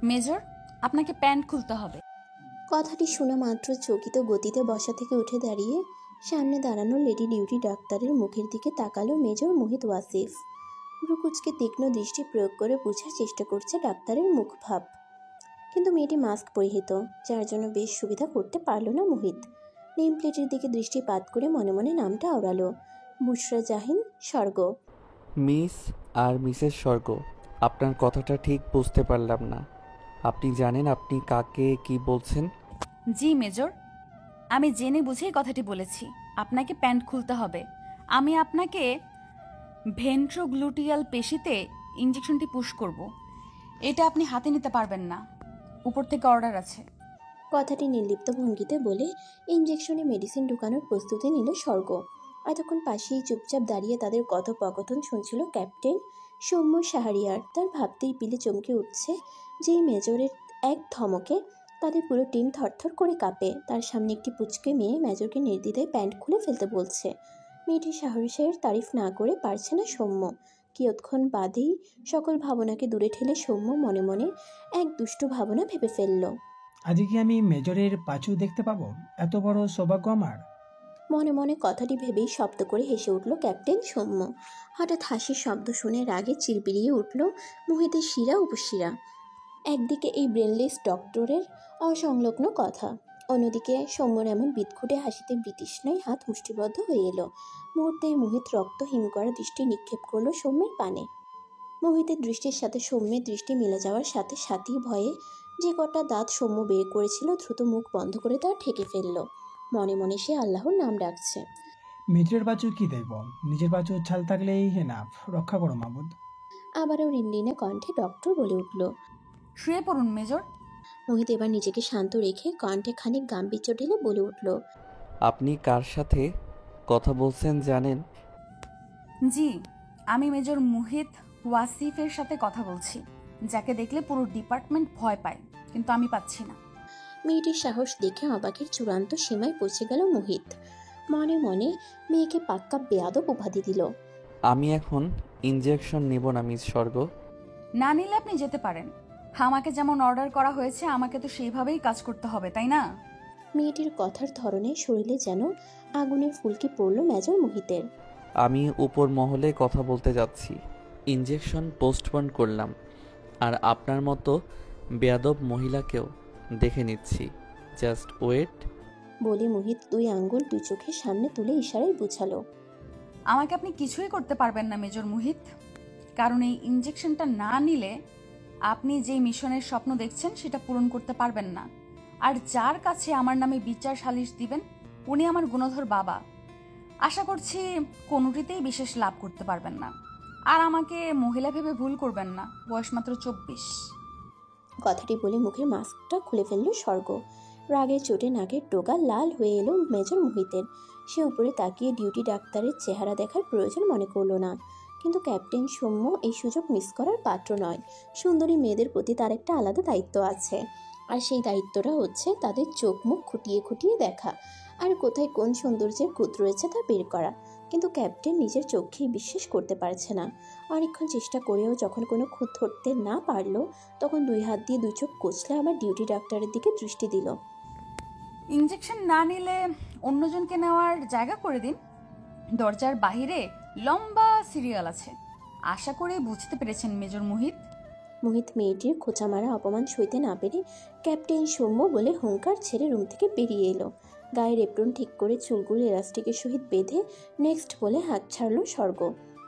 Major, আপনাকে pant খুলতে হবে। কথাটি শোনা মাত্র চকিত গতিতে বসা থেকে উঠে দাঁড়িয়ে সামনে দাঁড়ানো লেডি ডিউটি ডাক্তারের মুখের দিকে তাকালো মেজর মোহিত ওয়াসিফ। ভ্রুকুচকে তীক্ষ্ণ দৃষ্টি প্রয়োগ করে বোঝার চেষ্টা করছে ডাক্তারের মুখভাব, কিন্তু মেয়েটি মাস্ক পরিহিত, যার জন্য বেশ সুবিধা করতে পারল না মোহিত। নেম প্লেটের দিকে দৃষ্টিপাত করে মনে মনে নামটা আওড়ালো, বুশরা জাহিন স্বর্গ। মিস আর মিসেস স্বর্গ, আপনার কথাটা ঠিক বুঝতে পারলাম না। আপনি জানেন আপনি কাকে কি বলছেন? জি মেজর, আমি জেনে বুঝেই কথাটি বলেছি। আপনাকে প্যান্ট খুলতে হবে। আমি আপনাকে ভেন্ট্রোগ্লুটিয়াল পেশিতে ইঞ্জেকশনটি পুশ করব। এটা আপনি হাতে নিতে পারবেন না, উপর থেকে অর্ডার আছে। কথাটি নির্লিপ্ত ভঙ্গিতে বলে ইঞ্জেকশনে মেডিসিন ঢুকানোর প্রস্তুতি নিল স্বর্গ। এতক্ষণ পাশেই চুপচাপ দাঁড়িয়ে তাদের কথোপকথন শুনছিল ক্যাপ্টেন সৌম্য সাহারিয়ার। তার ভাবতেই পিলে চমকে উঠছে যেই মেজরের এক ধমকে তাদের পুরো টিম থরথর করে কাঁপে। তার সামনে একটি পুচকে মেয়ে মেজরকে নির্দ্বিধায় প্যান্ট খুলে ফেলতে বলছে। মেয়েটির সাহসের তারিফ না করে পারছে না সৌম্য। কিয়ৎক্ষণ বাদেই সকল ভাবনাকে দূরে ঠেলে সৌম্য মনে মনে এক দুষ্টু ভাবনা ভেবে ফেলল। আজকে কি আমি মেজরের পাঁচু দেখতে পাবো? এত বড় সৌভাগ্য আমার। মনে মনে কথাটি ভেবেই শব্দ করে হেসে উঠল ক্যাপ্টেন সৌম্য। হঠাৎ হাসির শব্দ শুনে রাগে চিরবিরিয়ে উঠল মোহিতের শিরা উপশিরা। একদিকে এই ব্রেনলেস ডক্টরের অসংলগ্ন কথা, অন্যদিকে সৌম্যর এমন বিদঘুটে হাসিতে বিতৃষ্ণায় হাত মুষ্টিবদ্ধ হয়ে এলো। মুহূর্তেই মোহিত রক্ত হিম করা দৃষ্টি নিক্ষেপ করলো সৌম্যের পানে। মোহিতের দৃষ্টির সাথে সৌম্যের দৃষ্টি মিলে যাওয়ার সাথে সাথেই ভয়ে যে কটা দাঁত সৌম্য বের করেছিল দ্রুত মুখ বন্ধ করে তা ঠেকে ফেলল। মনে মনে সে আল্লাহর নাম ডাকছে। মেজরের বাছু কি দেখব, নিজের বাছুর ছাল থাকলেই না, রক্ষা করো মাবুদ। আবারও রিনরিনে কণ্ঠে ডক্টর বলে উঠল। শুয়ে পড়ুন মেজর। মোহিত এবার নিজেকে শান্ত রেখে কণ্ঠে খানিক গাম্ভীর্য ঢেলে বলে উঠল। আপনি কার সাথে কথা বলছেন জানেন? জি, আমি মেজর মোহিত ওয়াসিফের সাথে কথা বলছি, যাকে দেখলে পুরো ডিপার্টমেন্ট ভয় পায়, কিন্তু আমি পাচ্ছি না। মেয়েটির সাহস দেখে অবাকের চূড়ান্ত সীমায় পৌঁছে গেল মোহিত। মনে মনে মেয়েকে পাক্কা বেয়াদব উপাধি দিল। আমি এখন ইঞ্জেকশন নেব না মিস স্বর্গ। না নিলে আপনি যেতে পারেন। আমাকে যেমন অর্ডার করা হয়েছে আমাকে তো সেইভাবেই কাজ করতে হবে, তাই না? মেয়েটির কথার ধরনে শরীরে যেন আগুনের ফুলকি পড়ল মেজর মোহিতের। আমি উপর মহলে কথা বলতে যাচ্ছি। ইঞ্জেকশন পোস্টপন করলাম, আর আপনার মতো বেয়াদব মহিলাকেও দেখে নিচ্ছি। Just wait. বলে মোহিত দুই আঙ্গুল দুই চোখের সামনে তুলে ইশারায় বুঝালো। আমাকে আপনি কিছুই করতে পারবেন না মেজর মোহিত, কারণ এই ইঞ্জেকশনটা না নিলে আপনি যেই মিশনের স্বপ্ন দেখছেন সেটা পূরণ করতে পারবেন না। আর যার কাছে আমার নামে বিচার সালিশ দিবেন উনি আমার গুণধর বাবা। আশা করছি কোনোটিতেই বিশেষ লাভ করতে পারবেন না। আর আমাকে মহিলা ভেবে ভুল করবেন না, বয়স মাত্র 24। কথাটি বলে মুখের মাস্কটা খুলে ফেলল স্বর্গ। রাগের চোটে নাকের ডোগা লাল হয়ে এলো মেজর মোহিতের। সে উপরে তাকিয়ে ডিউটি ডাক্তারের চেহারা দেখার প্রয়োজন মনে করলো না, কিন্তু ক্যাপ্টেন সৌম্য এই সুযোগ মিস করার পাত্র নয়। সুন্দরী মেয়েদের প্রতি তার একটা আলাদা দায়িত্ব আছে, আর সেই দায়িত্বটা হচ্ছে তাদের চোখ মুখ খুঁটিয়ে খুঁটিয়ে দেখা, আর কোথায় কোন সৌন্দর্যের খুঁত রয়েছে তা বের করা। কিন্তু ক্যাপ্টেন নিজের চোখেই বিশ্বাস করতে পারছে না। অনেকক্ষণ চেষ্টা করেও যখন কোনো খুঁত ধরতে না পারল, তখন দুই হাত দিয়ে দুই চোখ কচলে আবার ডিউটি ডাক্তারের দিকে দৃষ্টি দিল। ইঞ্জেকশন না নিলে অন্যজনকে নেওয়ার জায়গা করে দিন। দরজার বাহিরে লম্বা সিরিয়াল আছে। আশা করে বুঝতে পেরেছেন মেজর মোহিত। মোহিত মেয়েটির খোঁচা মারা অপমান সইতে না পেরে ক্যাপ্টেন সৌম্য বলে হুঙ্কার ছেড়ে রুম থেকে বেরিয়ে এলো। গায়ের এপ্রন ঠিক করে চুলগুলো ইলাস্টিকের সহিত বেঁধে নেক্সট বলে হাত ছাড়ল স্বর্গ।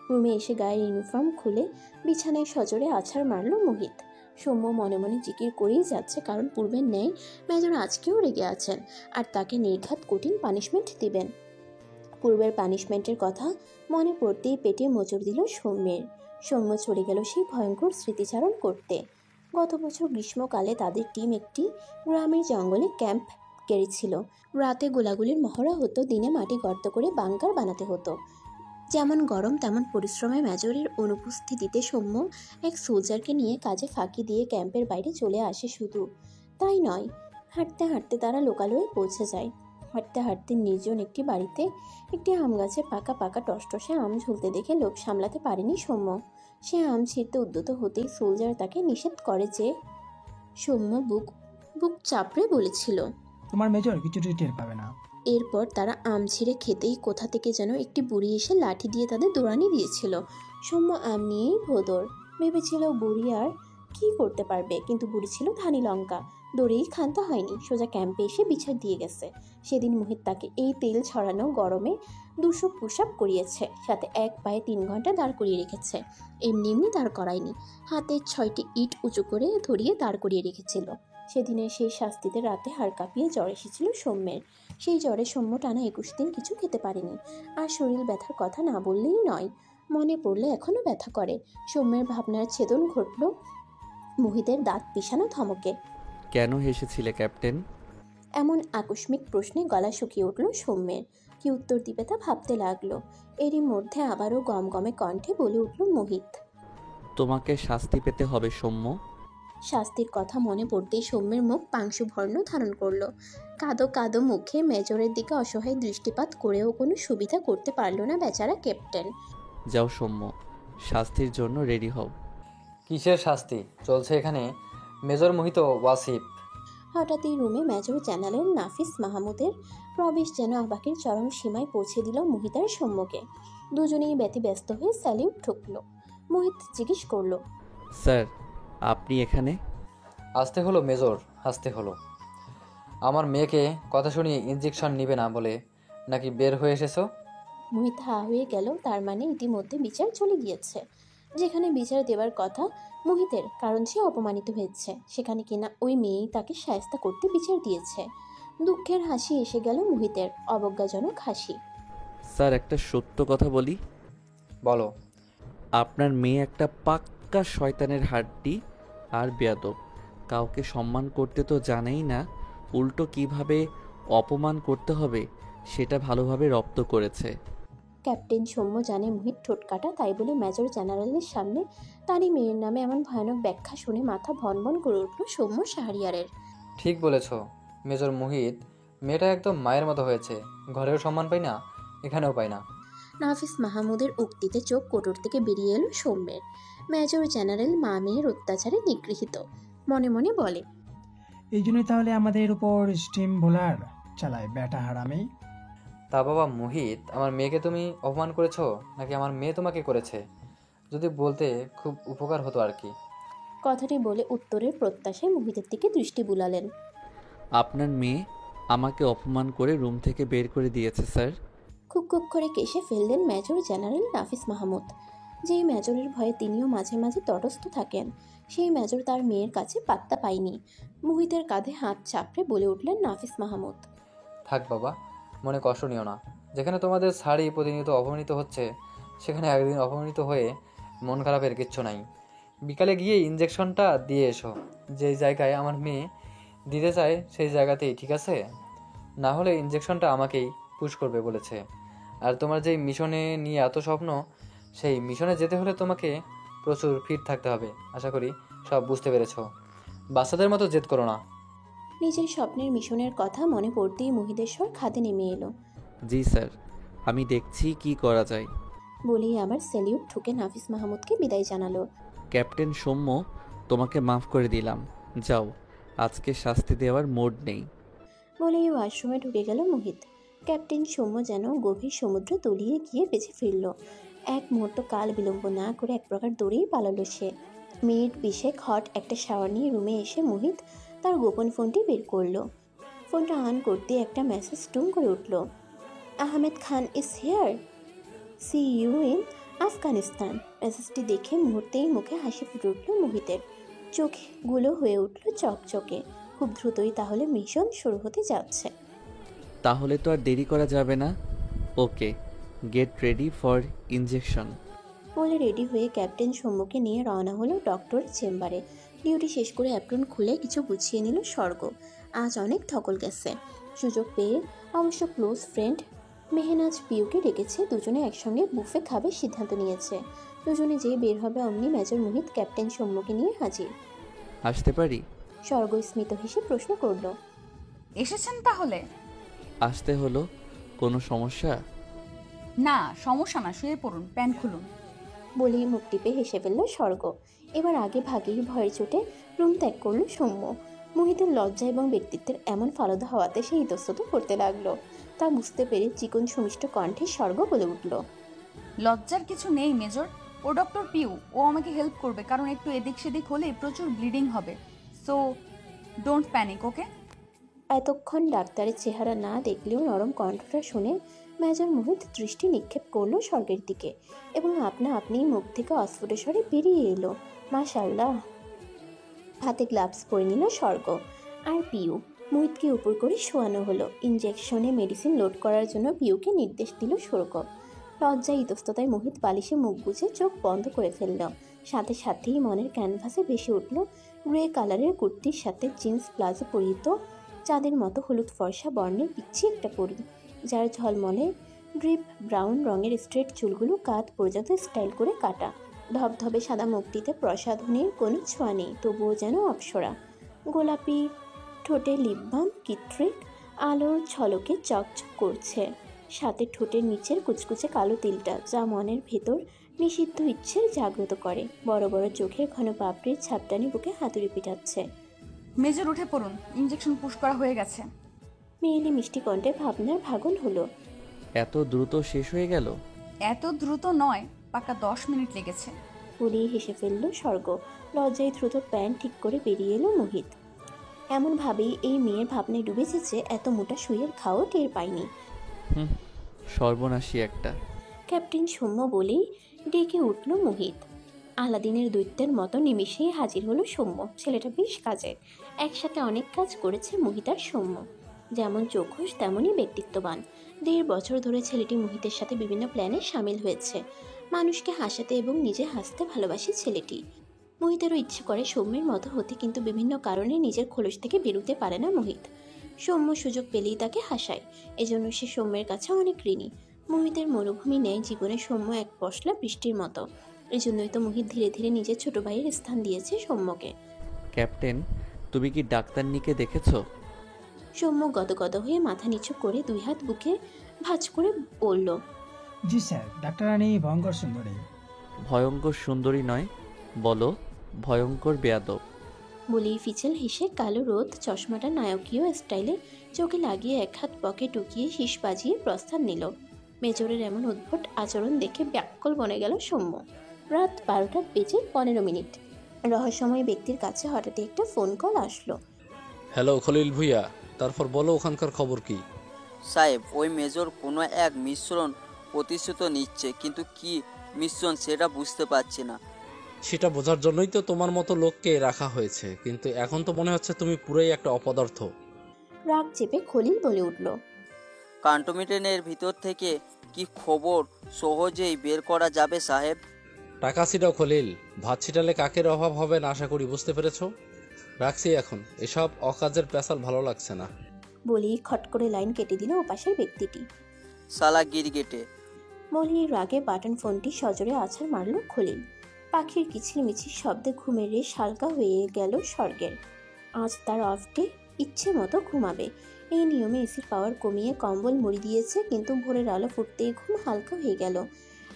রুমে এসে গায়ের ইউনিফর্ম খুলে বিছানায় সজোরে আছাড় মারল মোহিত। সৌম্য মনে মনে জিকির করেই যাচ্ছে, কারণ পূর্বের ন্যায় মেজর আজকেও রেগে আছেন, আর তাকে নির্ঘাত কঠিন পানিশমেন্ট দিবেন। পূর্বের পানিশমেন্টের কথা মনে পড়তেই পেটে মোচড় দিল সৌম্যের। সৌম্য চলে গেল সেই ভয়ঙ্কর স্মৃতিচারণ করতে। গত বছর গ্রীষ্মকালে তাদের টিম একটি গ্রামের জঙ্গলে ক্যাম্প গেড়েছিল। রাতে গোলাগুলির মহড়া হতো, দিনে মাটি গর্ত করে বাংকার বানাতে হতো। যেমন গরম তেমন পরিশ্রমে মেজরের অনুপস্থিতিতে সৌম্য এক সোলজারকে নিয়ে কাজে ফাঁকি দিয়ে ক্যাম্পের বাইরে চলে আসে। শুধু তাই নয়, হাঁটতে হাঁটতে তারা লোকালয়ে পৌঁছে যায়। হাঁটতে হাঁটতে নির্জন একটি বাড়িতে একটি আম গাছে পাকা পাকা টসটসে আম ঝুলতে দেখে লোভ সামলাতে পারেনি সৌম্য। সে আম ছিঁড়তে উদ্যত হতেই সোলজার তাকে নিষেধ করে যে, সৌম্য বুক বুক চাপড়ে বলেছিল। তোমার মেজর কিছুতেই টের পাবে না। এরপর তারা আম ছিঁড়ে খেতেই কোথা থেকে যেন একটি বুড়ি এসে লাঠি দিয়ে তাদের দৌড়ানি দিয়েছিল। সৌম্য আম নিয়েই ভোদর। ভেবেছিল বুড়ি আর কি করতে পারবে, কিন্তু বুড়ি ছিল ধানি লঙ্কা। দৌড়েই ক্ষান্ত হয়নি, সোজা ক্যাম্পে এসে বিচার দিয়ে গেছে। সেদিন মোহিত তাকে এই তেল ছড়ানো গরমে 200 পুশ আপ করিয়েছে, সাথে এক পায়ে 3 ঘন্টা দাঁড় করিয়ে রেখেছে। এমনি এমনি দাঁড় করায়নি, হাতে 6টি ইট উঁচু করে ধরিয়ে দাঁড় করিয়ে রেখেছিল। সেদিনের সেই শাস্তিতে রাতে হাড় কাঁপিয়ে জ্বর এসেছিল সৌম্যের। সেই জ্বরে সৌম্য টানা 21 দিন কিছু খেতে পারেনি। আর শরীর ব্যথার কথা না বললেই নয়, মনে পড়লে এখনও ব্যথা করে। সৌম্যের ভাবনার ছেদন ঘটল মোহিতের দাঁত পিষানো ধমকে। কেন হেসেছিলে ক্যাপ্টেন? এমন আকস্মিক প্রশ্নে গলা শুকিয়ে উঠল সৌম্যের। কি উত্তর দিবে তা ভাবতে লাগলো। এরই মধ্যে আবারও গমগমে কণ্ঠে বলে উঠল মোহিত। তোমাকে শাস্তি পেতে হবে সৌম্য। শাস্তির কথা মনে পড়তেই সৌম্যের মুখ পাংশুবর্ণ ধারণ করলো। কাদো কাদো মুখে মেজরের দিকে অসহায় দৃষ্টিপাত করেও কোনো সুবিধা করতে পারল না বেচারা ক্যাপ্টেন। যাও সৌম্য, শাস্তির জন্য রেডি হও। কিসের শাস্তি চলছে এখানে? মেজর মোহিত ওয়াসিফ। হঠাৎই রুমে মেজর জানালেন নাফিস মাহমুদের প্রবেশ যেন আবাকের চরম সীমায় পৌঁছে দিল মোহিত আর সৌম্যকে। দুজনেই ব্যতিব্যস্ত হয়ে স্যালিউট ঠুকলো। মোহিত জিজ্ঞেস করলো, স্যার, আপনি এখানে? আসতে হলো মেজর, আসতে হলো। আমার মেয়েকে কথা শুনিয়ে ইঞ্জেকশন নিবে না বলে নাকি বের হয়ে এসেছো? মোহিত হা হয়ে গেল। তার মানে ইতিমধ্যে বিচার চলে গিয়েছে। যেখানে বিচার দেওয়ার কথা মোহিতের, কারণ সে অপমানিত হয়েছে, সেখানে কিনা ওই মেয়েই তাকে শায়েস্তা করতে বিচার দিয়েছে। দুঃখের হাসি এসে গেল মোহিতের, অবজ্ঞাজনক হাসি। স্যার, একটা সত্য কথা বলি। বলো। আপনার মেয়ে একটা পাক্কা শয়তানের হাড্ডি আর বেয়াদব। কাউকে সম্মান করতে তো জানেই না, উল্টো কিভাবে অপমান করতে হবে সেটা ভালোভাবে রপ্ত করেছে। ক্যাপ্টেন সৌম্য জানে মোহিত ঠোঁটকাটা, তাই বলে মেজর জেনারেলের সামনে তারই মেয়ের নামে এমন ভয়ানক ব্যাখ্যা শুনে মাথা ভনভন করে উঠল সৌম্য শাহরিয়ারের। ঠিক বলেছ মেজর মোহিত, মেয়েটা একদম মায়ের মতো হয়েছে। ঘরেও সম্মান পাই না, এখানেও পাই না। নাফিস মাহমুদের উক্তিতে চোখ কোটর থেকে বেরিয়ে এলো সৌম্যের। মেজর জেনারেল মা মেয়ের অত্যাচারে নিগৃহীত। মনে মনে বলে, এই জন্যই তাহলে আমাদের উপর স্টিম বোলার চালায় ব্যাটা হারামি। তা বাবা মোহিত, আমার মেয়েকে তুমি অপমান করেছো নাকি আমার মেয়ে তোমাকে করেছে? যদি বলতে খুব উপকার হতো আর কি। কথাটি বলে উত্তরের প্রত্যাশায় মোহিতের দিকে দৃষ্টি বুলালেন। আপনার মেয়ে আমাকে অপমান করে রুম থেকে বের করে দিয়েছে স্যার। খুব করে কেশে ফেললেন মেজর জেনারেল নাফিস মাহমুদ। যেই মেজরের ভয়ে তিনিও মাঝে মাঝে তটস্থ থাকেন, সেই মেজর তার মেয়ের কাছে পাত্তা পায়নি। মোহিতের কাঁধে হাত চাপড়ে বলে উঠলেন নাফিস মাহমুদ, থাক বাবা, মনে কষ্ট নিও না। যেখানে তোমাদের শাড়ি প্রতিনিয়ত অপমানিত হচ্ছে, সেখানে একদিন অপমানিত হয়ে মন খারাপের কিচ্ছু নাই। বিকালে গিয়ে ইঞ্জেকশনটা দিয়ে এসো। যেই জায়গায় আমার মেয়ে দিতে চায় সেই জায়গাতেই, ঠিক আছে? না হলে ইঞ্জেকশনটা আমাকেই পুশ করবে বলেছে। আর তোমার যেই মিশনে নিয়ে এত স্বপ্ন, সেই মিশনে যেতে হলে তোমাকে প্রচুর ফিট থাকতে হবে। আশা করি সব বুঝতে পেরেছো। বাচ্চাদের মতো জেদ করো না। নিজের স্বপ্নের মিশনের কথা মনে পড়তেই মহিদেশ্বর খাদে নেমে এলো। জি স্যার, আমি দেখছি কি করা যায়। বলেই আবার স্যালিউট ঠুকে নাফিস মাহমুদকে বিদায় জানালো। ক্যাপ্টেন সৌম্য, তোমাকে মাফ করে দিলাম, যাও, আজকে শাস্তি দেওয়ার মুড নেই। বলেই ওয়াশরুমে ঢুকে গেল মোহিত। ক্যাপ্টেন সৌম্য যেন গভীর সমুদ্রে তলিয়ে গিয়ে বেঁচে ফিরল। এক মুহূর্ত কাল বিলম্ব না করে এক প্রকার দৌড়েই পালালো সে। মিনিট 20 হট একটা শাওয়ার নিয়ে রুমে এসে মোহিত তার গোপন ফোনটি বের করলো। ফোনটা অন করতে একটা মেসেজ টুং করে উঠল, Ahmed Khan is here, see you in Afghanistan. মেসেজটি দেখে মুহূর্তেই মুখে হাসি ফুটে উঠল মোহিতের। চোখগুলো হয়ে উঠল চকচকে। খুব দ্রুতই তাহলে মিশন শুরু হতে যাচ্ছে। তাহলে তো আর দেরি করা যাবে না। ওকে, গেট রেডি ফর ইনজেকশন। বলে রেডি হয়ে ক্যাপ্টেন সৌম্যকে নিয়ে রওনা হলো ডক্টরের চেম্বারে। ডিউটি শেষ করে অ্যাপ্রন খুলে কিছু গুছিয়ে নিল স্বর্গ। আজ অনেক ধকল গেছে। সুযোগ পেয়ে অবশ্য ক্লোজ ফ্রেন্ড মেহনাজ পিউকে ডেকেছে। দুজনে একসঙ্গে বুফে খাবে সিদ্ধান্ত নিয়েছে। দুজনে যেই বের হবে অমনি মেজর মোহিত ক্যাপ্টেন সৌম্যকে নিয়ে হাজির। আসতে পারি? স্বর্গ স্মিত হেসে প্রশ্ন করল, এসেছেন তাহলে? আসতে হলো, কোনো সমস্যা? না, সমস্যা না, শুয়ে পড়ুন, প্যান্ট খুলুন। বলেই মুখ টিপে হেসে ফেলল স্বর্গ। এবার আগে ভাগেই ভয়ের চোটে রুম ত্যাগ করলো সৌম্য। মোহিতের লজ্জা এবং ব্যক্তিত্বের এমন ফালুদা হওয়াতে সে ইতস্তত করতে লাগলো। তা বুঝতে পেরে চিকন সুমিষ্ট কণ্ঠে স্বর্গ বলে উঠল, লজ্জার কিছু নেই মেজর। ও ডক্টর পিউ, ও আমাকে হেল্প করবে, কারণ একটু এদিক সেদিক হলে প্রচুর ব্লিডিং হবে। সো ডোন্ট প্যানিক, ওকে? এতক্ষণ ডাক্তারের চেহারা না দেখলেও নরম কণ্ঠটা শুনে মেজর মোহিত দৃষ্টি নিক্ষেপ করলো স্বর্গের দিকে এবং আপনা আপনি মুখ থেকে অস্ফুট স্বরে বেরিয়ে এলো, মাশাআল্লাহ। হাতে গ্লাভস পরে নিল স্বর্গ আর পিউ। মোহিতকে উপর করে শোয়ানো হলো। ইনজেকশনে মেডিসিন লোড করার জন্য পিউকে নির্দেশ দিল স্বর্গ। লজ্জায় ইতস্ততায় মোহিত বালিশে মুখ গুজে চোখ বন্ধ করে ফেলল। সাথে সাথেই মনের ক্যানভাসে ভেসে উঠল গ্রে কালারের কুর্তির সাথে জিন্স প্লাজো পরিহিত চাঁদের মতো হলুদ ফর্সা বর্ণের পিচ্ছি একটা পরি, যার ঝলমলে ড্রিপ ব্রাউন রঙের স্ট্রেট চুলগুলো কাঁধ পর্যন্ত স্টাইল করে কাটা। ধবধবে সাদা মুখটিতে প্রসাধনীর কোনো ছোঁয়া নেই, তবুও যেন অপ্সরা। গোলাপি ঠোঁটে লিপ বাম কৃত্রিক আলোর ঝলকে চকচক করছে, সাথে ঠোঁটের নিচের কুচকুচে কালো তিলটা, যা মনের ভেতর নিষিদ্ধ ইচ্ছের জাগ্রত করে। বড় বড় চোখের ঘন পাপড়ির ছাপটানি বুকে হাতুড়ি পিটাচ্ছে। মেজর উঠে পড়ুন, ইঞ্জেকশন পুশ করা হয়ে গেছে। মেয়েলি মিষ্টি কণ্ঠে ভাবনার ভাগন হলো। এত দ্রুত শেষ হয়ে গেল? এত দ্রুত নয়, পাক্কা 10 মিনিট লেগেছে। বলেই হেসে ফেললো স্বর্গ। লজ্জায় দ্রুত প্যান্ট ঠিক করে বেরিয়ে এলো মোহিত। এমনভাবেই এই মেয়ের ভাবনায় ডুবেছে যে এত মোটা শুয়ের খাও টের পায়নি। সর্বনাশী একটা। ক্যাপ্টেন সৌম্য বলেই ডেকে উঠল মোহিত। আলাদিনের দৈত্যের মতো নিমিষেই হাজির হলো সৌম্য। ছেলেটা বেশ কাজের, একসাথে অনেক কাজ করেছে মোহিত আর সৌম্য। যেমন চোখোশ তেমনই ব্যক্তিত্ববান। 1.5 বছর ধরে ছেলেটি মোহিতের সাথে বিভিন্ন প্ল্যানে সামিল হয়েছে। মানুষকে হাসাতে এবং নিজে হাসতে ভালোবাসে ছেলেটি। মোহিতেরও ইচ্ছে করে সৌম্যের মতো হতে, কিন্তু বিভিন্ন কারণে নিজের খোলস থেকে বেরোতে পারে না মোহিত। সৌম্য সুযোগ পেলেই তাকে হাসায়, এজন্য সে সৌম্যের কাছে অনেক ঋণী। মোহিতের মরুভূমি নেয় জীবনে সৌম্য এক পশলা বৃষ্টির মতো। এজন্যই তো মোহিত ধীরে ধীরে নিজের ছোট ভাইয়ের স্থান দিয়েছে সৌম্যকে। ক্যাপ্টেন, তুমি কি ডাক্তারনিকে দেখেছো? সৌম্য গদগদ হয়ে মাথা নিচু করে 2 হাত বুকে ভাঁজ করে বলল, জি স্যার, ডাক্তার রানী ভয়ঙ্কর সুন্দরী। ভয়ঙ্কর সুন্দরী নয়, বলো ভয়ঙ্কর বেয়াদব। বলেই ফিচেল হেসে কালো রোদ চশমাটা নায়কীয় স্টাইলে চোখে লাগিয়ে এক হাত পকে ঢুকিয়ে শীষ বাজিয়ে প্রস্থান নিল। মেজরের এমন উদ্ভট আচরণ দেখে ব্যাকুল বনে গেল সৌম্য। রাত 12:15 রহস্যময় ব্যক্তির কাছে হঠাৎ একটা ফোন কল আসলো। হ্যালো খলিল ভুইয়া, তারপর বলো ওখানকার খবর কি? সাহেব, ওই মেজর কোনো এক মিশ্রণ প্রতিশ্রুত নিচ্ছে, কিন্তু কি মিশ্রণ সেটা বুঝতে পারছি না। সেটা বোঝার জন্যই তো তোমার মতো লোককে রাখা হয়েছে, কিন্তু এখন তো মনে হচ্ছে তুমি পুরোই একটা অপদার্থ। রাগ চেপে খলিল বলে উঠল, কান্টনমেন্টের ভিতর থেকে কি খবর সহজেই বের করা যাবে সাহেব? টাকা ছিটাও খলিল, ভাত ছিটালে কাকের অভাব হবে না আশা করি, বুঝতে পেরেছো? রাখছি এখন, এসব অকাজের পেশাল ভালো লাগছে না। বলেই খট করে লাইন কেটে দিল ওপাশের ব্যক্তিটি। সালা গিরগেটে। বলেই রাগে বাটন ফোনটি সজোরে আছাড় মারল খলিল। পাখির কিচিরমিচির শব্দে ঘুমের রেশ হালকা হয়ে গেল স্বর্গের। আজ তার অফ ডে, ইচ্ছে মতো ঘুমাবে। এই নিয়মে এসির পাওয়ার কমিয়ে কম্বল মুড়ি দিয়েছে, কিন্তু ভোরের আলো ফুটতেই ঘুম হালকা হয়ে গেল।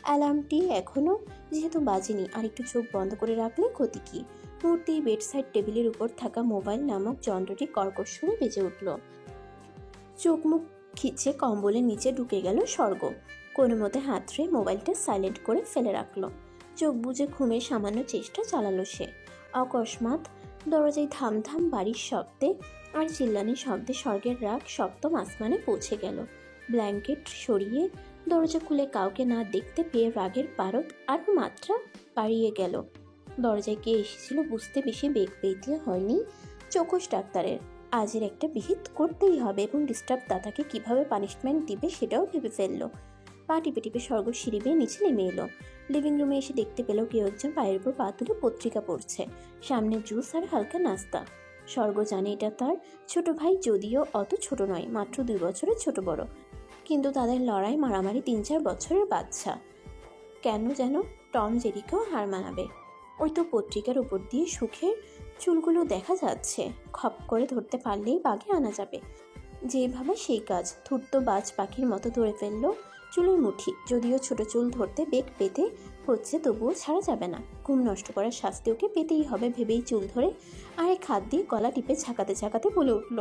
অ্যালার্মটি এখনও যেহেতু বাজেনি, আর একটু চোখ বন্ধ করে রাখলে ক্ষতি কী? মুহূর্তেই বেডসাইড টেবিলের উপর থাকা মোবাইল নামক যন্ত্রটি কর্কশ সুরে বেজে উঠল। চোখ মুখ খিচে কম্বলের নিচে ঢুকে গেল স্বর্গ। কোনো মতে হাতড়ে মোবাইলটা সাইলেন্ট করে ফেলে রাখলো। চোখ বুজে ঘুমের সামান্য চেষ্টা চালালো সে। অকস্মাৎ দরজায় থামথাম বাড়ির শব্দে আর চিল্লানির শব্দে স্বর্গের রাগ সপ্তম আসমানে পৌঁছে গেল। ব্ল্যাঙ্কেট সরিয়ে দরজা খুলে কাউকে না দেখতে পেয়ে রাগের পারদ আরও মাত্রা বাড়িয়ে গেল। দরজায় কে এসেছিল বুঝতে বেশি বেগ পেতে হয়নি চোখোশ ডাক্তারের। আজের একটা বিহিত করতেই হবে এবং ডিস্টার্ব দাদাকে কীভাবে পানিশমেন্ট দিবে সেটাও ভেবে ফেললো। পা টিপে টিপে স্বর্গ সিঁড়ি বেয়ে নিচে নেমে এলো। লিভিং রুমে এসে দেখতে পেল কেউ একজন পায়ের উপর পা তুলে পত্রিকা পড়ছে, সামনে জুস আর হালকা নাস্তা। স্বর্গ জানে এটা তার ছোট ভাই, যদিও অত ছোট নয়, মাত্র 2 বছরের ছোট বড়, কিন্তু তাদের লড়াই মারামারি 3-4 বছরের বাচ্চা। কেন যেন টম জেরিকেও হার মানাবে। ওই তো পত্রিকার উপর দিয়ে সুখের চুলগুলো দেখা যাচ্ছে, খপ করে ধরতে পারলেই বাগে আনা যাবে। যেভাবে সেই কাজ, ধূর্ত বাজ পাখির মতো ধরে ফেললো চুলের মুঠি। যদিও ছোট চুল ধরতে বেগ পেতে হচ্ছে তবুও ছাড়া যাবে না। ঘুম নষ্ট করার শাস্তি ওকে পেতেই হবে ভেবেই চুল ধরে আরেক হাত দিয়ে গলা টিপে ঝাঁকাতে ঝাঁকাতে বলে উঠল,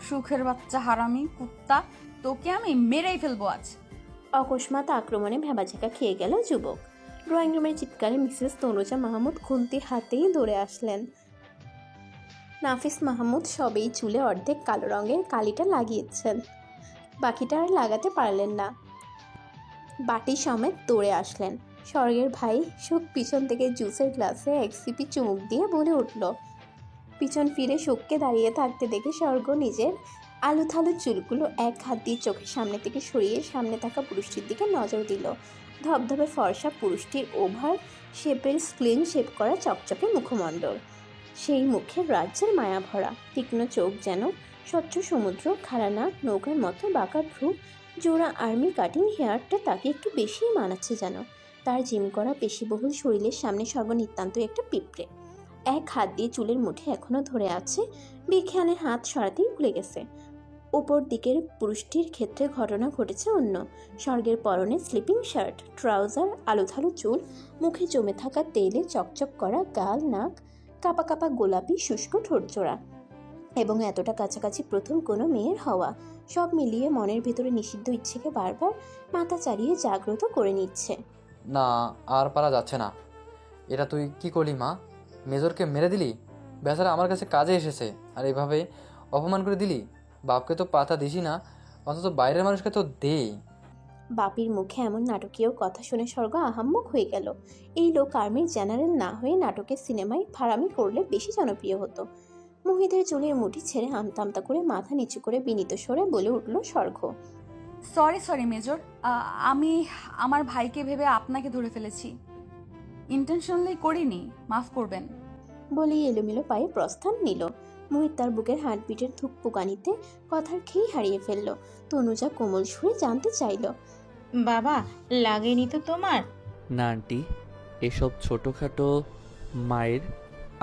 সুখের বাচ্চা হারামি কুত্তা, তোকে আমি মেরেই ফেলবো আজ। অকস্মাৎ আক্রমণে ভেবাঝাঁকা খেয়ে গেল যুবক। ড্রয়িং রুমের চিৎকারে মিসেস তনুজা মাহমুদ খুন্তি হাতেই দৌড়ে আসলেন। নাফিস মাহমুদ সবেই চুলে অর্ধেক কালো রঙের কালিটা লাগিয়েছেন, বাকিটা আর লাগাতে পারলেন না। বাটি সমেত দৌড়ে আসলেন। স্বর্গের ভাই সুখ পিছন থেকে জুসের গ্লাসে এক সিপি চুমুক দিয়ে বলে উঠল। পিছন ফিরে সুখকে দাঁড়িয়ে থাকতে দেখে স্বর্গ নিজের আলু থালু চুলগুলো এক হাত দিয়ে চোখের সামনে থেকে সরিয়ে সামনে থাকা পুরুষটির দিকে নজর দিল। ধবধবে ফর্সা পুরুষটির ওভার শেপের ক্লিন শেপ করা চকচকে মুখমণ্ডল, সেই মুখের রাজ্যের মায়া ভরা তীক্ষ্ণ চোখ যেন স্বচ্ছ সমুদ্র, খাড়া নাক, নৌকার মতো বাঁকা ভ্রু, জোড়া আর্মি কাটিং হেয়ারটা তাকে একটু বেশিই মানাচ্ছে যেন। তার জিম করা পেশিবহুল শরীরের সামনে সর্বনিতান্তই একটা পিঁপড়ে। এক হাত দিয়ে চুলের মুঠে এখনো ধরে আছে, বিখ্যানে হাত সরাতেই ভুলে গেছে। ওপর দিকের পুরুষটির ক্ষেত্রে ঘটনা ঘটেছে অন্য। স্বর্গের পরনে স্লিপিং শার্ট, ট্রাউজার, আলুথালু চুল, মুখে জমে থাকা তেলে চকচক করা গাল, নাক, কাপা কাপা গোলাপি শুষ্ক ঠোঁটজোড়া, এবং এতটা কাছাকাছি প্রথম কোনো মেয়ের হওয়া। সব মিলিয়ে মনের ভেতরে নিষিদ্ধ ইচ্ছেকে বারবার মাথা চালিয়ে জাগ্রত করে নিচ্ছে। না, আর পারা যাচ্ছে না। এটা তুই কি করলি মা? মেজরকে মেরে দিলি? বেচারা আমার কাছে কাজে এসেছে আর এভাবে অপমান করে দিলি? বাপকে তো পাতা দিসি না, অন্তত বাইরের মানুষকে তো দে। বাপির মুখে এমন নাটকীয় কথা শুনে স্বর্গ আহাম্মক হয়ে গেল। এই লোক আর্মির জেনারেল না হয়ে নাটকের সিনেমায় ফারামি করলে বেশি জনপ্রিয় হতো। মুহিতের চুলের মুঠি ছেড়ে আমতা আমতা করে মাথা নিচু করে বিনীত স্বরে বলে উঠল স্বর্গ। সরি মেজর, আমি আমার ভাইকে ভেবে আপনাকে ধরে ফেলেছি, ইন্টেনশনালি করিনি, মাফ করবেন। বলেই এলোমেলো পায়ে প্রস্থান নিল। মুহিত তার বুকের হার্টবিটের ধুকপুকানিতে কথার খেই হারিয়ে ফেলল। তনুজা কোমল সুরে জানতে চাইল, বাবা লাগেনি তো তোমার? না আন্টি, এসব ছোটোখাটো মায়ের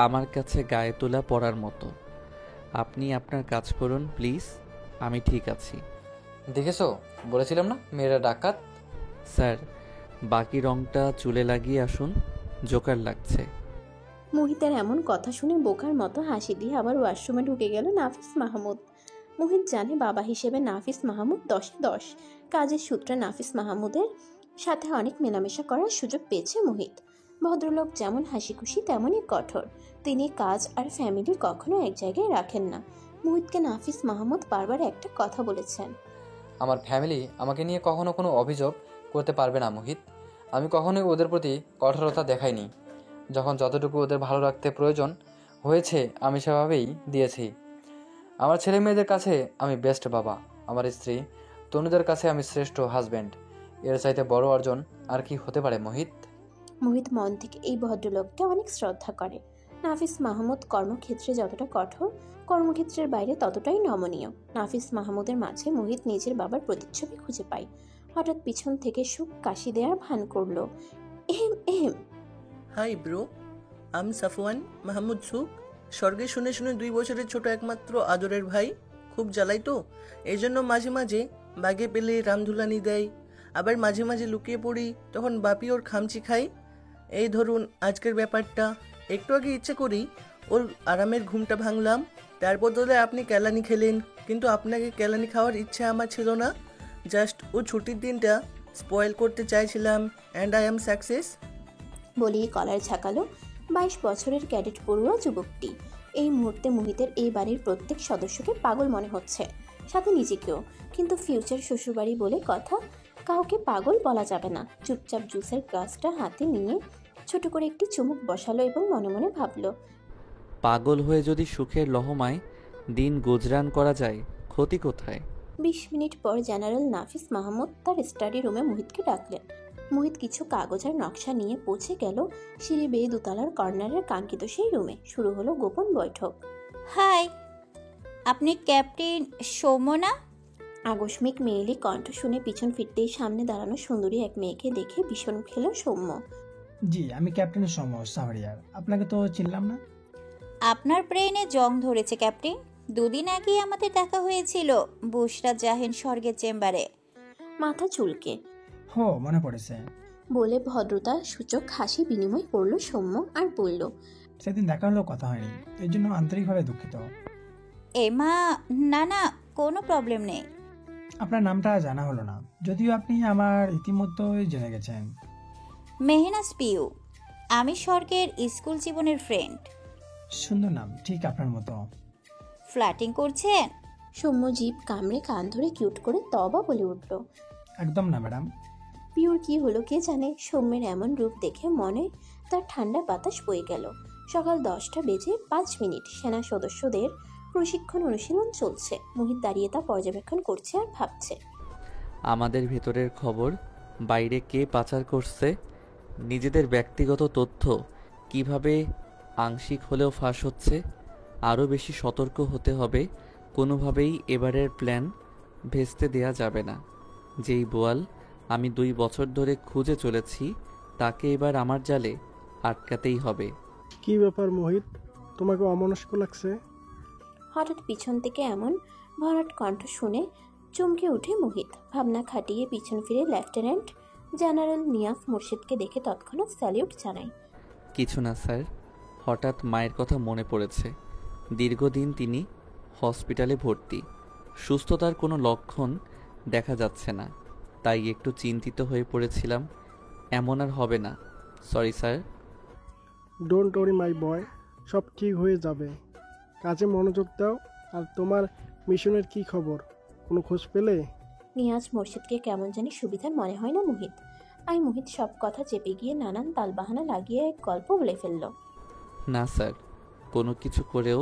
আমার কাছে গায়ে তোলা পড়ার মতো। আপনি আপনার কাজ করুন প্লিজ, আমি ঠিক আছি। দেখেছো, বলেছিলাম না মেয়েরা ডাকাত। স্যার, বাকি রংটা চুলে লাগিয়ে আসুন, জোকার লাগছে। মুহিতের এমন কথা শুনে বোকার মতো হাসি দিয়ে আবার ওয়াশরুমে ঢুকে গেল নাফিস মাহমুদ। মুহিত জানে বাবা হিসেবে নাফিস মাহমুদ 10-এ 10। কাজের সূত্রে নাফিস মাহমুদের সাথে অনেক মেলামেশা করার সুযোগ পেয়েছে মুহিত। ভদ্রলোক যেমন হাসি খুশি তেমনই কঠোর। তিনি কাজ আর ফ্যামিলি কখনো এক জায়গায় রাখেন না। মুহিতকে নাফিস মাহমুদ বারবার একটা কথা বলেছেন, আমার ফ্যামিলি আমাকে নিয়ে কখনো কোনো অভিযোগ করতে পারবে না মোহিত। আমি কখনোই ওদের প্রতি কঠোরতা দেখাইনি। যখন যতটুকু ওদের ভালো রাখতে প্রয়োজন হয়েছে আমি সেভাবেই দিয়েছি। আমার ছেলে মেয়েদের কাছে আমি বেস্ট বাবা, আমার স্ত্রী তনুদের কাছে আমি শ্রেষ্ঠ হাজব্যান্ড। এর চাইতে বড় অর্জন আর কি হতে পারে মোহিত? মুহিত মন থেকে এই ভদ্রলোককে অনেক শ্রদ্ধা করে। নাফিস মাহমুদ কর্মক্ষেত্রে যতটা কঠোর, কর্মক্ষেত্রের বাইরে ততটাই নমনীয়। নাফিস মাহমুদের মাঝে মুহিত নিজের বাবার প্রতিচ্ছবি খুঁজে পায়। হঠাৎ পিছন থেকে সুখ কাশি দেওয়ার ভান করল। এহেম এহেম। হাই ব্রো, আমি সাফওয়ান মাহমুদ সুখ। স্বর্গে শুনে শুনে 2 বছরের ছোট একমাত্র আদরের ভাই। খুব জ্বালাই তো, এই জন্য মাঝে মাঝে বাগে পেলে রামধুলানি দেয়, আবার মাঝে মাঝে লুকিয়ে পড়ি, তখন বাপি ওর খামচি খাই। এই ধরুন আজকের ব্যাপারটা। একটু আগে ইচ্ছে করি ওর আরামের ঘুমটা ভাঙলাম, তার বদলে আপনি কেলানি খেলেন, কিন্তু আপনাকে কেলানি খাওয়ার ইচ্ছে আমার ছিল না। জাস্ট ও ছুটির দিনটা স্পয়েল করতে চাইছিলাম, অ্যান্ড আই অ্যাম সাকসেস। বলেই কলার ঝাঁকালো 22 বছরের ক্যাডেট পড়ুয়া যুবকটি। এই মুহূর্তে মুহিতের এই বাড়ির প্রত্যেক সদস্যকে পাগল মনে হচ্ছে, সাথে নিজেকেও। কিন্তু ফিউচার শ্বশুরবাড়ি বলে কথা, কাউকে পাগল বলা যাবে না। চুপচাপ জুসের গ্লাসটা হাতে নিয়ে ছোট করে একটি চুমুক বসালো এবং মনে মনে ভাবল, পাগল হয়ে যদি সুখের লহমায় দিন গুজরান করা যায়, ক্ষতি কোথায়? 20 মিনিট পর জেনারেল নাফিস মাহমুদ তার স্টাডি রুমে মুহিতকে ডাকলেন। মুহিত কিছু কাগজ আর নকশা নিয়ে পৌঁছে গেল সিঁড়ি বেয়ে দোতলার কর্নারের কাঙ্ক্ষিত সেই রুমে। শুরু হলো গোপন বৈঠক। হাই, আপনি ক্যাপ্টেন সৌম্য না? আকস্মিক মেয়েলি কণ্ঠ শুনে পিছন ফিরতেই সামনে দাঁড়ানো সুন্দরী এক মেয়েকে দেখে ভীষণ খেল সৌম্য। জি, আমি ক্যাপ্টেন সৌম্য সাভারিয়ার। আপনাকে তো চিনলাম না। আপনার ব্রেইনে জং ধরেছে ক্যাপ্টেন। 2 দিন আগে আমাদের দেখা হয়েছিল বুশরা জাহিন স্বর্গের চেম্বারে। মাথা চুলকে হো, মনে পড়েছে। বলে ভদ্রতা সূচক হাসি বিনিময় করল সৌম্য আর বলল, সেদিন দেখা হলেও কথা হয়নি, এর জন্য আন্তরিকভাবে দুঃখিত। এমা, না না, কোনো প্রবলেম নেই। আপনার নামটা জানা হলো না, যদিও আপনি আমার ইতিমধ্যেই জেনে গেছেন। মেহনাজ পিউ, আমি স্বর্গের স্কুল জীবনের ফ্রেন্ড। সুন্দর নাম, ঠিক আপনার মতো। ফ্ল্যাটিং করছেন? সৌম্য জিভ কামড়ে কান ধরে কিউট করে তবা বলে উঠল। একদম না ম্যাডাম। পিওর কি হলো কে জানে, সৌম্যের এমন রূপ দেখে মনে তার ঠান্ডা বাতাস বয়ে গেল। সকাল 10টা বেজে 5 মিনিট, সেনা সদস্যদের প্রশিক্ষণ অনুশীলন চলছে। মোহিত দাঁড়িয়ে তা পর্যবেক্ষণ করছে আর ভাবছে। আমাদের ভেতরের খবর বাইরে কে পাচার করছে, নিজেদের ব্যক্তিগত তথ্য কিভাবে আংশিক হলেও ফাঁস হচ্ছে। আরও বেশি সতর্ক হতে হবে, কোনোভাবেই এবারের প্ল্যান ভেস্তে দেয়া যাবে না। যেই বোয়াল আমি 2 বছর ধরে খুঁজে চলেছি, তাকে এবার আমার জালে আটকাতেই হবে। কি ব্যাপার মোহিত, তোমাকে অমনস্ক লাগছে? হঠাৎ পিছন থেকে এমন ভরাট কণ্ঠ শুনে চমকে উঠে মোহিত। ভাবনা খাটিয়ে পিছন ফিরে লেফটেন্যান্ট জেনারেল নিয়াজ মুর্শিদকে দেখে তৎক্ষণাৎ স্যালিউট জানায়। কিছু না স্যার, হঠাৎ মায়ের কথা মনে পড়েছে। দীর্ঘদিন তিনি হসপিটালে ভর্তি, সুস্থতার কোনো লক্ষণ দেখা যাচ্ছে না, তাই একটু চিন্তিত হয়ে পড়েছিলাম। এমন আর হবে না, সরি স্যার। ডোন্ট ওরি মাই বয়, সব ঠিক হয়ে যাবে। কাজে মনোযোগ দাও। আর তোমার মিশনের কি খবর, কোনো খোঁজ পেলে? নিয়াজ মুর্শিদকে কেমন জানি সুবিধার মনে হয় না মোহিত। মোহিত সব কথা চেপে গিয়ে নানান তালবাহানা লাগিয়ে এক গল্প বলে ফেলল। না স্যার, কোনো কিছু করেও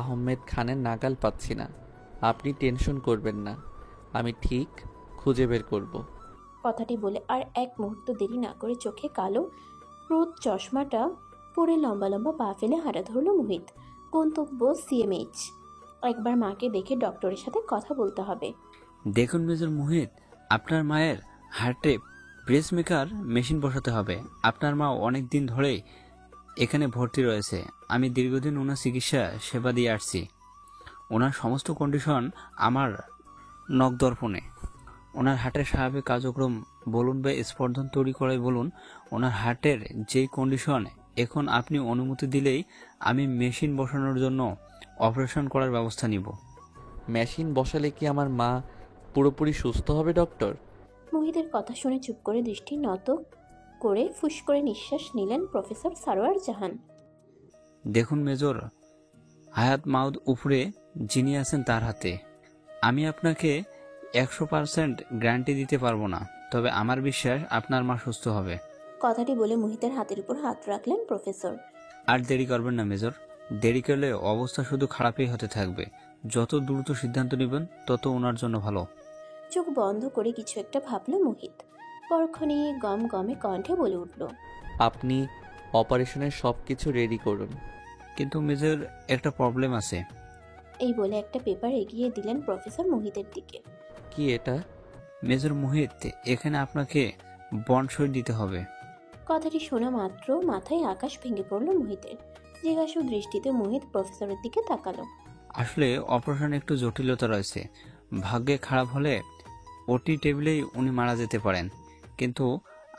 আহমেদ খানের নাগাল পাচ্ছি না। আপনি টেনশন করবেন না, আমি ঠিক খুঁজে বের করব। কথাটি বলে আর এক মুহূর্ত দেরি না করে চোখে কালো রোদ চশমাটা পরে লম্বা লম্বা পা ফেলে হাঁটা ধরল মোহিত। গন্তব্য সিএমএইচ। একবার মাকে দেখে ডক্টরের সাথে কথা বলতে হবে। দেখুন মেজর মোহিত, আপনার মায়ের হার্টে ব্রেসমেকার মেশিন বসাতে হবে। আপনার মা অনেক দিন ধরেই এখানে ভর্তি রয়েছে। আমি দীর্ঘদিন ওনার চিকিৎসা সেবা দিয়ে আসছি। ওনার সমস্ত কন্ডিশন আমার নখদর্পণে। ওনার হার্টের স্বাভাবিক কার্যক্রম বলুন বা স্পন্দন তৈরি করে বলুন, ওনার হার্টের যেই কন্ডিশন, এখন আপনি অনুমতি দিলেই আমি মেশিন বসানোর জন্য অপারেশন করার ব্যবস্থা নিব। মেশিন বসালে কি আমার মা পুরোপুরি সুস্থ হবে ডক্টর? মোহিতের কথা শুনে চুপ করে দৃষ্টি নত করে ফুস করে নিঃশ্বাস নিলেন প্রফেসর সারোয়ার জাহান। দেখুন মেজর, হায়াত মাউদ উপরে যিনি আছেন তার হাতে। আমি আপনাকে 100% গ্যারান্টি দিতে পারবো না, তবে আমার বিশ্বাস আপনার মা সুস্থ হবে। কথাটি বলে মোহিতের হাতের উপর হাত রাখলেন প্রফেসর। আর দেরি করবেন না মেজর, দেরি করলে অবস্থা শুধু খারাপই হতে থাকবে। যত দ্রুত সিদ্ধান্ত নেবেন তত ওনার জন্য ভালো। চোখ বন্ধ করে কিছু একটা ভাবল মোহিত। পরক্ষণে গম গমে কণ্ঠে বলে উঠল, আপনি অপারেশনের সব কিছু রেডি করুন। কিন্তু মেজর, একটা প্রবলেম আছে। এই বলে একটা পেপার এগিয়ে দিলেন প্রফেসর মোহিতের দিকে। কি এটা? মেজর মোহিত, এখানে আপনাকে বন্ড সই দিতে হবে। কথাটি শোনা মাত্র মাথায় আকাশ ভেঙে পড়ল মোহিতের। জিজ্ঞাসু দৃষ্টিতে মোহিত প্রফেসরের দিকে তাকালো। আসলে অপারেশনে একটু জটিলতা রয়েছে। ভাগ্যে খারাপ হলে ওটি টেবিলেই উনি মারা যেতে পারেন, কিন্তু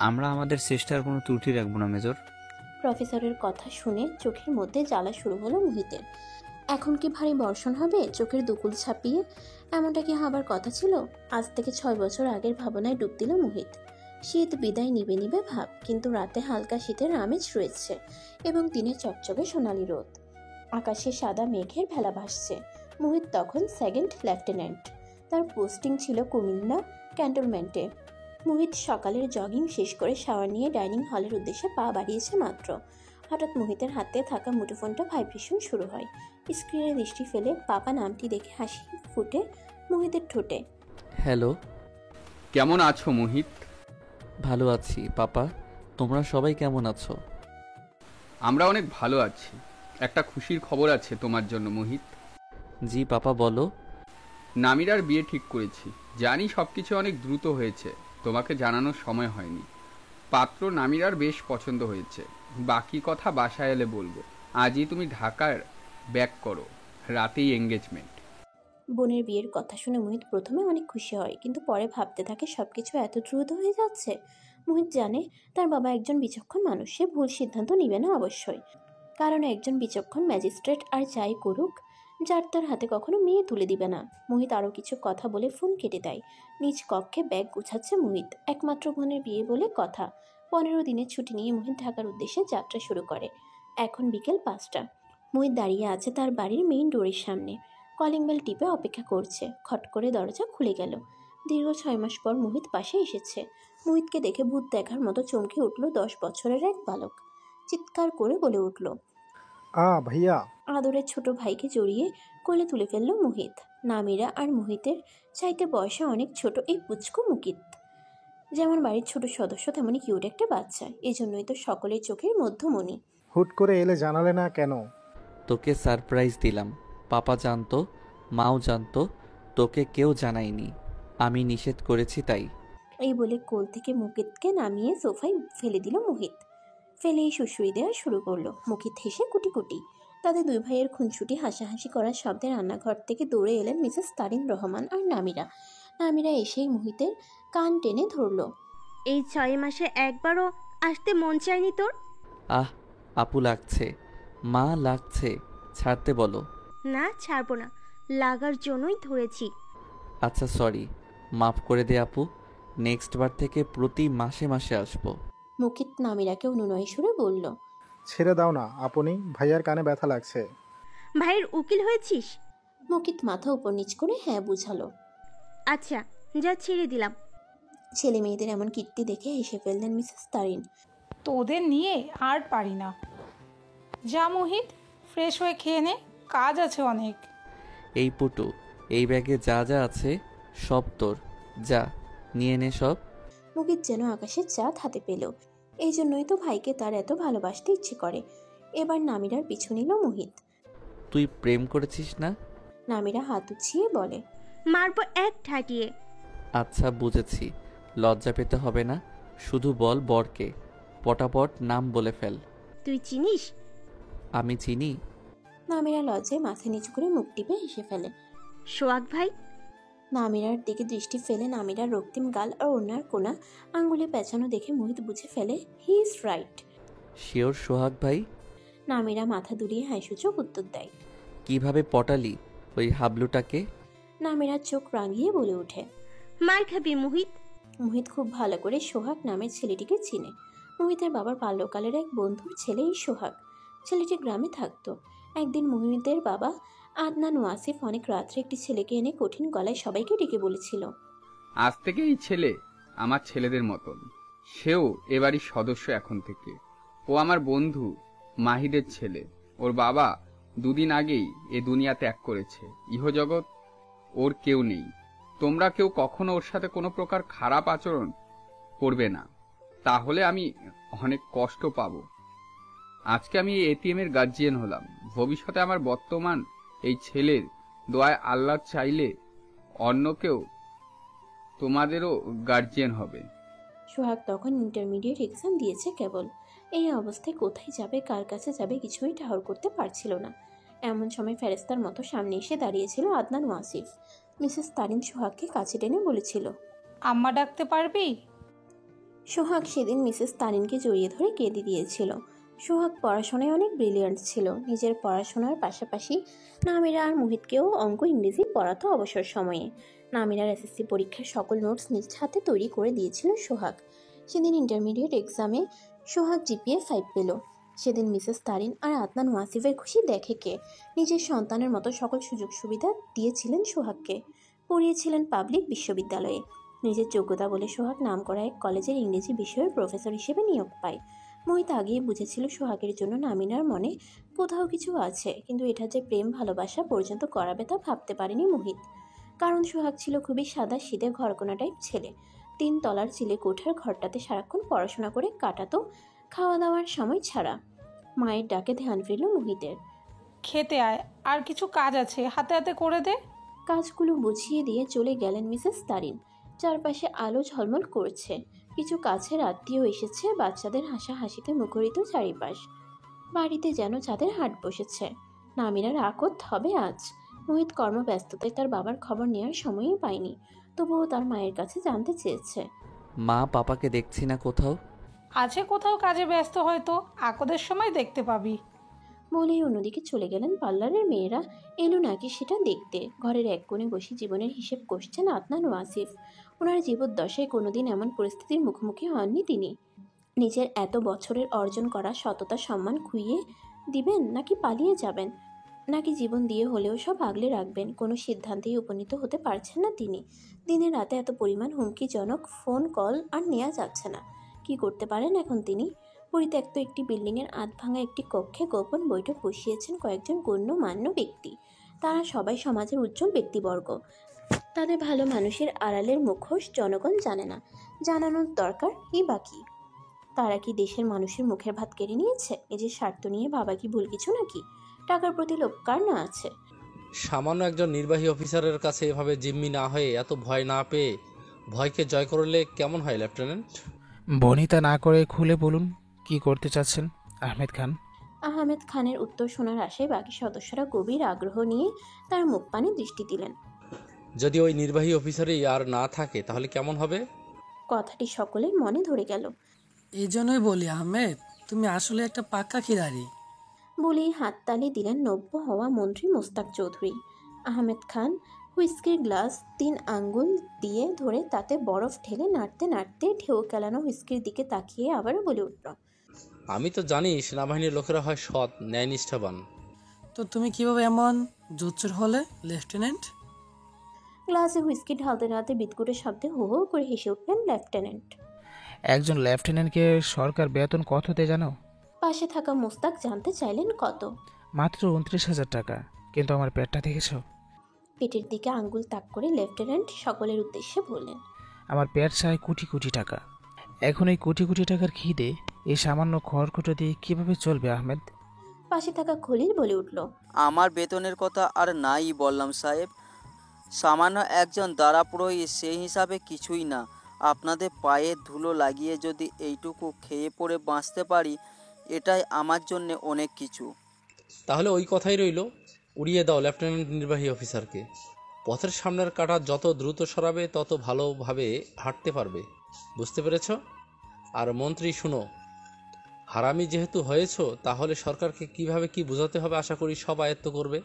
আমরা আমাদের চেষ্টার কোনো ত্রুটি রাখবো না মেজর। প্রফেসরের কথা শুনে চোখের মধ্যে জ্বালা শুরু হলো মোহিতের। এখন কি ভারী বর্ষণ হবে চোখের দুকুল ছাপিয়ে? এমনটা কি হবার কথা ছিল? আজ থেকে 6 বছর আগের ভাবনায় ডুব দিল মোহিত। শীত বিদায় নিবে নিবে ভাব, কিন্তু রাতে হালকা শীতের আমেজ রয়েছে এবং দিনে চকচকে সোনালি রোদ। আকাশে সাদা মেঘের ভেলা ভাসছে। মোহিত তখন সেকেন্ড লেফটেন্যান্ট। তার পোস্টিং ছিল কুমিল্লা ক্যান্টনমেন্টে। মোহিত সকালের জগিং শেষ করে শাওয়ার নিয়ে ডাইনিং হলের উদ্দেশ্যে পা বাড়িয়েছে মাত্র, হঠাৎ মোহিতের হাতে থাকা মুঠোফোনটা ভাইব্রেশন শুরু হয়। স্ক্রিনে দৃষ্টি ফেলে পাপা নামটি দেখে হাসি ফুটে মোহিতের ঠোঁটে। হ্যালো, কেমন আছো মোহিত? ভালো আছি পাপা, তোমরা সবাই কেমন আছো? আমরা অনেক ভালো আছি। একটা খুশির খবর আছে তোমার জন্য মোহিত। জি পাপা, বলো। নামিরার বিয়ে ঠিক করেছি। জানি সব কিছু অনেক দ্রুত হয়েছে, তোমাকে জানানোর সময় হয়নি। পাত্র নামিরার বেশ পছন্দ হয়েছে, বাকি কথা বাসায় এলে বলবো। আজই তুমি ঢাকার ব্যাক করো, রাতেই এঙ্গেজমেন্ট। বোনের বিয়ের কথা শুনে মোহিত প্রথমে অনেক খুশি হয়, কিন্তু পরে ভাবতে থাকে সবকিছু এত দ্রুত হয়ে যাচ্ছে। মোহিত জানে তার বাবা একজন বিচক্ষণ মানুষ, সে ভুল সিদ্ধান্ত নিবে না অবশ্যই, কারণ একজন বিচক্ষণ ম্যাজিস্ট্রেট আর যাই করুক যার তার হাতে কখনো মেয়ে তুলে দিবে না। মোহিত আরও কিছু কথা বলে ফোন কেটে দেয়। নিজ কক্ষে ব্যাগ গুছাচ্ছে মোহিত। একমাত্র বোনের বিয়ে বলে কথা। 15 দিনের ছুটি নিয়ে মোহিত ঢাকার উদ্দেশ্যে যাত্রা শুরু করে। এখন বিকেল 5টা। মোহিত দাঁড়িয়ে আছে তার বাড়ির মেইন ডোরের সামনে। কলিং বেল টিপে অপেক্ষা করছে। খট করে দরজা খুলে গেল। দীর্ঘ 6 মাস পর মোহিত পাশে এসেছে। মোহিতকে দেখে ভূত দেখার মতো চমকে উঠল 10 বছরের এক বালক। চিৎকার করে বলে উঠল, ভাইয়া। আদরের ছোট ভাইকে জড়িয়ে কোলে তুলে ফেলল মোহিত। নামিরা আর মোহিতের চাইতে বয়সে অনেক ছোট এই পুচকু মুকিত যেমন বাড়ির ছোট সদস্য তেমনই কিউট একটা বাচ্চা। এজন্যই তো সকলের চোখের মধ্যমণি। হুট করে এলে জানালে না কেন? তোকে সারপ্রাইজ দিলাম। পাপা জানতো, মাও জানতো, তোকে কেউ জানায়নি। আমি নিষেধ করেছি তাই। এই বলে কোল থেকে মুকিতকে নামিয়ে সোফায় ফেলে দিল মোহিত। ফেলেই সুশ্রুই দেওয়া শুরু করলো। মুকিত হেসে কুটি কুটি। তাদের দুই ভাইয়ের খুনসুটি হাসাহাসি করার শব্দে রান্নাঘর থেকে দৌড়ে এলেন মিসেস তারিন রহমান আর নামিরা। নামিরা এসেই মোহিতের কান টেনে ধরলো। এই 6 মাসে একবারও আসতে মন চায়নি তোর? আহ, আপু লাগছে, মা লাগছে, ছাড়তে বলো। না, ছাড়বো না, লাগার জন্যই ধরেছি। আচ্ছা সরি, মাফ করে দে আপু। নেক্সট বার থেকে প্রতি মাসে মাসে আসবো। মুকিত নামিরাকে অনুনয় সুরে বলল, ছেড়ে দাও না আপনি, ভাইয়ার কানে ব্যথা লাগছে। ভাইয়ের উকিল হয়েছিস? মুকিত মাথা উপর নিচ করে হ্যাঁ বুঝালো। আচ্ছা, যা, ছেড়ে দিলাম। ছেলে মেয়েদের এমন কীর্তি দেখে হেসে ফেললেন মিসেস তারিন। তোদের নিয়ে আর পারি না। যা মোহিত, ফ্রেশ হয়ে খেয়ে নে, কাজ আছে অনেক। এই পুটু, এই ব্যাগে যা যা আছে সব তোর, যা নিয়ে নে সব। মুকিত যেন আকাশের চাঁদ হাতে পেল। এই জন্যই তো ভাইকে তার এত ভালোবাসতে ইচ্ছে করে। এবার নামিরার পিছু নিল মোহিত। তুই প্রেম করেছিস না? নামিরা হাত উঠিয়ে বলে, মারবো এক ঠাটিয়ে। আচ্ছা বুঝেছি, লজ্জা পেতে হবে না, শুধু বল বরকে, পটাপট নাম বলে ফেল। তুই চিনিস? আমি চিনি। নামিরা লজ্জায় মাথা নিচু করে মুখ টিপে হেসে ফেলে। সোহাগ ভাই? নামিরার দিকে দৃষ্টি ফেলে নামিরার রক্তিম গাল আর ওনার কোনা আঙ্গুলে পেঁচানো দেখে মোহিত বুঝে ফেলে হি ইজ রাইট। শিওর সোহাগ ভাই? নামিরা মাথা দুলিয়ে হাসিসূচক উত্তর দেয়। কিভাবে পটালি ওই হাবলুটাকে? নামিরার চোখ রাঙিয়ে বলে ওঠে, মার খাবি মোহিত। মোহিত খুব ভালো করে সোহাগ নামের ছেলেটিকে চিনে। মোহিতের বাবার বাল্যকালের এক বন্ধুর ছেলে এই সোহাগ। ছেলেটি গ্রামে থাকতো। একদিন মোহিতের বাবা আদনান ওয়াসিফ অনেক রাত্রে একটি ছেলেকে এনে কঠিন গলায় সবাইকে ডেকে বলেছিল, আজ থেকে এই ছেলে আমার ছেলেদের মতন, সেও এবারই সদস্য এখন থেকে। ও আমার বন্ধু মাহিদের ছেলে। ওর বাবা 2 দিন আগেই এ দুনিয়া ত্যাগ করেছে। ইহজগৎ ওর কেউ নেই। তোমরা কেউ কখনো ওর সাথে কোনো প্রকার খারাপ আচরণ করবে না, তাহলে আমি অনেক কষ্ট পাবো। আজকে আমি এই এটিএমের গার্জিয়ান হলাম। ভবিষ্যতে আমার বর্তমান এই ছেলের দোয়ায় আল্লাহ চাইলে অন্য কেউ তোমাদেরও গার্জিয়ান হবে। সোহাগ তখন ইন্টারমিডিয়েট এক্সাম দিয়েছে কেবল। এই অবস্থায় কোথায় যাবে, কার কাছে যাবে কিছুই ঠাহর করতে পারছিল না। এমন সময় ফেরেস্তার মতো সামনে এসে দাঁড়িয়েছিল আদনান ওয়াসিফ। মিসেস তারিন সোহাগকে কাছে টেনে বলেছিল, আম্মা ডাকতে পারবি? সোহাগ সেদিন মিসেস তারিনকে জড়িয়ে ধরে কেঁদে দিয়েছিল। সোহাগ পড়াশোনায় অনেক ব্রিলিয়ান্ট ছিল। নিজের পড়াশোনার পাশাপাশি নামিরা আর মোহিতকেও অঙ্ক ইংরেজি পড়াতো অবসর সময়ে। নামিরার এসএসসি পরীক্ষার সকল নোটস নিজ হাতে তৈরি করে দিয়েছিল সোহাগ। সেদিন ইন্টারমিডিয়েট এক্সামে সোহাগ জিপিএ 5 পেল। সেদিন মিসেস তারিন আর আদনান ওয়াসিফের খুশি দেখে কে। নিজের সন্তানের মতো সকল সুযোগ সুবিধা দিয়েছিলেন সোহাগকে। পড়িয়েছিলেন পাবলিক বিশ্ববিদ্যালয়ে। নিজের যোগ্যতা বলে সোহাগ নামকরা এক কলেজের ইংরেজি বিষয়ের প্রফেসর হিসেবে নিয়োগ পায়। মোহিত আগেই বুঝেছিল সোহাগের জন্য নামিনার মনে কোথাও কিছু আছে, কিন্তু এটা যে প্রেম ভালোবাসা পর্যন্ত করাবে তা ভাবতে পারেনি মোহিত। কারণ সোহাগ ছিল খুবই সাদা সিধে ঘরকোনা টাইপ ছেলে। 3 তলার চিলে কোঠার ঘরটাতে সারাক্ষণ পড়াশোনা করে কাটাতো, খাওয়া দাওয়ার সময় ছাড়া। মায়ের ডাকে ধ্যান ফিরল মোহিতের। খেতে আয়, আর কিছু কাজ আছে, হাতে হাতে করে দে। কাজগুলো বুঝিয়ে দিয়ে চলে গেলেন মিসেস তারিন। চারপাশে আলো ঝলমল করছে। কিছু কাছের আত্মীয় এসেছে। বাচ্চাদের হাসাহাসিতে মুখরিত চারিপাশ। বাড়িতে যেন চাঁদের হাট বসেছে। নামিরার আকত হবে আজ। মোহিত কর্মব্যস্ততায় তার বাবার খবর নেওয়ার সময়ই পায়নি। তবুও তার মায়ের কাছে জানতে চেয়েছে। মা পাপাকে দেখছি না কোথাও। আছে কোথাও কাজে ব্যস্ত, হয়তো আকদের সময় দেখতে পাবি। বলেই অন্যদিকে চলে গেলেন পার্লারের মেয়েরা এলো নাকি সেটা দেখতে। ঘরের এক কোণে বসে জীবনের হিসেব কষছেন আদনান ও আসিফ। ওনার জীবদ্দশায় কোনোদিন এমন পরিস্থিতির মুখোমুখি হননি তিনি। নিজের এত বছরের অর্জন করা সততা সম্মান খুইয়ে দিবেন, নাকি পালিয়ে যাবেন, নাকি জীবন দিয়ে হলেও সব আগলে রাখবেন? কোনো সিদ্ধান্তেই উপনীত হতে পারছেন না তিনি। দিনে রাতে এত পরিমাণ হুমকিজনক ফোন কল আর নেওয়া যাচ্ছে না। কি করতে পারেন এখন তিনি? পরিত্যক্ত একটি বিল্ডিংয়ের আধভাঙা একটি কক্ষে গোপন বৈঠক বসিয়েছেন কয়েকজন গণ্যমান্য ব্যক্তি। তারা সবাই সমাজের উজ্জ্বল ব্যক্তিবর্গ। তাদের ভালো মানুষের আড়ালের মুখোশ জনগণ জানে না, জানানোর দরকার কি বাকি? তারা কি দেশের মানুষের মুখের ভাত কেড়ে নিয়েছে? নিজের স্বার্থ নিয়ে ভাবা কি ভুল কিছু নাকি? টাকার প্রতি লোভ কার না আছে? সামান্য একজন নির্বাহী অফিসারের কাছে এভাবে জিম্মি না হয়ে, এত ভয় না পেয়ে ভয়কে জয় করলে কেমন হয় লেফটেন্যান্ট? বনিতা না করে খুলে বলুন কি করতে চাচ্ছেন আহমেদ খান। আহমেদ খানের উত্তর শোনার আশায় বাকি সদস্যরা গভীর আগ্রহ নিয়ে তার মুখ পানে দৃষ্টি দিলেন। যদি ওই নির্বাহী অফিসারই আর না থাকে তাহলে কেমন হবে? কথাটি সকলের মনে ধরে গেল। এই জন্যই বলি আহমেদ, তুমি আসলে একটা পাক্কা খিলাড়ি। বলেই হাততালি দিলেন নব্য হওয়া মন্ত্রী মোস্তাক চৌধুরী। আহমেদ খান হুইস্কির গ্লাস 3 আঙ্গুল দিয়ে ধরে তাতে বরফ ঢেলে নাড়তে নাড়তে ঢেউ খেলানো হুইস্কির দিকে তাকিয়ে আবারও বলে উঠল, আমি তো জানি সেনাবাহিনীর লোকেরা হয় সৎ, ন্যায়নিষ্ঠাবান। তো তুমি কিভাবে এমন জোচ্চুর হলে লেফটেন্যান্ট? গ্লাসে হুইস্কি ঢালতে ঢালতে বিদকুটের শব্দে হো হো করে হেসে উঠলেন লেফটেন্যান্ট। একজন লেফটেন্যান্টকে সরকার বেতন কত দেয় জানো? পাশে থাকা মোস্তাক জানতে চাইলেন কত। মাত্র 29,000 টাকা। কিন্তু আমার পেটটা দেখেছো? পেটের দিকে আঙ্গুল তাক করে লেফটেন্যান্ট সকলের উদ্দেশ্যে বললেন, আমার পেট চায় কোটি কোটি টাকা। এখন এই কোটি কোটি টাকার খিদে এই সামান্য খড়কুটো দিয়ে কিভাবে চলবে আহমেদ? পাশে থাকা খলিল বলে উঠল, আমার বেতনের কথা আর নাই বললাম সাহেব, সামান্য একজন দাঁড়াপুরোই সেই হিসাবে কিছুই না। আপনাদের পায়ে ধুলো লাগিয়ে যদি এইটুকু খেয়ে পড়ে বাঁচতে পারি, এটাই আমার জন্য অনেক কিছু। তাহলে ওই কথাই রইল, উড়িয়ে দাও লেফটেন্যান্ট নির্বাহী অফিসারকে। পথের সামনের কাঁটা যত দ্রুত সরাবে তত ভালোভাবে হাঁটতে পারবে, বুঝতে পেরেছ? আর মন্ত্রী শুনো, হারামি যেহেতু হয়েছ, তাহলে সরকারকে কিভাবে কি বোঝাতে হবে আশা করি সব আয়ত্ত করবে।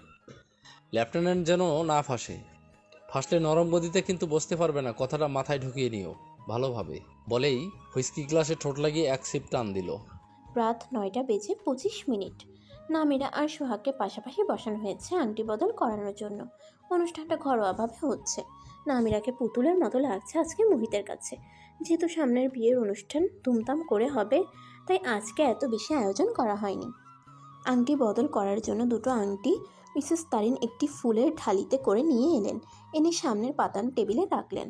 লেফটেন্যান্ট যেন না ফাঁসলে নরম গদিতে কিন্তু বসতে পারবে না, কথাটা মাথায় ঢুকিয়ে নিও ভালোভাবে। বলেই হুইস্কি গ্লাসে ঠোঁট লাগিয়ে এক সিপ টান দিল। রাত 9:25। নামিরা আর সোহাগকে পাশাপাশি বসানো হয়েছে আংটি বদল করানোর জন্য। অনুষ্ঠানটা ঘরোয়াভাবে হচ্ছে। নামিরাকে পুতুলের মতো লাগছে আজকে মুহিতের কাছে। যেহেতু সামনের বিয়ের অনুষ্ঠান ধুমধাম করে হবে, তাই আজকে এত বেশি আয়োজন করা হয়নি। আংটি বদল করার জন্য দুটো আংটি মিসেস তারিন একটি ফুলের ঢালিতে করে নিয়ে এলেন। এনে সামনের পাতান টেবিলে রাখলেন।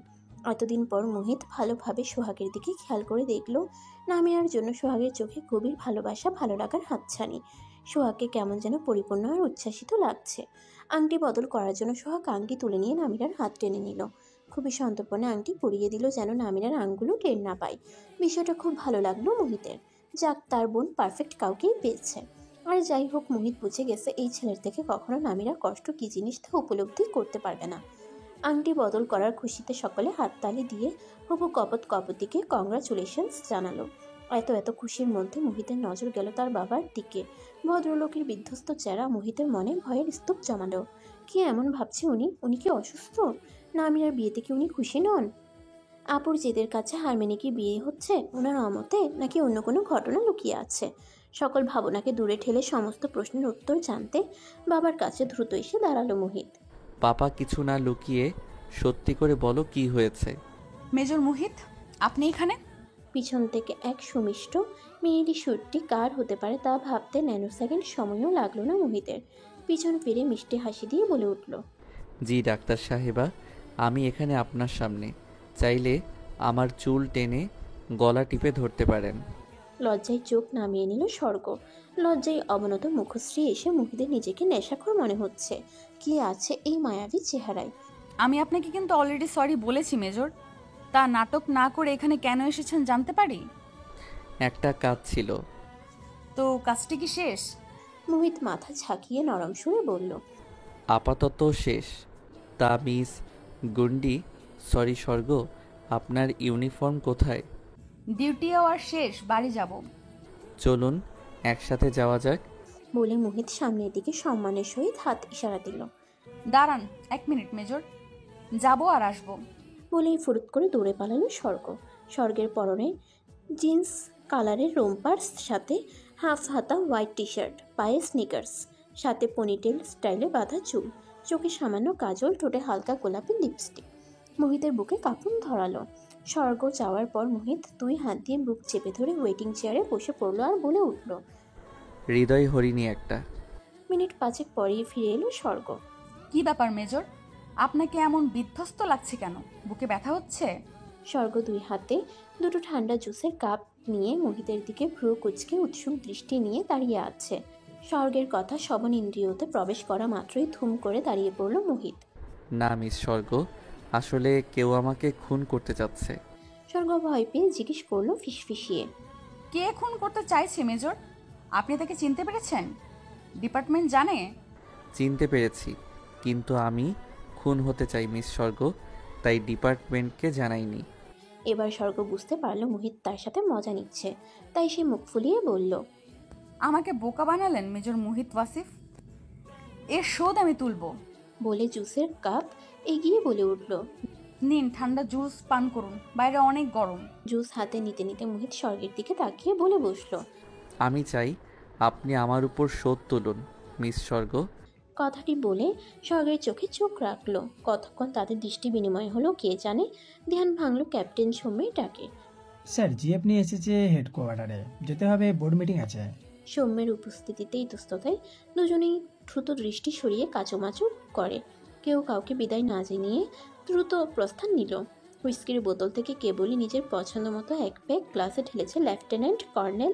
এতদিন পর মোহিত ভালোভাবে সোহাগের দিকে খেয়াল করে দেখল নামিরার জন্য সোহাগের চোখে গভীর ভালোবাসা, ভালো লাগার হাতছানি। সোহাগকে কেমন যেন পরিপূর্ণ আর উচ্ছ্বাসিত লাগছে। আংটি বদল করার জন্য সোহাগ আংটি তুলে নিয়ে নামিরার হাত টেনে নিল। খুবই সন্তর্পণে আংটি পরিয়ে দিল যেন নামিরার আঙ্গুলও টের না পায়। বিষয়টা খুব ভালো লাগলো মোহিতের। যাক, তার বোন পারফেক্ট কাউকেই পেয়েছে। আর যাই হোক, মোহিত বুঝে গেছে এই ছেলের থেকে কখনো নামিরা কষ্ট কী জিনিস তা উপলব্ধি করতে পারবে না। আংটি বদল করার খুশিতে সকলে হাততালি দিয়ে হবু কপতিকে কংগ্রাচুলেশনস জানালো। এত খুশির মধ্যে মোহিতের নজর গেল তার বাবার দিকে। ভদ্রলোকের বিধ্বস্ত চেহারা মোহিতের মনে ভয়ের স্তূপ জমালো। কি এমন ভাবছে উনি কি অসুস্থ? নামিরার বিয়েতে কি উনি খুশি নন? আপুর জেদের কাছে হার মেনে কি বিয়ে হচ্ছে ওনার অমতে, নাকি অন্য কোনো ঘটনা লুকিয়ে আছে? সকল ভাবনাকে দূরে ঠেলে সমস্ত প্রশ্নের উত্তর জানতে বাবার কাছে দ্রুত এসে দাঁড়ালো মোহিত। পাপা কিছু না লুকিয়ে সত্যি করে বলো কি হয়েছে। মেজর মোহিত, আপনি এখানে? পিছন থেকে এক সুমিষ্ট মেয়েলি সুরটি কার হতে পারে তা ভাবতে ন্যানোসেকেন্ড সময়ও লাগলো না মোহিতের। পিছন ফিরে মিষ্টি হাসি দিয়ে বলে উঠল, জি ডাক্তার সাহেবা, আমি এখানে আপনার সামনে। চাইলে আমার চুল টেনে গলা টিপে ধরতে পারেন। লজ্জায় চোখ নামিয়ে নিল স্বর্গ। লজ্জায় অবনত মুখশ্রী এসে মোহিতের নিজেকে নেশাখোর মনে হচ্ছে। কি আছে এই মায়াবী চেহারায়? আমি আপনাকে কিন্তু অলরেডি সরি বলেছি মেজর। তা নাটক না করে এখানে কেন এসেছেন জানতে পারি? একটা কাজ ছিল। তো কাজটি কি শেষ? মোহিত মাথা ঝাঁকিয়ে নরম সুরে বলল, আপাতত শেষ। তা মিস গুন্ডি, সরি স্বর্গ, আপনার ইউনিফর্ম কোথায়? ডিউটি আওয়ার শেষ, বাড়ি যাব। চলুন একসাথে যাওয়া যাক। বলে মোহিত সামনের দিকে সম্মানের সহিত হাত ইশারা দিল। দাঁড়ান 1 মিনিট মেজর, যাব আর আসবো। বলেই ফুরুত করে দৌড়ে পালালো স্বর্গ। স্বর্গের পরনে জিন্স কালারের রোম্পার সাথে হাফ হাতা হোয়াইট টি শার্ট, পায়ে স্নিকার্স, সাথে পনিটেল স্টাইলে বাঁধা চুল, চোখে সামান্য কাজল, ঠোঁটে হালকা গোলাপি লিপস্টিক। মোহিতের বুকে কাঁপুন ধরালো। স্বর্গ যাওয়ার পর মোহিত 2 হাত দিয়ে বুক চেপে ধরে ওয়েটিং চেয়ারে বসে পড়লো আর বলে উঠল। হৃদয় হরিণী একটা। মিনিট 5 পরেই ফিরে এলো স্বর্গ। কি ব্যাপার মেজর, আপনাকে এমন বিধ্বস্ত লাগছে কেন? বুকে ব্যথা হচ্ছে? স্বর্গ 2 হাতে দুটো ঠান্ডা জুসের কাপ নিয়ে মোহিতের দিকে ভ্রু কুচকে উৎসুক দৃষ্টি নিয়ে দাঁড়িয়ে আছে। স্বর্গের কথা শ্রবণ ইন্দ্রিয়তে প্রবেশ করা মাত্রই থুম করে দাঁড়িয়ে পড়ল মোহিত। না মিস স্বর্গ, আসলে কেউ আমাকে খুন করতে চাচ্ছে। স্বর্গ ভয় পেয়ে জিজ্ঞেস করলো ফিসফিসিয়ে। কে খুন করতে চাইছে মেজর? আপনি তাকে চিনতে পেরেছেন? ডিপার্টমেন্ট জানে? চিনতে পেরেছি, কিন্তু আমি খুন হতে চাই মিস স্বর্গ, তাই ডিপার্টমেন্টকে জানাইনি। এবার স্বর্গ বুঝতে পারলো মোহিত তার সাথে মজা নিচ্ছে, তাই সে মুখ ফুলিয়ে বলল, আমাকে বোকা বানালেন মেজর মোহিত ওয়াসিফ, এর শোধ আমি তুলব। বলে জুসের কাপ এগিয়ে বলে উঠল, নিন ঠান্ডা জুস পান করুন, বাইরে অনেক গরম। জুস হাতে নিতে নিতে মোহিত স্বর্গের দিকে তাকিয়ে বলে বসলো, আমি চাই আপনি আমার উপর শোধ তুলুন মিস স্বর্গ। কথাটি বলে স্বর্গের চোখে চোখ রাখলো। কতক্ষণ তাদের দৃষ্টি বিনিময় হলো কে জানে। ধ্যান ভাঙলো ক্যাপ্টেন সৌম্যের ডাকে। স্যার জিএফ নিয়ে এসেছে হেডকোয়ার্টারে, যেতে হবে, বোর্ড মিটিং আছে। সৌম্যের উপস্থিতিতে ইতস্ততায় দুজনেই দ্রুত দৃষ্টি সরিয়ে কাচুমাচু করে। কেউ কাউকে বিদায় না জানিয়ে দ্রুত প্রস্থান নিল। হুইস্কির বোতল থেকে কেবলই নিজের পছন্দ মতো 1 প্যাক গ্লাসে ঢেলেছে লেফটেন্যান্ট কর্নেল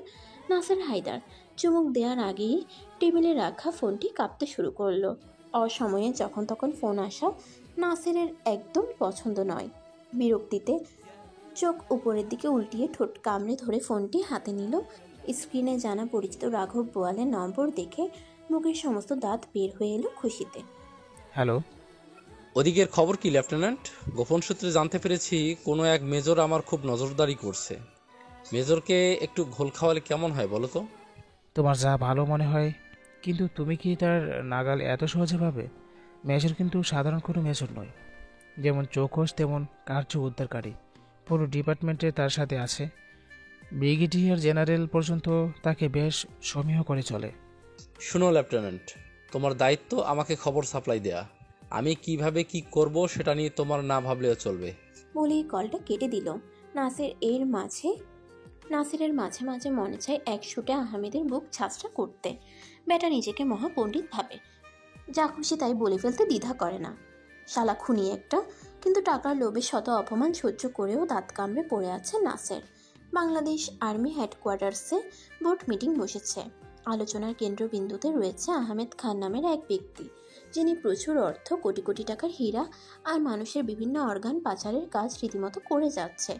নাসের হায়দার। চুমুক দেওয়ার আগেই টেবিলে রাখা ফোনটি কাঁপতে শুরু করলো। অসময়ে যখন তখন ফোন আসা নাসেরের একদম পছন্দ নয়। বিরক্তিতে চোখ উপরের দিকে উল্টিয়ে ঠোঁট কামড়ে ধরে ফোনটি হাতে নিল। স্ক্রিনে জানা পরিচিত রাঘব বোয়ালের নম্বর দেখে মুখের সমস্ত দাঁত বের হয়ে এলো খুশিতে। হ্যালো, ওদিকের খবর কি লেফটেন্যান্ট? গোপন সূত্রে জানতে পেরেছি কোনো এক মেজর আমার খুব নজরদারি করছে। মেজরকে একটু ঘোল খাওয়ালে কেমন হয় বলো তো? তোমার যা ভালো মনে হয়, কিন্তু তুমি কি তার নাগাল এত সহজে পাবে? মেজর কিন্তু সাধারণ কোনো মেজর নয়। যেমন চৌকস তেমন কার্য উদ্ধারকারী। পুরো ডিপার্টমেন্টে তার সাথে আছে। ব্রিগেডিয়ার জেনারেল পর্যন্ত তাকে বেশ সমীহ করে চলে। শুনো লেফটেন্যান্ট, তোমার দায়িত্ব আমাকে খবর সাপ্লাই দেয়া। আমি কিভাবে কি করব সেটা নিয়ে তোমার না ভাবলেও চলবে। বলেই কলটা কেটে দিল। নাসিরের মাঝে মাঝে মনে চায় এক শুটে আহমেদের বুক ছাঁচড়া করতে। বেটা নিজেকে মহাপণ্ডিত ভাবে, যা খুশি তাই বলে ফেলতে দ্বিধা করে না। শালা খুনি একটা, কিন্তু টাকার লোভে শত অপমান সহ্য করেও দাঁত কামড়ে পড়ে আছে নাসের। বাংলাদেশ আর্মি হেডকোয়ার্টার্সে বোর্ড মিটিং বসেছে। আলোচনার কেন্দ্রবিন্দুতে রয়েছে আহমেদ খান নামের এক ব্যক্তি, যিনি প্রচুর অর্থ, কোটি কোটি টাকার হীরা আর মানুষের বিভিন্ন অর্গান পাচারের কাজ রীতিমতো করে যাচ্ছে।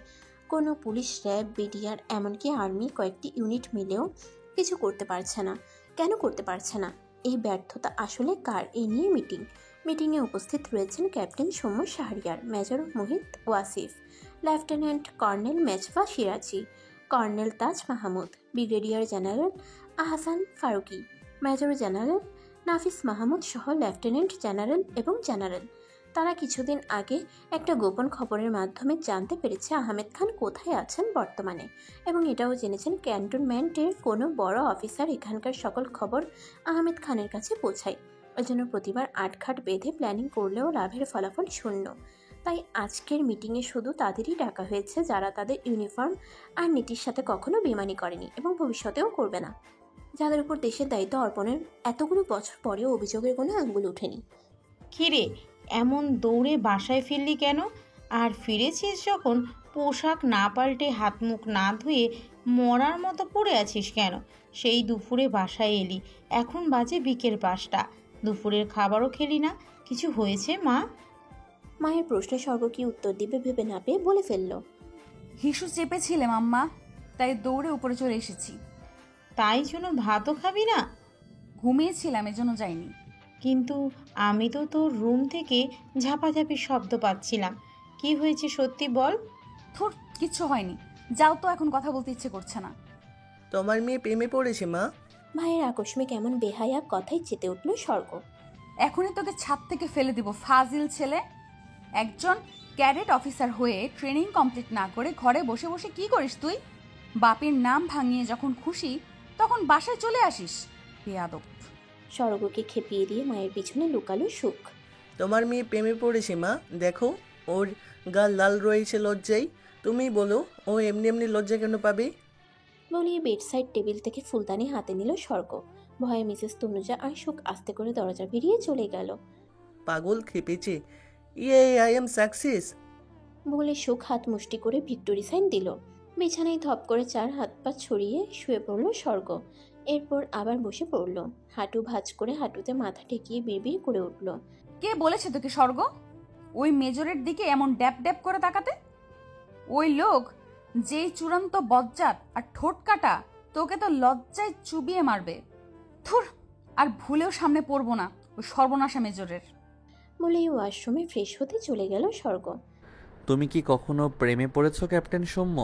কোনো পুলিশ, র্যাব, বিডিআর, এমনকি আর্মি কয়েকটি ইউনিট মিলেও কিছু করতে পারছে না। কেন করতে পারছে না? এই ব্যর্থতা আসলে কার? এই নিয়ে মিটিংয়ে উপস্থিত রয়েছেন captain Soumya Shahriar, major Mohit Wasif, lieutenant colonel Mezba Siraji, colonel Taj Mahmud, brigadier general Ahsan Faruki, major general Nafis Mahmud সহ লেফটেন্যান্ট জেনারেল এবং জেনারেল। তারা কিছুদিন আগে একটা গোপন খবরের মাধ্যমে জানতে পেরেছে আহমেদ খান কোথায় আছেন বর্তমানে, এবং এটাও জেনেছেন ক্যান্টনমেন্টের কোনো বড় অফিসার এখানকার সকল খবর আহমেদ খানের কাছে পৌঁছায়। ওই জন্য প্রতিবার আটঘাট বেঁধে প্ল্যানিং করলেও লাভের ফলাফল শূন্য। তাই আজকের মিটিংয়ে শুধু তাদেরই ডাকা হয়েছে যারা তাদের ইউনিফর্ম আর নীতির সাথে কখনো বেমানি করেনি এবং ভবিষ্যতেও করবে না, যাদের উপর দেশের দায়িত্ব অর্পণের এতগুলো বছর পরেও অভিযোগের কোনো আঙ্গুল ওঠেনি। কিরে, এমন দৌড়ে বাসায় ফিরলি কেন? আর ফিরেছিস যখন পোশাক না পাল্টে হাত মুখ না ধুয়ে মরার মতো পড়ে আছিস কেন? সেই দুপুরে বাসায় এলি, এখন বাজে বিকেল 5টা, দুপুরের খাবারও খেলি না। কিছু হয়েছে মা? মায়ের প্রশ্নে স্বর্গ কি উত্তর দিবে ভেবে না পেয়ে বলে ফেলল, হিসু চেপেছিলাম আম্মা, তাই দৌড়ে উপরে চলে এসেছি। তাই জন্য ভাতও খাবি না? ঘুমিয়েছিলাম, এজন্য যাইনি। কিন্তু আমি তো তোর রুম থেকে ঝাপাঝাপি শব্দ পাচ্ছিলাম। কি হয়েছে সত্যি বল। থুর, কিচ্ছু হয়নি। যাও তো, এখন কথা বলতে ইচ্ছে করছে না। তোমার মেয়ে প্রেমে পড়েছে মা। ভাইয়ের আকস্মিক এমন বেহায়া কথাই চেতে উঠল স্বর্গ। এখনই তোকে ছাদ থেকে ফেলে দিব, ফাজিল ছেলে। একজন ক্যাডেট অফিসার হয়ে ট্রেনিং কমপ্লিট না করে ঘরে বসে বসে কি করিস তুই? বাপের নাম ভাঙিয়ে যখন খুশি তখন বাসায় চলে আসিস, বেয়াদব। স্বর্গকে খেপিয়ে দিয়ে মায়ের পিছনে লুকালো সুখ। তোমার মেয়ে প্রেমে পড়েছে মা, দেখো ওর গাল লাল রয়েছে লজ্জায়। তুমি বলো ও এমনি এমনি লজ্জা কেন পাবে? বলিয়ে বেডসাইড টেবিল থেকে ফুলদানি হাতে নিল স্বর্গ। ভয়ে মিসেস তনুজা আর সুখ আস্তে করে দরজা পেরিয়ে চলে গেল। পাগল খেপেছে। ইয়ে, আই এম সাকসেস বলে সুখ হাত মুষ্টি করে ভিক্টোরি সাইন দিল। বিছানায় ধপ করে 4 হাত পা ছড়িয়ে শুয়ে পড়ল স্বর্গ। এরপর আবার বসে পড়ল। হাঁটু ভাঁজ করে হাঁটুতে মাথা ঠেকিয়ে বিড়বিড় করে উঠল। কে বলেছে তোকে স্বর্গ ওই মেজরের দিকে এমন ড্যাপ ড্যাপ করে তাকাতে? ওই লোক যেই চূড়ান্ত বজ্জাত আর ঠোঁট কাটা, তোকে তো লজ্জায় চুবিয়ে মারবে। থুর, আর ভুলেও সামনে পড়বো না ওই সর্বনাশা মেজরের। বলেই ওয়াশরুমে ফ্রেশ হতে চলে গেল স্বর্গ। তুমি কি কখনো প্রেমে পড়েছো ক্যাপ্টেন সৌম্য?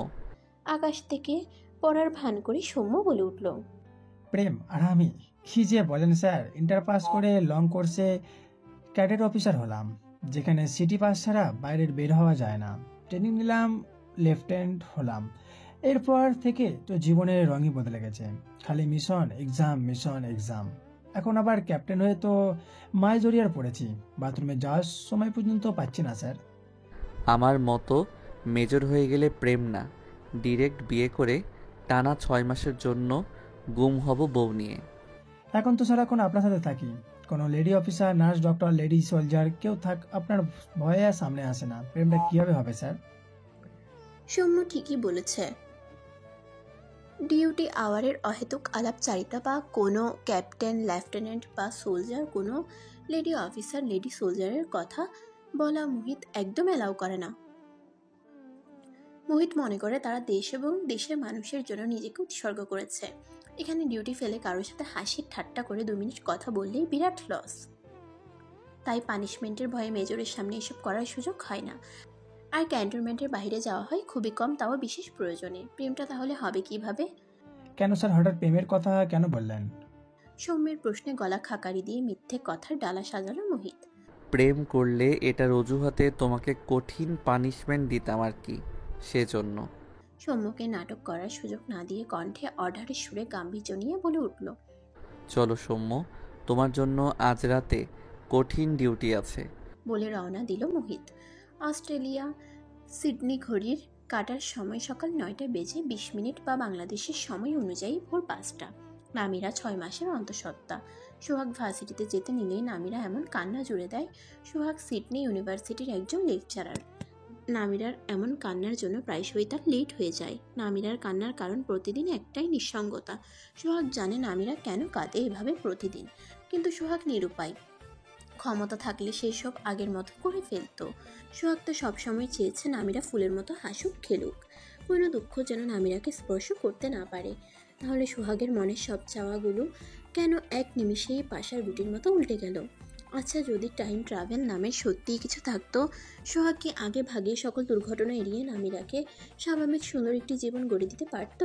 আকাশ থেকে পড়ার ভান করে সৌম্য বলে উঠল। প্রেম আর আমি? কি যে বলেন স্যার, ইন্টার পাস করে লং কোর্সে ক্যাডেট অফিসার হলাম, যেখানে সিটি পাস ছাড়া বাইরের বের হওয়া যায় না। ট্রেনিং নিলাম, লেফটেন্যান্ট হলাম। এরপর থেকে তো জীবনের রঙই বদলে গেছে, খালি মিশন এক্সাম মিশন এক্সাম। এখন আবার ক্যাপ্টেন হয়ে তো মায় জড়িয়ার পড়েছি, বাথরুমে যাওয়ার সময় পর্যন্ত পাচ্ছি না স্যার। আমার মতো মেজর হয়ে গেলে প্রেম না, ডিরেক্ট বিয়ে করে টানা 6 মাসের জন্য গুম হব বউ নিয়ে। এখন তো স্যার এখন আপনার সাথে থাকি, কোনো lady officer, nurse, doctor, lady soldier কেউ থাক, আপনার ভয়ে আর সামনে আসে না। প্রেমটা কিভাবে হবে স্যার? সৌম্য ঠিকই বলেছে। ডিউটি আওয়ারের অহেতুক আলাপচারিতা বা কোনো ক্যাপ্টেন, লেফটেন্যান্ট বা সোলজার, কোনো লেডি অফিসার, লেডি সোলজারের কথা বলা মোহিত একদম অ্যালাউ করে না। মোহিত মনে করে তারা দেশ এবং দেশের মানুষের জন্য নিজেকে উৎসর্গ করেছে। এখানে ডিউটি ফেলে কারোর সাথে হাসি ঠাট্টা করে 2 মিনিট কথা বললেই বিরাট লস। তাই পানিশমেন্টের ভয়ে মেজরের সামনে এসব করার সুযোগ হয় না। আর ক্যান্টনমেন্টের বাইরে যাওয়া হয় খুবই কম, তাও বিশেষ প্রয়োজনে। প্রেমটা তাহলে হবে কিভাবে? কেন স্যার হঠাৎ প্রেমের কথা কেন বললেন? সৌম্যের প্রশ্নে গলা খাকারি দিয়ে মিথ্যে কথার ডালা সাজালো মোহিত। প্রেম করলে এটার অজুহাতে তোমাকে কঠিন পানিশমেন্ট দিতাম আর কি, সেজন্য। সৌম্যকে নাটক করার সুযোগ না দিয়ে কণ্ঠে অর্ডারের সুরে গাম্ভীর্য নিয়ে বলে উঠল। চলো সৌম্য, তোমার জন্য আজ রাতে কঠিন ডিউটি আছে। বলে রওনা দিল মোহিত। অস্ট্রেলিয়া সিডনি ঘড়ির কাটার সময় সকাল 9টা বেজে 20 মিনিট বা বাংলাদেশের সময় অনুযায়ী ভোর 5টা। নামিরা 6 মাসের অন্তঃসত্ত্বা। সোহাগ ভার্সিটিতে যেতে নিলেই নামিরা এমন কান্না জুড়ে দেয়। সোহাগ সিডনি ইউনিভার্সিটির একজন লেকচারার। নামিরার এমন কান্নার জন্য প্রায়শই তার লেট হয়ে যায়। নামিরার কান্নার কারণ প্রতিদিন একটাই, নিঃসঙ্গতা। সোহাগ জানে নামিরা কেন কাঁদে এভাবে প্রতিদিন, কিন্তু সোহাগ নিরুপায়। ক্ষমতা থাকলে সেই সব আগের মতো করে ফেলতো। সোহাগ তো সবসময় চেয়েছে নামিরা ফুলের মতো হাসুক, খেলুক। কোনো দুঃখ যেন নামিরাকে স্পর্শ করতে না পারে। তাহলে সোহাগের মনের সব চাওয়াগুলো কেন এক নিমিষেই পাশার রুটির মতো উল্টে গেল? আচ্ছা, যদি টাইম ট্রাভেল নামে সত্যিই কিছু থাকতো, সোহাগ কি আগে ভাগে সকল দুর্ঘটনা এড়িয়ে নামিরাকে স্বাভাবিক সুন্দর একটি জীবন গড়ে দিতে পারত?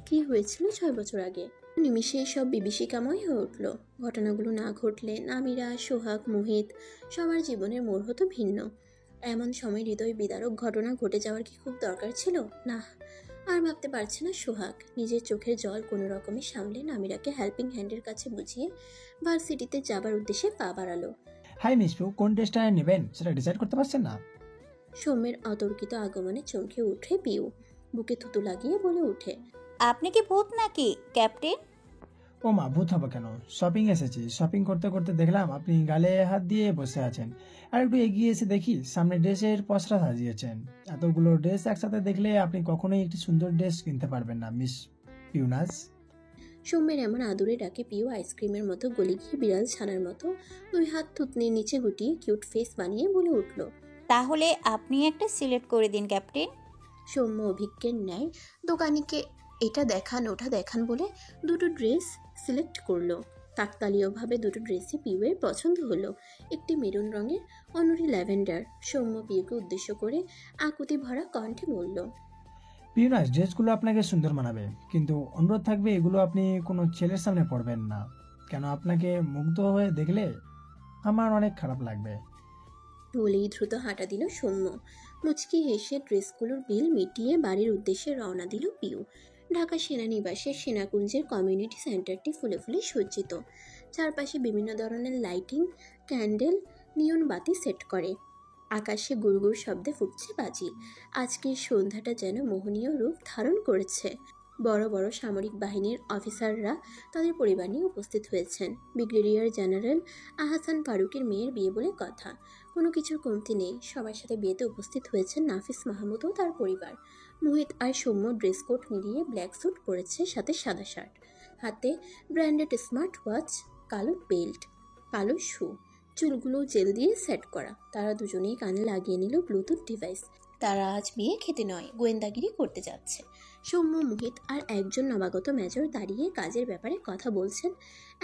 কি হয়েছিল 6 বছর আগে? নিমিষে সব বিভীষিকাময় হয়ে উঠল। ঘটনাগুলো না ঘটলে নামিরা, সোহাগ, মোহিত সবার জীবনের মোড় হতো ভিন্ন। এমন সময় হৃদয় বিদারক ঘটনা ঘটে যাওয়ার কি খুব দরকার ছিল? না, আর ভাবতে পারছে না সোহাগ। নিজের চোখের জল কোনো রকমে সামলে নামিরাকে হেল্পিং হ্যান্ডের কাছে বুঝিয়ে ভার্সিটিতে যাবার উদ্দেশ্যে পা বাড়ালো। হাই মিস পু, কোন টেস্টটা নেবেন সেটা ডিসাইড করতে পারছেন না? সৌম্যের অতর্কিত আগমনে চমকে উঠে পিউ। বুকে থুতু লাগিয়ে বলে উঠে, আপনি কি ভূত নাকি ক্যাপ্টেন? ও মা, ভূত হবো কেন? শপিং এসেছি। শপিং করতে করতে দেখলাম আপনি গালে হাত দিয়ে বসে আছেন। আর একটু এগিয়ে এসে দেখি সামনে ড্রেসের পসরা সাজিয়েছেন। এতগুলো ড্রেস একসাথে দেখলে আপনি কখনোই একটি সুন্দর ড্রেস কিনতে পারবেন না মিস পিউনাস। সৌম্যের এমন আদুরে ডাকে পিউ আইসক্রিমের মতো গলে গিয়ে বিড়াল ছানার মতো 2 হাত থুতনির নিচে গুটিয়ে কিউট ফেস বানিয়ে বলে উঠল, তাহলে আপনি একটা সিলেক্ট করে দিন ক্যাপ্টেন। সৌম্য অভিজ্ঞের ন্যায় দোকানিকে এটা দেখান ওটা দেখান বলে 2টো ড্রেস সিলেক্ট করলো। কাকতালীয়ভাবে দুটো ড্রেসই পিউয়ের পছন্দ হলো। একটি মেরুন রঙের, অন্যটি ল্যাভেন্ডার। সৌম্য পিউকে উদ্দেশ্য করে আকুতি ভরা কণ্ঠে বলল, পিউনাস, ড্রেসগুলো আপনাকে সুন্দর মানাবে, কিন্তু অনুরোধ থাকবে এগুলো আপনি কোনো ছেলের সামনে পরবেন না। কেন, আপনাকে মুগ্ধ হয়ে দেখলে আমার অনেক খারাপ লাগবে। বলেই দ্রুত হাঁটা দিল সৌম্য। মুচকি হেসে ড্রেসগুলোর বিল মিটিয়ে বাড়ির উদ্দেশ্যে রওনা দিল পিউ। ঢাকা সেনানিবাসের সেনাকুঞ্জের কমিউনিটি সেন্টারটি ফুলে ফুলে সজ্জিত। চারপাশে বিভিন্ন ধরনের লাইটিং, ক্যান্ডেল, নিয়ন বাতি সেট করে। আকাশে গুড়গুড় শব্দে ফুটছে বাজি। আজকের সন্ধ্যাটা যেন মোহনীয় রূপ ধারণ করেছে। বড় বড় সামরিক বাহিনীর অফিসাররা তাদের পরিবার নিয়ে উপস্থিত হয়েছেন। ব্রিগেডিয়ার জেনারেল আহসান ফারুকের মেয়ের বিয়ে বলে কথা, কোনো কিছুর কমতি নেই। সবার সাথে বিয়েতে উপস্থিত হয়েছেন নাফিস মাহমুদ ও তার পরিবার। মোহিত আর সৌম্য ড্রেস কোড মিলিয়ে ব্ল্যাক স্যুট পরেছে, সাথে সাদা শার্ট, হাতে ব্র্যান্ডেড স্মার্ট ওয়াচ, কালো বেল্ট, কালো শু, চুলগুলো জেল দিয়ে সেট করা। তারা দুজনেই কানে লাগিয়ে নিল ব্লুটুথ ডিভাইস। তারা আজ বিয়ে খেতে নয়, গোয়েন্দাগিরি করতে যাচ্ছে। সৌম্য, মোহিত আর একজন নবাগত মেজর দাঁড়িয়ে কাজের ব্যাপারে কথা বলছেন।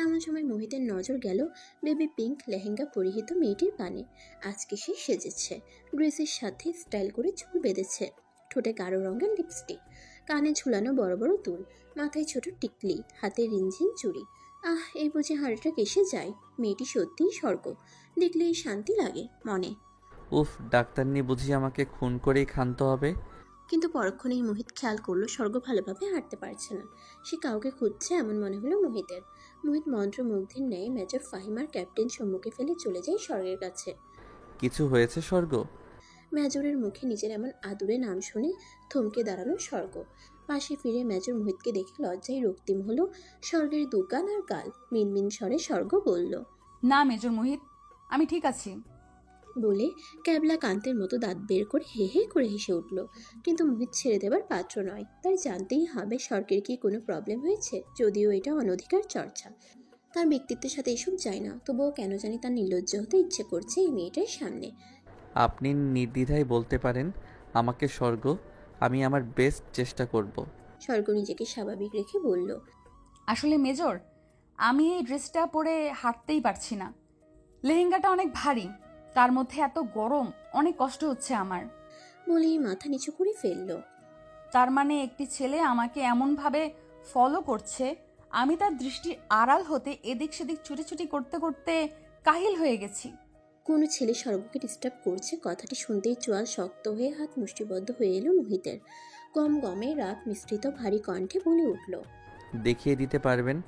এমন সময় মোহিতের নজর গেল বেবি পিঙ্ক লেহেঙ্গা পরিহিত মেয়েটির পানে। আজকে সে সেজেছে, ড্রেসের সাথে স্টাইল করে চুল বেঁধেছে, ঠোঁটে গাঢ় রঙের লিপস্টিক, কানে ঝুলানো বড় বড় দুল, মাথায় ছোট টিকলি, হাতে রিনঝিন চুড়ি। এই বুঝে হাড়টা কেসে যায়। মেয়েটি সত্যিই স্বর্গ, দেখলেই শান্তি লাগে মনে। উফ, ডাক্তার নিয়ে বুঝি আমাকে খুন করেই ক্ষান্ত হবে। কিন্তু পরক্ষণেই মোহিত খেয়াল করলো স্বর্গ ভালোভাবে হাঁটতে পারছে না। সে কাউকে খুঁজছে এমন মনে হলো মোহিতের। মোহিত মন্ত্রমুগ্ধের ন্যায় মেজর ফাহিমার ক্যাপ্টেন সম্মুখে ফেলে চলে যায় স্বর্গের কাছে। কিছু হয়েছে স্বর্গ? মেজরের মুখে নিজের এমন আদুরে নাম শুনে থমকে দাঁড়ালো স্বর্গ। পাশে ফিরে মেজর মোহিতকে দেখে লজ্জায় রক্তিম হলো স্বর্গের দুগাল আর গাল। মিনমিন স্বরে স্বর্গ বলল, না মেজর মোহিত, আমি ঠিক আছি। বলে ক্যাবলা কান্তের মতো দাঁত বের করে হে হে করে হেসে উঠল। কিন্তু মোহিত ছেড়ে দেবার পাত্র নয়। তার জানতেই হবে স্বর্গের কি কোনো প্রবলেম হয়েছে। যদিও এটা অনধিকার চর্চা, তার ব্যক্তিত্বের সাথে এসব যায় না, তবুও কেন জানি তার নির্লজ্জ হতে ইচ্ছে করছে এই মেয়েটার সামনে। আপনি নির্দ্বিধায় বলতে পারেন আমাকে স্বর্গ, আমি আমার বেস্ট চেষ্টা করব। স্বর্গ নিজেকে স্বাভাবিক রেখে বলল, আসলে মেজর, আমি এই ড্রেসটা পরে হাঁটতেই পারছি না। লেহেঙ্গাটা অনেক ভারী, তার মধ্যে এত গরম, অনেক কষ্ট হচ্ছে আমার। বলেই মাথা নিচু করে ফেলল। তার মানে একটি ছেলে আমাকে এমনভাবে ফলো করছে, আমি তার দৃষ্টির আড়াল হতে এদিক সেদিক ছুটি করতে করতে কাহিল হয়ে গেছি। কোনো ছেলে স্বর্গকে ডিস্টার্ব করছে, কথাটি শুনতেই চোয়াল শক্ত হয়ে হাত মুষ্টিবদ্ধ হয়ে এলো মোহিতের। গম গমে রাগ মিশ্রিত ভারী কণ্ঠে বলে উঠল, দেখিয়ে দিতে পারবেন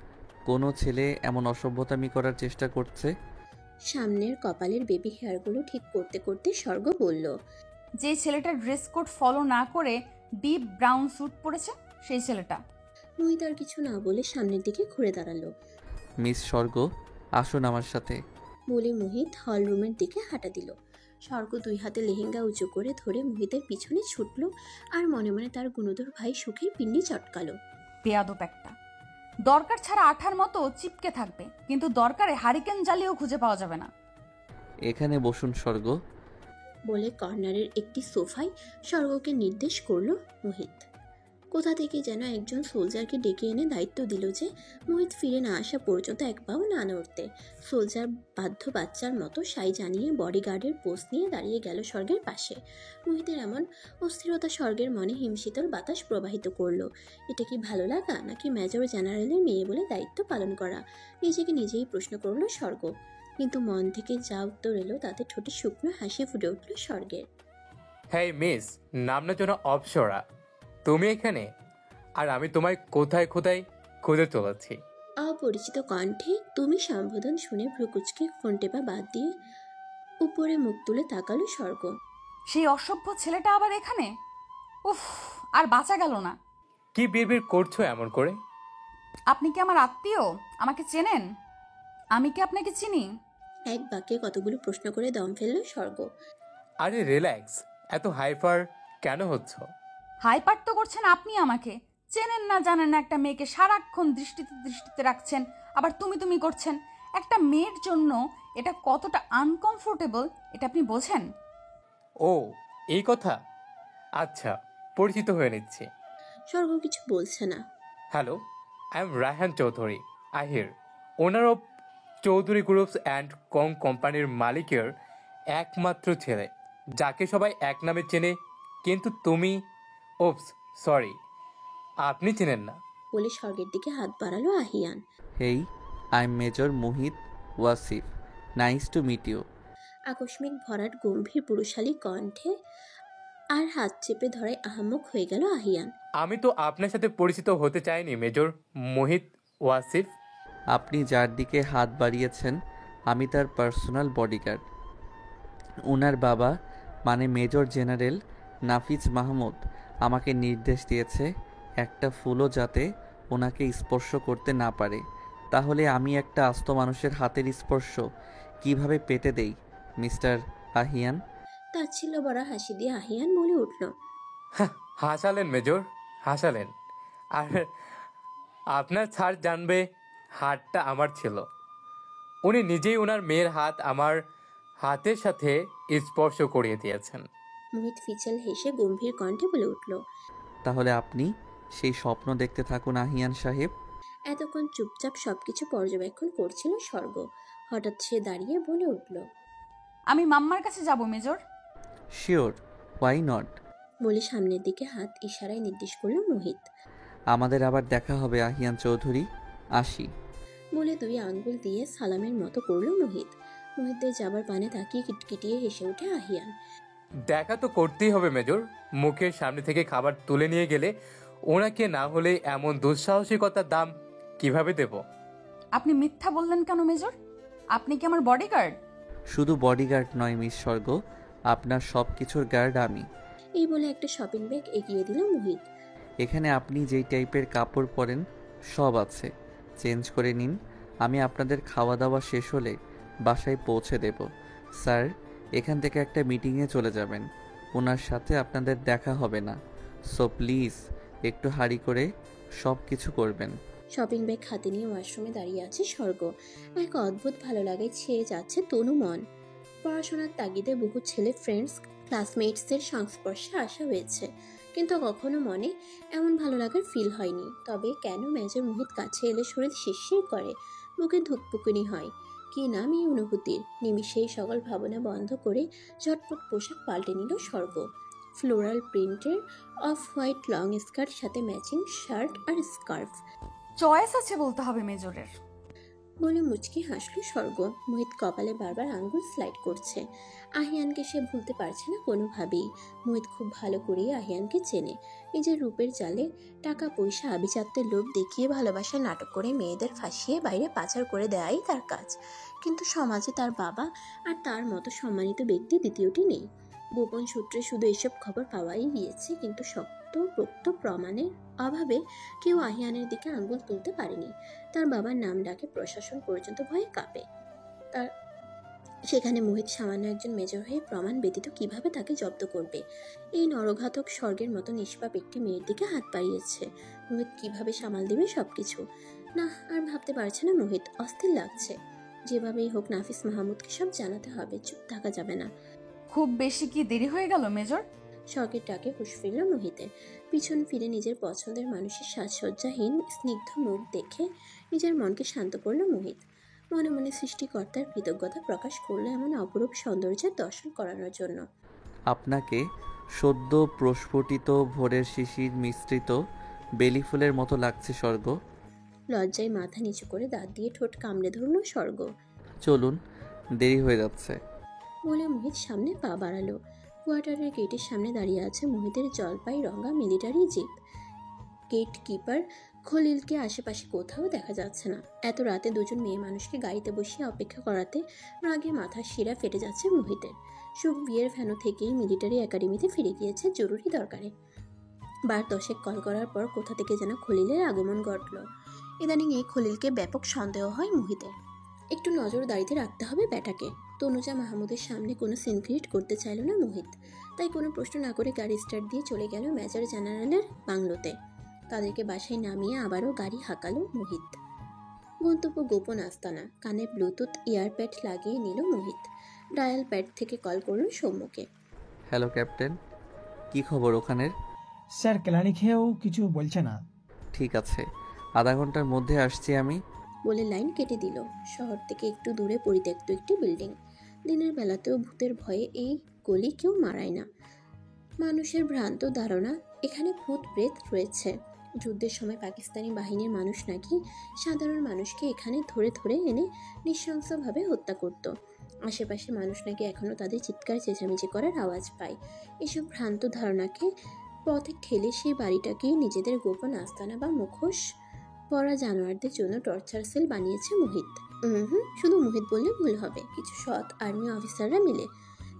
কোনো ছেলে এমন অসভ্যতামি করার চেষ্টা করছে? সামনের কপালের বেবি হেয়ারগুলো ঠিক করতে করতে স্বর্গ বলল, যে ছেলেটা ড্রেস কোড ফলো না করে ডিপ ব্রাউন স্যুট পরেছে, সেই ছেলেটা। মোহিত আর কিছু না বলে সামনের দিকে ঘুরে দাঁড়ালো। মিস স্বর্গ, আসুন আমার সাথে। বলে মোহিত হল রুমের দিকে হাঁটা দিল। স্বর্গ দুই হাতে লেহেঙ্গা উঁচু করে ধরে মোহিতের পিছনে ছুটল আর মনে মনে তার গুণধর ভাই সুখের পিণ্ডি চটকালো। বেয়াদব একটা, দরকার ছাড়া আঠার মতো চিপকে থাকবে, কিন্তু দরকারে হারিকেন জ্বালিয়েও খুঁজে পাওয়া যাবে না। এখানে বসুন স্বর্গ। বলে কর্নারের একটি সোফায় স্বর্গকে নির্দেশ করলো মোহিত। কোথা থেকে যেন একজন সোলজারকে ডেকে এনে দায়িত্ব দিল যে মোহিত ফিরে না আসা পর্যন্ত এক পাও না নড়তে। সোলজার বাধ্য বাচ্চার মতো সাই জানিয়ে বডিগার্ডের পোস্ট নিয়ে দাঁড়িয়ে গেল স্বর্গের পাশে। মোহিতের এমন অস্থিরতা স্বর্গের মনে হিমশীতল বাতাস প্রবাহিত করলো। এটা কি ভালো লাগা, নাকি মেজর জেনারেলের মেয়ে বলে দায়িত্ব পালন করা? নিজেকে নিজেই প্রশ্ন করলো স্বর্গ। কিন্তু মন থেকে যা উত্তর এলো তাতে ঠোঁটে শুকনো হাসি ফুটে উঠল স্বর্গের। হ্যাঁ মিস, নামনা যেন অপসরা, তুমি এখানে, আর আমি তোমায় কোথায় কোথায় খুঁজে চলেছি। অপরিচিত কণ্ঠে তুমি সম্বোধন শুনে ভ্রুকুচকে ফোন টেপা বাদ দিয়ে উপরে মুখ তুলে তাকালো স্বর্গ। সেই অসভ্য ছেলেটা আবার এখানে? উফ, আর বাঁচা গেল না। কি বিড়বিড় করছো এমন করে? আপনি কি আমার আত্মীয়? আমাকে চেনেন? আমি কি আপনাকে চিনি? এক বাক্যে কতগুলো প্রশ্ন করে দম ফেললো স্বর্গ। আরে রিল্যাক্স, এত হাইপার কেন হচ্ছ? হাইপার তো করছেন আপনি। আমাকে চেনেন না জানেন না একটা মেয়েকে সারাক্ষণ দৃষ্টিতে রাখছেন, আবার তুমি করছেন। একটা মেয়ের জন্য এটা কতটা আনকমফোর্টেবল এটা আপনি বোঝেন? ও এই কথা, আচ্ছা পরিচিত হয়ে নিচ্ছি। স্বর্গ কিছু বলছে না। Hello, I am Raihan Chowdhury Ahir, owner of Chowdhury groups and কং কোম্পানির মালিকের একমাত্র ছেলে, যাকে সবাই এক নামে চেনে। কিন্তু তুমি, ওপস সরি, আপনি চেনেন না। বলে স্বর্গের দিকে হাত বাড়ালো Ahiyan. Hey, I am major Mohit Wasif, nice to meet you. আকস্মিক ভরাট গম্ভীর পুরুষালী কণ্ঠে আর হাত চেপে ধরায় আহাম্মক হয়ে গেল আহিয়ান। আমি তো আপনার সাথে পরিচিত হতে চাইনি মেজর মোহিত ওয়াসিফ। আপনি যার দিকে হাত বাড়িয়েছেন আমি তার পার্সোনাল বডিগার্ড। ওনার বাবা মানে মেজর জেনারেল নাফিজ মাহমুদ আমাকে নির্দেশ দিয়েছে একটা ফুলও যাতে ওনাকে স্পর্শ করতে না পারে। তাহলে আমি একটা আস্ত মানুষের হাতের স্পর্শ কিভাবে পেতে দেই মিস্টার আহিয়ান? তাচ্ছিল্য ভরা হাসি দিয়ে আহিয়ান বলে উঠল, হাসালেন মেজর, হাসালেন। আর আপনার ছাড় জানবে হাতটা আমার ছিল। উনি নিজেই ওনার মেয়ের হাত আমার হাতের সাথে স্পর্শ করিয়ে দিয়েছেন। মোহিত ফিচেল হেসে গম্ভীর কণ্ঠে বলে উঠল, তাহলে আপনি সেই স্বপ্ন দেখতে থাকুন আহিয়ান সাহেব। এতক্ষণ চুপচাপ সবকিছু পর্যবেক্ষণ করছিল স্বর্গ। হঠাৎ সে দাঁড়িয়ে বলে উঠল, আমি মাম্মার কাছে যাব মেজর। Sure, why not? বলে সামনের দিকে হাত ইশারায় নির্দেশ করল মোহিত। আমাদের আবার দেখা হবে আহিয়ান চৌধুরী, আসি। বলে 2 আঙ্গুল দিয়ে সালামের মতো করল মোহিত। মোহিতদের যাবার পানে তাকিয়ে কিটকিটিয়ে হেসে ওঠে আহিয়ান। দেখা তো করতেই হবে মেজর। মুখের সামনে থেকে খাবার তুলে নিয়ে গেলে ওনাকে না হলে এমন দুঃসাহসিকতার দাম কিভাবে দেব? আপনি মিথ্যা বললেন কেন মেজর? আপনি কি আমার বডিগার্ড? শুধু বডিগার্ড নয় মিস স্বর্গ, আপনার সব কিছুর গার্ড আমি। এই বলে একটা শপিং ব্যাগ এগিয়ে দিল মোহিত। এখানে আপনি যেই টাইপের কাপড় পরেন সব আছে, চেঞ্জ করে নিন। আমি আপনাদের খাওয়া দাওয়া শেষ হলে বাসায় পৌঁছে দেব। স্যার, এখান থেকে একটা মিটিংয়ে চলে যাবেন, ওনার সাথে আপনাদের দেখা হবে না। সো প্লিজ একটু হাঁড়ি করে সব কিছু করবেন। শপিং ব্যাগ হাতে নিয়ে ওয়াশরুমে দাঁড়িয়ে আছে স্বর্গ। এক অদ্ভুত ভালো লাগায় ছেয়ে যাচ্ছে তনু মন। পড়াশোনার তাগিদে বহু ছেলে ফ্রেন্ডস ক্লাসমেটসের সংস্পর্শে আসা হয়েছে, কিন্তু কখনো মনে এমন ভালো লাগার ফিল হয়নি। তবে কেন মেজর মোহিত কাছে এলে শরীর শিরশির করে, বুকে ধুকপুকুনি হয়। কি নাম এই অনুভূতির? নিমিষেই সকল ভাবনা বন্ধ করে ঝটপট পোশাক পাল্টে নিল স্বর্গ। ফ্লোরাল প্রিন্টের অফ হোয়াইট লং স্কার্ট সাথে ম্যাচিং শার্ট আর স্কার্ফ। চয়েস আছে বলতে হবে মেজরের। বলে মুচকি হাসল স্বর্গ। মোহিত কপালে বারবার আঙ্গুল স্লাইড করছে। আহিয়ানকে সে ভুলতে পারছে না কোনোভাবেই। মোহিত খুব ভালো করেই আহিয়ানকে চেনে। নিজের রূপের জালে টাকা পয়সা আভিজাত্যের লোভ দেখিয়ে ভালোবাসার নাটক করে মেয়েদের ফাঁসিয়ে বাইরে পাচার করে দেওয়াই তার কাজ। কিন্তু সমাজে তার বাবা আর তার মতো সম্মানিত ব্যক্তি দ্বিতীয়টি নেই। গোপন সূত্রে শুধু এসব খবর পাওয়াই গিয়েছে, কিন্তু শক্ত প্রমাণের অভাবে কেউ আহিয়ানের দিকে আঙ্গুল তুলতে পারেনি। তার বাবার নাম ডাকে প্রশাসন পর্যন্ত ভয়ে কাঁপে। তার সেখানে মোহিত সামান্য একজন মেজর হয়ে প্রমাণ ব্যতীত কিভাবে তাকে জব্দ করবে? এই নরঘাতক স্বর্গের মতো নিষ্পাপ একটি মেয়ের দিকে হাত বাড়িয়েছে। মোহিত কিভাবে সামাল দেবে সবকিছু? না, আর ভাবতে পারছে না মোহিত। অস্থির লাগছে। যেভাবেই হোক নাফিস মাহমুদকে সব জানাতে হবে, চুপ থাকা যাবে না। খুব বেশি কি দেরি হয়ে গেল মেজর? স্বর্গের ডাকে হুঁশ ফিরল মোহিতের। পিছন ফিরে নিজের পছন্দের মানুষের সাজসজ্জাহীন স্নিগ্ধ মুখ দেখে নিজের মনকে শান্ত করল মোহিত। মনে মনে সৃষ্টিকর্তার কৃতজ্ঞতা প্রকাশ করলো এমন অপরূপ সৌন্দর্যের দর্শন করানোর জন্য। আপনাকে সদ্য প্রস্ফুটিত ভোরের শিশির মিশ্রিত বেলি ফুলের মতো লাগছে স্বর্গ। লজ্জায় মাথা নিচু করে দাঁত দিয়ে ঠোঁট কামড়ে ধরল স্বর্গ। চলুন, দেরি হয়ে যাচ্ছে। বলে মোহিত সামনে পা বাড়ালো। কোয়ার্টারের গেটের সামনে দাঁড়িয়ে আছে মোহিতের জলপাই রঙা মিলিটারি জিপ। গেট কিপার খলিলকে আশেপাশে কোথাও দেখা যাচ্ছে না। এত রাতে দুজন মেয়ে মানুষকে গাড়িতে বসিয়ে অপেক্ষা করাতে রাগে মাথার শিরা ফেটে যাচ্ছে মোহিতের। সুখ বিয়ের ভ্যানু থেকেই মিলিটারি একাডেমিতে ফিরে গিয়েছে জরুরি দরকারে। 12 কল করার পর কোথা থেকে যেন খলিলের আগমন ঘটল। ইদানিং এই খলিলকে ব্যাপক সন্দেহ হয় মোহিতের। একটু নজরদারিতে রাখতে হবে ব্যাটাকে। তনুজা মাহমুদের সামনে কোনো সিন ক্রিয়েট করতে চাইল না মোহিত। তাই কোনো প্রশ্ন না করে গাড়ি স্টার্ট দিয়ে চলে গেল মেজর জেনারেলের বাংলোতে। তাদেরকে বাসায় নামিয়ে আবারও গাড়ি হাঁকালো মোহিত। গন্তব্য গোপন আস্তানা। কানে ব্লুটুথ ইয়ারপ্যাড লাগিয়ে নিল মোহিত। ডায়াল প্যাড থেকে কল করলো সৌম্যকে। হ্যালো ক্যাপ্টেন, কি খবর ওখানের? স্যার কেলানি খেয়েও কিছু বলছে না। ঠিক আছে, আধা ঘন্টার মধ্যে আসছি আমি। বলে লাইন কেটে দিল। শহর থেকে একটু দূরে পরিত্যক্ত একটি বিল্ডিং। দিনের বেলাতেও ভূতের ভয়ে এই গলি কেউ মারায় না। মানুষের ভ্রান্ত ধারণা এখানে ভূত প্রেত রয়েছে। যুদ্ধের সময় পাকিস্তানি বাহিনীর মানুষ নাকি সাধারণ মানুষকে এখানে ধরে ধরে এনে নৃশংসভাবে হত্যা করত। আশেপাশে মানুষ নাকি এখনও তাদের চিৎকার চেঁচামেচি করার আওয়াজ পায়। এসব ভ্রান্ত ধারণাকে পথে ঠেলে সেই বাড়িটাকেই নিজেদের গোপন আস্তানা বা মুখোশ পরা জানোয়ারদের জন্য টর্চার সেল বানিয়েছে মোহিত। শুধু মোহিত বললে ভুল হবে। কিছু সৎ আর্মি অফিসাররা মিলে,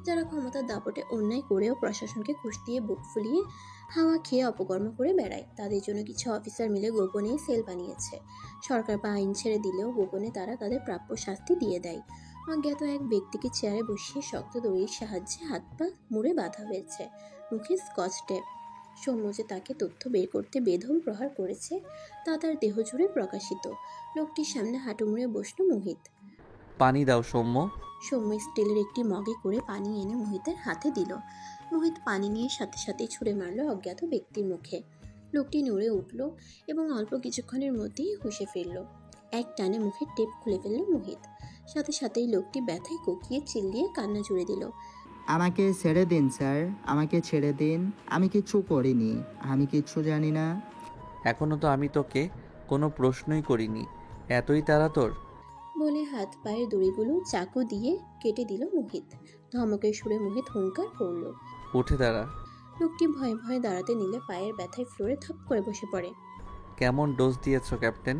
যারা ক্ষমতার দাপটে অন্যায় করেও প্রশাসনকে ঘুষ দিয়ে বুক ফুলিয়ে হাওয়া খেয়ে অপকর্ম করে বেড়ায়, তাদের জন্য কিছু অফিসার মিলে গোপনে সেল বানিয়েছে। সরকার বা আইন ছেড়ে দিলেও গোপনে তারা তাদের প্রাপ্য শাস্তি দিয়ে দেয়। অজ্ঞাত এক ব্যক্তিকে চেয়ারে বসিয়ে শক্ত দড়ির সাহায্যে হাত পা মুড়ে বাঁধা হয়েছে, মুখে স্কচ টেপ। সৌম্য যে তাকে তথ্য বের করতে বেদম প্রহার করেছে তা তার দেহ জুড়ে প্রকাশিত। লোকটির সামনে হাঁটু মুড়ে বসল মোহিত। পানি দাও সৌম্য। সৌম্য স্টিলের একটি মগে করে পানি এনে মোহিতের হাতে দিল। মোহিত পানি নিয়ে সাথে সাথে ছুঁড়ে মারল অজ্ঞাত ব্যক্তির মুখে। লোকটি নড়ে উঠল এবং অল্প কিছুক্ষণের মধ্যেই হুঁশে ফিরল। এক টানে মুখের টেপ খুলে ফেলল মোহিত। সাথে সাথেই লোকটি ব্যথায় কোকিয়ে চিল্লিয়ে কান্না জুড়ে দিল। আমাকে ছেড়ে দিন স্যার, আমাকে ছেড়ে দিন, আমি কিচ্ছু করিনি, আমি কিচ্ছু জানি না। এখনো তো আমি তোকে কোনো প্রশ্নই করিনি, এতই তাড়া তোর? বলে হাত পায়ের দড়িগুলো চাকু দিয়ে কেটে দিল মোহিত। ধমকের সুরে মোহিত হুঙ্কার করল, উঠে দাঁড়া। লোকটি ভয়ে ভয়ে দাঁড়াতে নিলে পায়ের ব্যথায় ফ্লোরে থপ করে বসে পড়ে। কেমন ডোজ দিয়েছো ক্যাপ্টেন?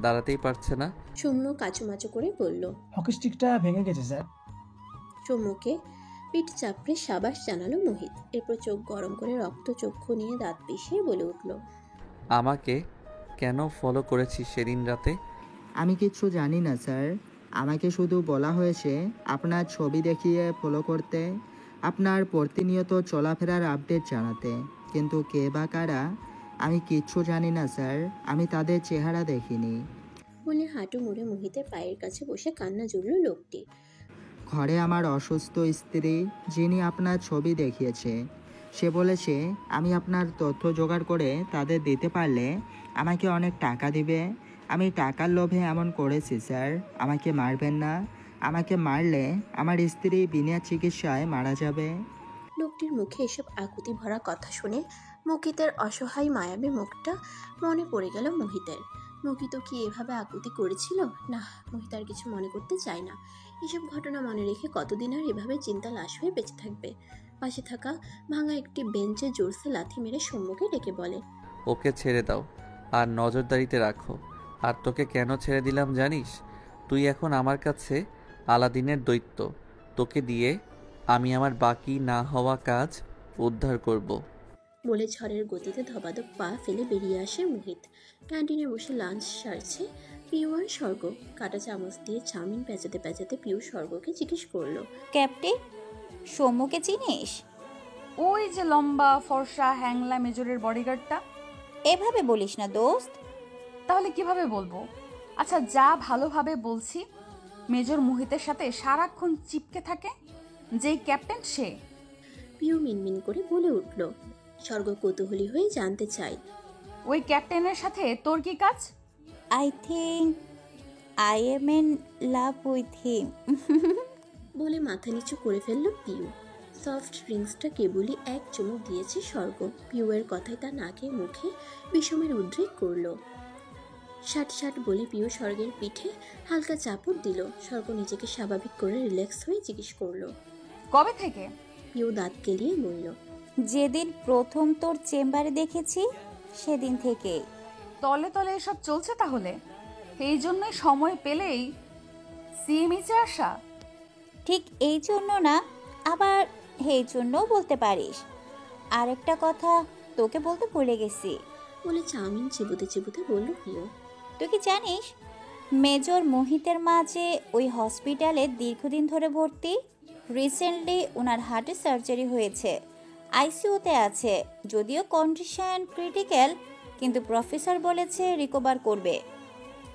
দাঁড়াতেই পারছে না। সৌম্য কাচুমাচু করে বলল, হকি স্টিকটা ভেঙে গেছে স্যার। সৌম্যকে পিঠ চাপড়ে সাবাস জানালো মোহিত। এরপর চোখ গরম করে রক্ত চক্ষু নিয়ে দাঁত পিষিয়ে বলে উঠল, আমাকে কেন ফলো করেছিস সেদিন রাতে? আমি কিচ্ছু জানি না স্যার, আমাকে শুধু বলা হয়েছে আপনার ছবি দেখিয়ে ফলো করতে, আপনার প্রতিনিয়ত চলাফেরার আপডেট জানাতে। কিন্তু কে বা কারা আমি কিচ্ছু জানি না স্যার, আমি তাদের চেহারা দেখিনি। বলে হাঁটু মুড়ে মোহিতের পায়ের কাছে বসে কান্না জুড়ল লোকটি। ঘরে আমার অসুস্থ স্ত্রী, যিনি আপনার ছবি দেখিয়েছে, সে বলেছে আমি আপনার তথ্য জোগাড় করে তাদের দিতে পারলে আমাকে অনেক টাকা দিবে। আমি টাকার লোভে এমন করেছি স্যার, আমাকে মারবেন না, আমাকে মারলে আমার স্ত্রী বিনা চিকিৎসায় মারা যাবে। লোকটির মুখে এসব আকুতি ভরা কথা শুনে মুকিতের অসহায় মায়াবী মুখটা মনে পড়ে গেল মোহিতের। মুকিত কি এভাবে আকুতি করেছিল? না, মোহিত আর কিছু মনে করতে চায় না। এসব ঘটনা মনে রেখে কতদিন আর এভাবে চিন্তা লাশ হয়ে বেঁচে থাকবে। পাশে থাকা ভাঙা একটি বেঞ্চে জোরসে লাথি মেরে সৌম্যকে ডেকে বলে, ওকে ছেড়ে দাও আর নজরদারিতে রাখো। আর তোকে কেন ছেড়ে দিলাম জানিস? তুই এখন আমার কাছে আলাদিনের দৈত্য। তোকে দিয়ে আমি আমার বাকি না হওয়া কাজ উদ্ধার করব। বলে ঝড়ের গতিতে ধবাধপ পা ফেলে বেরিয়ে আসে মোহিত। ক্যান্টিনে বসে লাঞ্চ সারছে পিউ আর স্বর্গ। কাটা চামচ দিয়ে চাউমিন পেঁচাতে পেঁচাতে পিউ স্বর্গকে জিজ্ঞেস করলো, ক্যাপ্টেন, সৌম্যকে চিনিস? ওই যে লম্বা ফর্সা হ্যাংলা মেজরের বডিগার্ডটা। এভাবে বলিস না দোস্ত। তাহলে কিভাবে বলবো? আচ্ছা, যা ভালোভাবে বলছি, মেজর মোহিতের সাথে সারাক্ষণ চিপকে থাকে যেই ক্যাপ্টেন সে। পিউ মিনমিন করে বলে উঠল। স্বর্গ কৌতূহলী হয়ে জানতে চায়, ওই ক্যাপ্টেনের সাথে তোর কি কাজ? I think I am in love with him বলে মাথা নিচু করে ফেললো পিউ। সফট ড্রিঙ্কসটা কেবলই এক চুমুক দিয়েছে স্বর্গ। পিউয়ের কথায় তার নাকে মুখে বিষমের উদ্রেক করলো। ষাট ষাট বলে পিউ স্বর্গের পিঠে হালকা চাপড় দিল। স্বর্গ নিজেকে স্বাভাবিক করে রিল্যাক্স হয়ে জিজ্ঞেস করলো, কবে থেকে? পিউ দাঁত কেলিয়ে বলল, যেদিন প্রথম তোর চেম্বারে দেখেছি সেদিন থেকে। তলে তলে এসব চলছে তাহলে? এই জন্যই সময় পেলেই সিএমএইচে আসা? ঠিক এই জন্য না, আবার এই জন্যও বলতে পারিস। আরেকটা কথা তোকে বলতে ভুলে গেছি। বলে চাউমিন চিবুতে চিবুতে বলল পিউ, তুই কি জানিস মেজর মোহিতের মা যে ওই হসপিটালে দীর্ঘদিন ধরে ভর্তি? রিসেন্টলি ওনার হার্টে সার্জারি হয়েছে, আইসিইউতে আছে। যদিও কন্ডিশন ক্রিটিক্যাল, কিন্তু প্রফেসর বলেছে রিকভার করবে।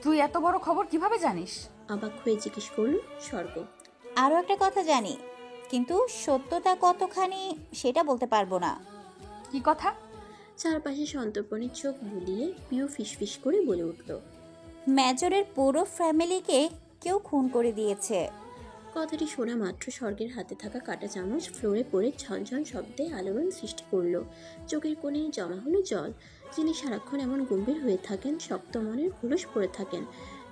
তুই এত বড় খবর কিভাবে জানিস? অবাক হয়ে জিজ্ঞেস করল স্বর্গ। আরও একটা কথা জানি, কিন্তু সত্যতা কতখানি সেটা বলতে পারবো না। কি কথা? চারপাশে সন্তর্পণে চোখ বুলিয়ে পিউ ফিসফিস করে বলে উঠল, মেজরের পুরো ফ্যামিলিকে কেউ খুন করে দিয়েছে। কথাটি শোনা মাত্র স্বর্গের হাতে থাকা কাঁটা চামচ ফ্লোরে পড়ে ঝনঝন শব্দে আলোড়ন সৃষ্টি করলো। চোখের কোণে জমা হলো জল। যিনি সারাক্ষণ এমন গম্ভীর হয়ে থাকেন, শক্ত মনের খোলস পড়ে থাকেন,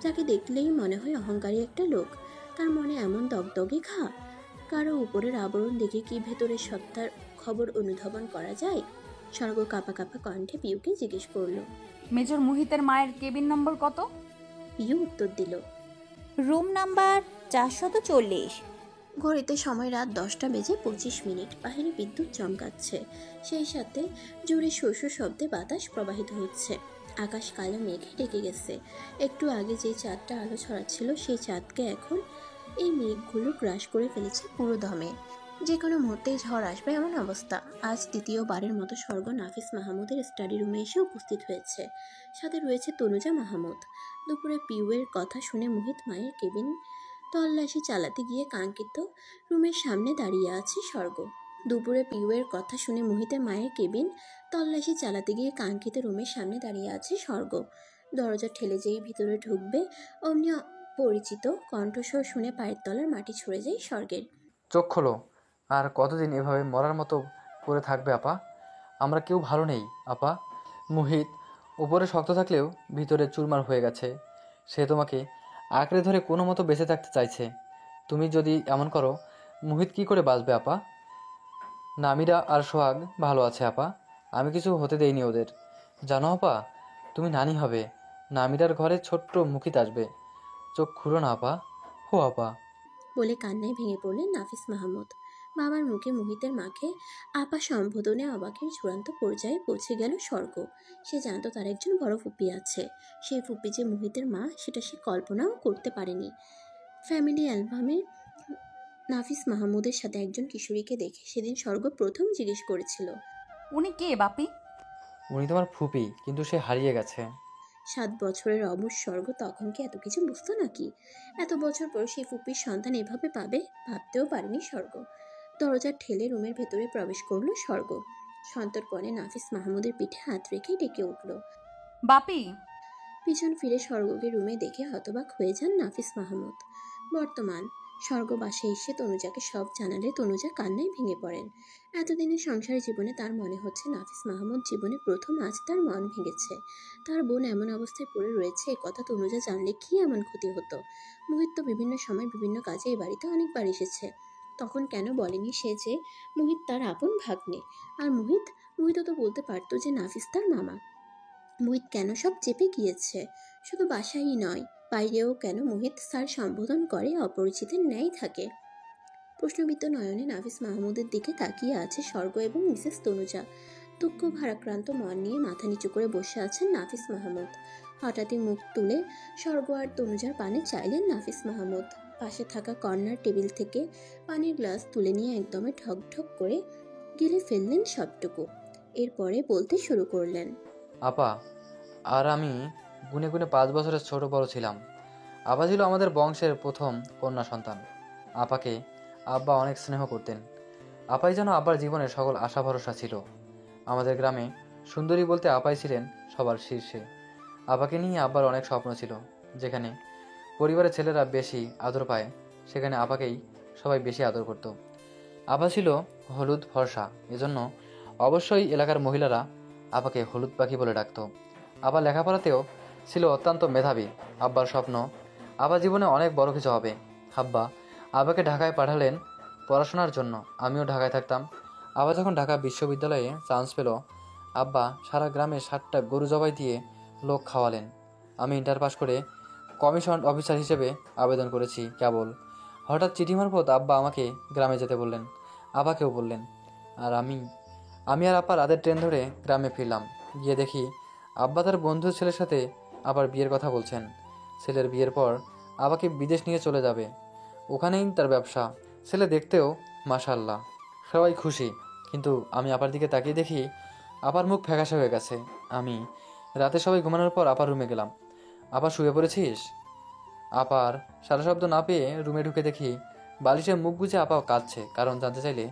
যাকে দেখলেই মনে হয় অহংকারী একটা লোক, তার মনে এমন দগদগে ঘা। কারো উপরের আবরণ দেখে কি ভেতরের সত্তার খবর অনুধাবন করা যায়? স্বর্গ কাঁপা কাঁপা কণ্ঠে পিউকে জিজ্ঞেস করলো। মেজর মুহিতের মায়ের কেবিন নম্বর কত? পিউ উত্তর দিল, রুম নাম্বার 440। ঘড়িতে সময় রাত 10:25। বাহিরে বিদ্যুৎ চমকাচ্ছে, সেই সাথে জোরে শস্য শব্দে বাতাস প্রবাহিত হচ্ছে। আকাশ কালো মেঘে ঢেকে গেছে। একটু আগে যে চাঁদটা আলো ছড়াচ্ছিল, সেই চাঁদকে এখন এই মেঘগুলো গ্রাস করে ফেলেছে পুরো দমে। যে কোনো মুহূর্তেই ঝড় আসবে এমন অবস্থা। আজ দ্বিতীয়বারের মতো স্বর্গ নাফিস মাহমুদের স্টাডি রুমে এসে উপস্থিত হয়েছে। সাথে রয়েছে তনুজা মাহমুদ। দুপুরে পিউয়ের কথা শুনে মোহিত মায়ের কেবিন তল্লাশি চালাতে গিয়ে কাঙ্ক্ষিত রুমের সামনে দাঁড়িয়ে আছে স্বর্গ। দুপুরে পিউয়ের কথা শুনে মোহিতের মায়ের কেবিন তল্লাশি চালাতে গিয়ে কাঙ্ক্ষিত রুমের সামনে দাঁড়িয়ে আছে স্বর্গ। দরজা ঠেলে যেই ভিতরে ঢুকবে, অমনি পরিচিত কণ্ঠস্বর শুনে পায়ের তলার মাটি ছুঁড়ে যায় স্বর্গের। চোখ খোলো। আর কতদিন এভাবে মরার মতো পড়ে থাকবে আপা? আমরা কেউ ভালো নেই আপা। মুহিত উপরে শক্ত থাকলেও ভিতরে চুরমার হয়ে গেছে। সে তোমাকে আঁকড়ে ধরে কোনো মতো বেঁচে থাকতে চাইছে। তুমি যদি এমন করো, মুহিত কি করে বাঁচবে আপা? নামিরা আর সোহাগ ভালো আছে আপা, আমি কিছু হতে দেইনি ওদের। জানো আপা, তুমি নানি হবে। নামিরার ঘরে ছোট্ট মুখিত আসবে। চোখ খুলো না আপা। হো আপা। বলে কান্নায় ভেঙে পড়লেন নাফিস মাহমুদ। বাবার মুখে মোহিতের মাকে আপা সম্বোধনে অবাকের চূড়ান্ত পর্যায়ে পৌঁছে গেল স্বর্গ। সে জানতো তার একজন বড় ফুপি আছে। সেই ফুপি যে মোহিতের মা, সেটা সে কল্পনাও করতে পারেনি। ফ্যামিলি অ্যালবামে নাফিস মাহমুদের সাথে একজন কিশোরীকে দেখে সেদিন স্বর্গ প্রথম জিজ্ঞেস করেছিল, উনি কে বাপি? উনি তোমার ফুপি, কিন্তু সে হারিয়ে গেছে। 7 বছরের অবুঝ স্বর্গ তখন কি এত কিছু বুঝতো নাকি? এত বছর পর সেই ফুপির সন্তান এভাবে পাবে ভাবতেও পারেনি স্বর্গ। দরজা ঠেলে রুমের ভেতরে প্রবেশ করলো স্বর্গ। সন্তর্পণে নাফিস মাহমুদের পিঠে হাত রেখে ডেকে উঠল, বাপি। পিছন ফিরে স্বর্গকে রুমে দেখে হতবাক হয়ে যান নাফিস মাহমুদ। বর্তমান স্বর্গ বাসায় এসে তনুজাকে সব জানালে তনুজা কান্নায় ভেঙে পড়েন। এতদিনের সংসার জীবনে তার মনে হচ্ছে নাফিস মাহমুদ জীবনে প্রথম আজ তার মন ভেঙেছে। তার বোন এমন অবস্থায় পড়ে রয়েছে, এ কথা তনুজা জানলে কি এমন ক্ষতি হতো? মোহিত তো বিভিন্ন সময় বিভিন্ন কাজে এই বাড়িতে অনেকবার এসেছে। তখন কেন বলেনি সে যে মোহিত তার আপন ভাগ্নে? আর মোহিতও তো বলতে পারতো যে নাফিস তার মামা। মোহিত কেন সব চেপে গিয়েছে? শুধু বাসায়ই নয়, বাইরেও কেন মোহিত স্যার সম্বোধন করে, অপরিচিতের ন্যায় থাকে? প্রশ্নবিদ্ধ নয়নে নাফিস মাহমুদের দিকে তাকিয়ে আছে স্বর্গ এবং মিসেস তনুজা। দুঃখ ভারাক্রান্ত মন নিয়ে মাথা নিচু করে বসে আছেন নাফিস মাহমুদ। হঠাৎই মুখ তুলে স্বর্গ আর তনুজার পানে চাইলেন নাফিস মাহমুদ। পাশে থাকা কর্নার টেবিল থেকে পানির গ্লাস তুলে নিয়ে একদমে ঠক ঠক করে গিলে ফেললেন সবটুকু। এরপরে বলতে শুরু করলেন, আপা আর আমি গুনে গুনে 5 বছরের ছোট বড় ছিলাম। আপা ছিল আমাদের বংশের প্রথম কন্যা সন্তান। আপাকে আব্বা অনেক স্নেহ করতেন। আপাই যেন আব্বার জীবনের সকল আশা ভরসা ছিল। আমাদের গ্রামে সুন্দরী বলতে আপাই ছিলেন সবার শীর্ষে। আপাকে নিয়ে আব্বার অনেক স্বপ্ন ছিল। যেখানে পরিবারের ছেলেরা বেশি আদর পায়, সেখানে আপাকেই সবাই বেশি আদর করত। আপা ছিল হলুদ ফর্সা, এজন্য অবশ্যই এলাকার মহিলারা আপাকে হলুদ পাখি বলে ডাকত। আপা লেখাপড়াতেও ছিল অত্যন্ত মেধাবী। আব্বার স্বপ্ন আপা জীবনে অনেক বড় কিছু হবে। আব্বা আপাকে ঢাকায় পাঠালেন পড়াশোনার জন্য। আমিও ঢাকায় থাকতাম। আব্বা যখন ঢাকা বিশ্ববিদ্যালয়ে চান্স পেল, আব্বা সারা গ্রামে 7টা গরু জবাই দিয়ে লোক খাওয়ালেন। আমি ইন্টার পাস করে কমিশন অফিসার হিসেবে আবেদন করেছি কেবল। হঠাৎ চিঠি মারফত আব্বা আমাকে গ্রামে যেতে বললেন, আপাকেও বললেন। আর আমি আর আপা রাতের ট্রেন ধরে গ্রামে ফিরলাম। গিয়ে দেখি আব্বা তার বন্ধুর ছেলের সাথে আবার বিয়ের কথা বলছেন। ছেলের বিয়ের পর আবাকে বিদেশ নিয়ে চলে যাবে, ওখানেই তার ব্যবসা। ছেলে দেখতেও মাশাআল্লাহ, সবাই খুশি। কিন্তু আমি আপার দিকে তাকিয়ে দেখি আপার মুখ ফ্যাকাশে হয়ে গেছে। আমি রাতে সবাই ঘুমানোর পর আপার রুমে গেলাম। আপা শুয়ে পড়েছিস? আপার সারা শব্দ না পেয়ে রুমে ঢুকে দেখি বালিশের মুখ গুজে আপা কাঁদছে। কারণ জানতে চাইলে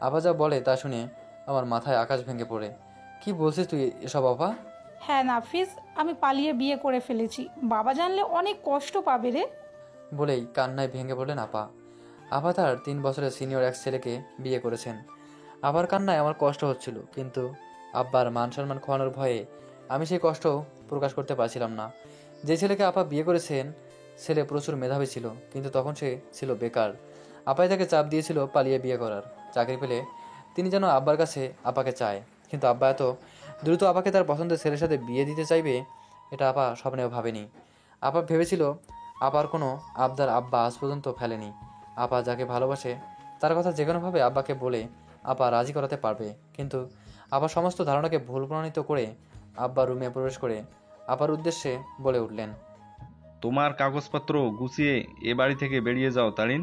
আপা যা বলে তা শুনে আমার মাথায় আকাশ ভেঙে পড়ে। কি বলছিস তুই এসব আপা? হ্যাঁ নাফিস, আমি পালিয়ে বিয়ে করে ফেলেছি। বাবা জানলে অনেক কষ্ট পাবে রে। বলেই কান্নায় ভেঙে পড়লেন আপা। আপা তার 3 বছরের সিনিয়র এক ছেলেকে বিয়ে করেছেন। আবার কান্নায় আমার কষ্ট হচ্ছিল, কিন্তু আব্বার মান সম্মান খোয়ানোর ভয়ে আমি সেই কষ্ট প্রকাশ করতে পারছিলাম না। যে ছেলেকে আপা বিয়ে করেছেন, ছেলে প্রচুর মেধাবী ছিল, কিন্তু তখন সে ছিল বেকার। আপাই তাকে চাপ দিয়েছিল পালিয়ে বিয়ে করার। চাকরি পেলে তিনি যেন আব্বার কাছে আপাকে চায়, কিন্তু আব্বা এত দ্রুত আপাকে তার পছন্দের ছেলের সাথে বিয়ে দিতে চাইবে, এটা আপা স্বপ্নেও ভাবেনি। আপা ভেবেছিল আপার কোনো আবদার আব্বা আজ পর্যন্ত ফেলেনি। আপা যাকে ভালোবাসে তার কথা যে কোনোভাবে আব্বাকে বলে আপা রাজি করাতে পারবে, কিন্তু আপা সমস্ত ধারণাকে ভুল প্রমাণিত করে আব্বা রুমে প্রবেশ করে আপার উদ্দেশ্যে বলে উঠলেন, তোমার কাগজপত্র গুছিয়ে এ বাড়ি থেকে বেরিয়ে যাও তারিন।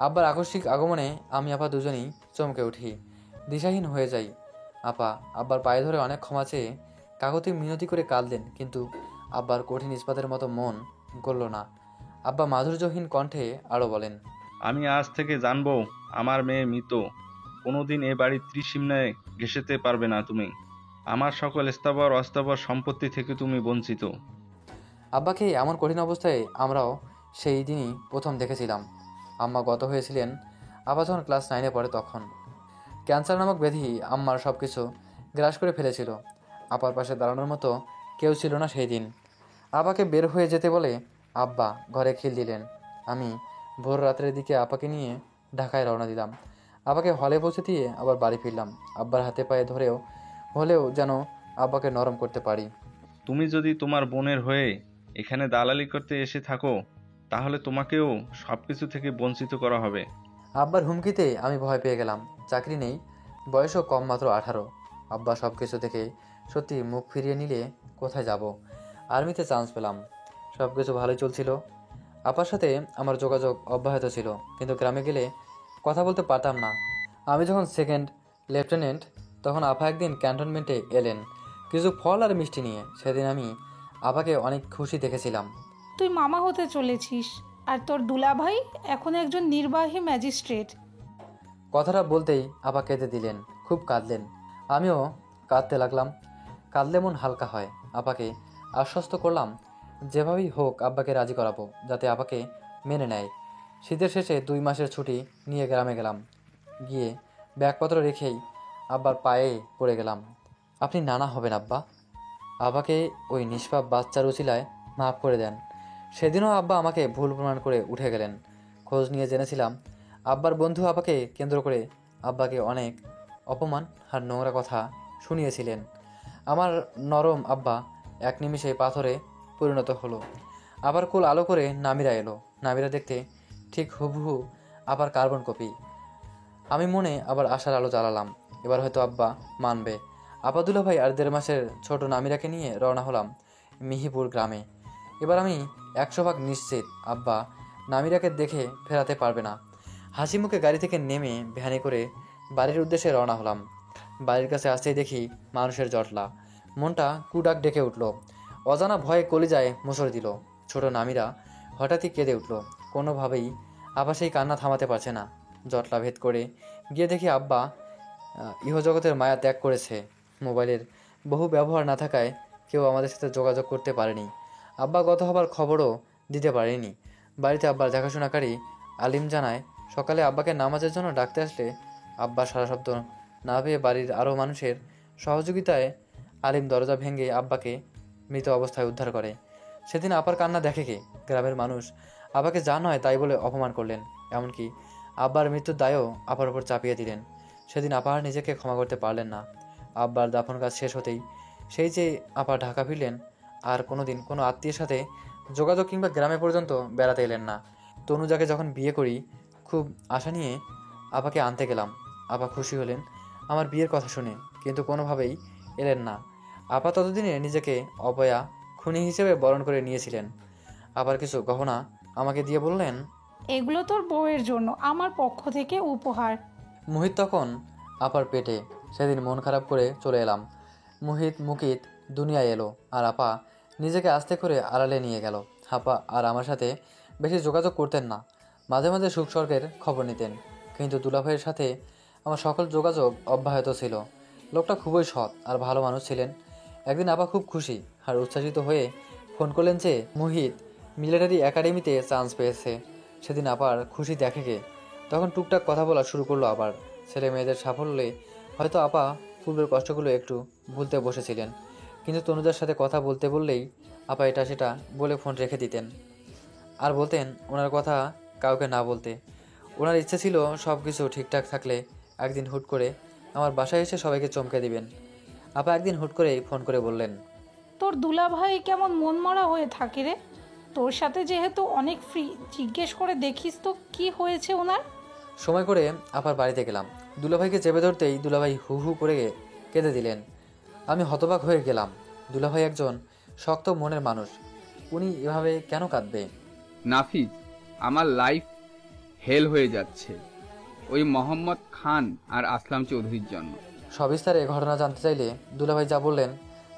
আব্বার আকস্মিক আগমনে আমি আপা দুজনেই চমকে উঠি, দিশাহীন হয়ে যাই। আপা আব্বার পায়ে ধরে অনেক ক্ষমা চেয়ে কাকতি মিনতি করে কাঁদলেন, কিন্তু আব্বার কঠিন ইস্পাতের মতো মন গলল না। আব্বা মাধুর্যহীন কণ্ঠে আরও বলেন, আমি আজ থেকে জানবো আমার মেয়ে মৃত। কোনোদিন এ বাড়ির ত্রিসীমানায় ঘেঁষেতে পারবে না তুমি। আমার সকল স্থাবর অস্থাবর সম্পত্তি থেকে তুমি বঞ্চিত। আব্বাকে এমন কঠিন অবস্থায় আমরাও সেই দিনই প্রথম দেখেছিলাম। আম্মা গত হয়েছিলেন আব্বা যখন ক্লাস 9-এ পড়ে তখন। ক্যান্সার নামক ব্যাধি আম্মার সব কিছু গ্রাস করে ফেলেছিল। আপার পাশে দাঁড়ানোর মতো কেউ ছিল না সেই দিন। আপাকে বের হয়ে যেতে বলে আব্বা ঘরে খিল দিলেন। আমি ভোর রাতের দিকে আপাকে নিয়ে ঢাকায় রওনা দিলাম। আপাকে হলে পৌঁছে দিয়ে আবার বাড়ি ফিরলাম, আব্বার হাতে পায়ে ধরেও হলেও যেন আব্বাকে নরম করতে পারি। তুমি যদি তোমার বোনের হয়ে এখানে দালালি করতে এসে থাকো, তাহলে তোমাকেও সবকিছু থেকে বঞ্চিত করা হবে। আব্বার হুমকিতে আমি ভয় পেয়ে গেলাম। চাকরি নেই, বয়সও কম, মাত্র 18। আব্বা সব কিছু থেকে সত্যি মুখ ফিরিয়ে নিলে কোথায় যাব? আর্মিতে চান্স পেলাম, সব কিছু ভালোই চলছিল। আপার সাথে আমার যোগাযোগ অব্যাহত ছিল, কিন্তু গ্রামে গেলে কথা বলতে পারতাম না। আমি যখন 2nd লেফটেন্যান্ট, তখন আপা একদিন ক্যান্টনমেন্টে এলেন কিছু ফল আর মিষ্টি নিয়ে। সেদিন আমি আপাকে অনেক খুশি দেখেছিলাম। তুই মামা হতে চলেছিস, আর তোর দুলাভাই এখন একজন নির্বাহী ম্যাজিস্ট্রেট। কথাটা বলতেই আপা কেঁদে দিলেন, খুব কাঁদলেন। আমিও কাঁদতে লাগলাম। কাঁদলে মন হালকা হয়। আপাকে আশ্বস্ত করলাম যেভাবেই হোক আব্বাকে রাজি করাবো, যাতে আপাকে মেনে নেয়। শীতের শেষে 2 মাসের ছুটি নিয়ে গ্রামে গেলাম। গিয়ে ব্যাগপত্র রেখেই আব্বার পায়ে পড়ে গেলাম। আপনি নানা হবেন আব্বা, আব্বাকে ওই নিষ্পাপ বাচ্চার উচিলায় মাফ করে দেন। সেদিনও আব্বা আমাকে ভুল প্রমাণ করে উঠে গেলেন। খোঁজ নিয়ে জেনেছিলাম আব্বার বন্ধু আপাকে কেন্দ্র করে আব্বাকে অনেক অপমান আর নোংরা কথা শুনিয়েছিলেন। আমার নরম আব্বা এক নিমিষে পাথরে পরিণত হলো। আবার কোল আলো করে নামিরা এলো। নামিরা দেখতে ঠিক হুবহু আবার কার্বন কপি। আমি মনে আবার আশার আলো জ্বালালাম, এবার হয়তো আব্বা মানবে। আপাদুল্লা ভাই আর 1.5 মাসের ছোট নামিরাকে নিয়ে রওনা হলাম মিহিপুর গ্রামে। এবার আমি 100% নিশ্চিত আব্বা নামিরাকে দেখে ফেরাতে পারবে না। হাসি মুখে গাড়ি থেকে নেমে ভ্যানে করে বাড়ির উদ্দেশ্যে রওনা হলাম। বাড়ির কাছে আসতেই দেখি মানুষের জটলা। মনটা কুডাক ডেকে উঠল। অজানা ভয়ে কলিজায় মোচড় দিল। ছোট নামিরা হঠাৎই কেঁদে উঠল। কোনোভাবেই আব্বা সেই কান্না থামাতে পারছে না। জটলা ভেদ করে গিয়ে দেখি আব্বা ইহজগতের মায়া ত্যাগ করেছে। মোবাইলের বহু ব্যবহার না থাকায় কেউ আমাদের সাথে যোগাযোগ করতে পারেনি। আব্বা গত হবার খবরও দিতে পারেনি। বাড়িতে আব্বার দেখাশোনাকারী আলিম জানায় সকালে আব্বাকে নামাজের জন্য ডাকতে আসলে আব্বার সারা শব্দ না পেয়ে বাড়ির আরও মানুষের সহযোগিতায় আলিম দরজা ভেঙে আব্বাকে মৃত অবস্থায় উদ্ধার করে। সেদিন আপার কান্না দেখে কে? গ্রামের মানুষ আব্বাকে যা নয় তাই বলে অপমান করলেন। এমনকি আব্বার মৃত্যুর দায়ও আপার উপর চাপিয়ে দিলেন। সেদিন আপা আর নিজেকে ক্ষমা করতে পারলেন না। আব্বার দাফন কাজ শেষ হতেই সেই যে আপা ঢাকা ফিরলেন, আর কোনোদিন কোনো আত্মীয়ের সাথে যোগাযোগ কিংবা গ্রামে পর্যন্ত বেড়াতে এলেন না। তনুজাকে যখন বিয়ে করি খুব আশা নিয়ে আপাকে আনতে গেলাম। আপা খুশি হলেন আমার বিয়ের কথা শুনে, কিন্তু কোনোভাবেই এলেন না। আপা ততদিনে নিজেকে অপয়া খুনি হিসেবে বরণ করে নিয়েছিলেন। আবার কিছু গহনা আমাকে দিয়ে বললেন, এগুলো তোর বউয়ের জন্য আমার পক্ষ থেকে উপহার। মুহিত তখন আপার পেটে। সেদিন মন খারাপ করে চলে এলাম। মুকিত দুনিয়ায় এলো, আর আপা নিজেকে আস্তে করে আড়ালে নিয়ে গেল। আপা আর আমার সাথে বেশি যোগাযোগ করতেন না, মাঝে মাঝে সুখ স্বর্গের খবর নিতেন, কিন্তু দুলাভাইয়ের সাথে আমার সকল যোগাযোগ অব্যাহত ছিল। লোকটা খুবই সৎ আর ভালো মানুষ ছিলেন। একদিন আপা খুব খুশি আর উচ্ছ্বাসিত হয়ে ফোন করলেন যে মুহিত মিলিটারি একাডেমিতে চান্স পেয়েছে। সেদিন আপার খুশি দেখে তখন টুকটাক কথা বলা শুরু করলো আবার। ছেলে মেয়েদের সাফল্যে হয়তো আপা পূর্বের কষ্টগুলো একটু ভুলতে বসেছিলেন, কিন্তু তনুজার সাথে কথা বলতে বললেই আপা এটা সেটা বলে ফোন রেখে দিতেন আর বলতেন ওনার কথা কাউকে না বলতে। ওনার ইচ্ছে ছিল সব কিছু ঠিকঠাক থাকলে একদিন হুট করে আমার বাসায় এসে সবাইকে চমকে দিবেন। আপা একদিন হুট করেই ফোন করে বললেন, তোর দুলাভাই কেমন মনমরা হয়ে থাকে রে? তোর সাথে যেহেতু অনেক ফ্রি, জিজ্ঞেস করে দেখিস তো কি হয়েছে ওনার। সময় করে আপার বাড়িতে গেলাম। দুলাভাইকে চেপে ধরতেই দুলাভাই হু হু করে কেঁদে দিলেন। আমি হতবাক হয়ে গেলাম। দুলাভাই একজন শক্ত মনের মানুষ, উনি এভাবে কেন কাঁদবে? নাফিজ, আমার লাইফ হেল হয়ে যাচ্ছে ওই মোহাম্মদ খান আর আসলাম চৌধুরীর জন্য। সবিস্তারে ঘটনা জানতে চাইলে দুলাভাই যা বললেন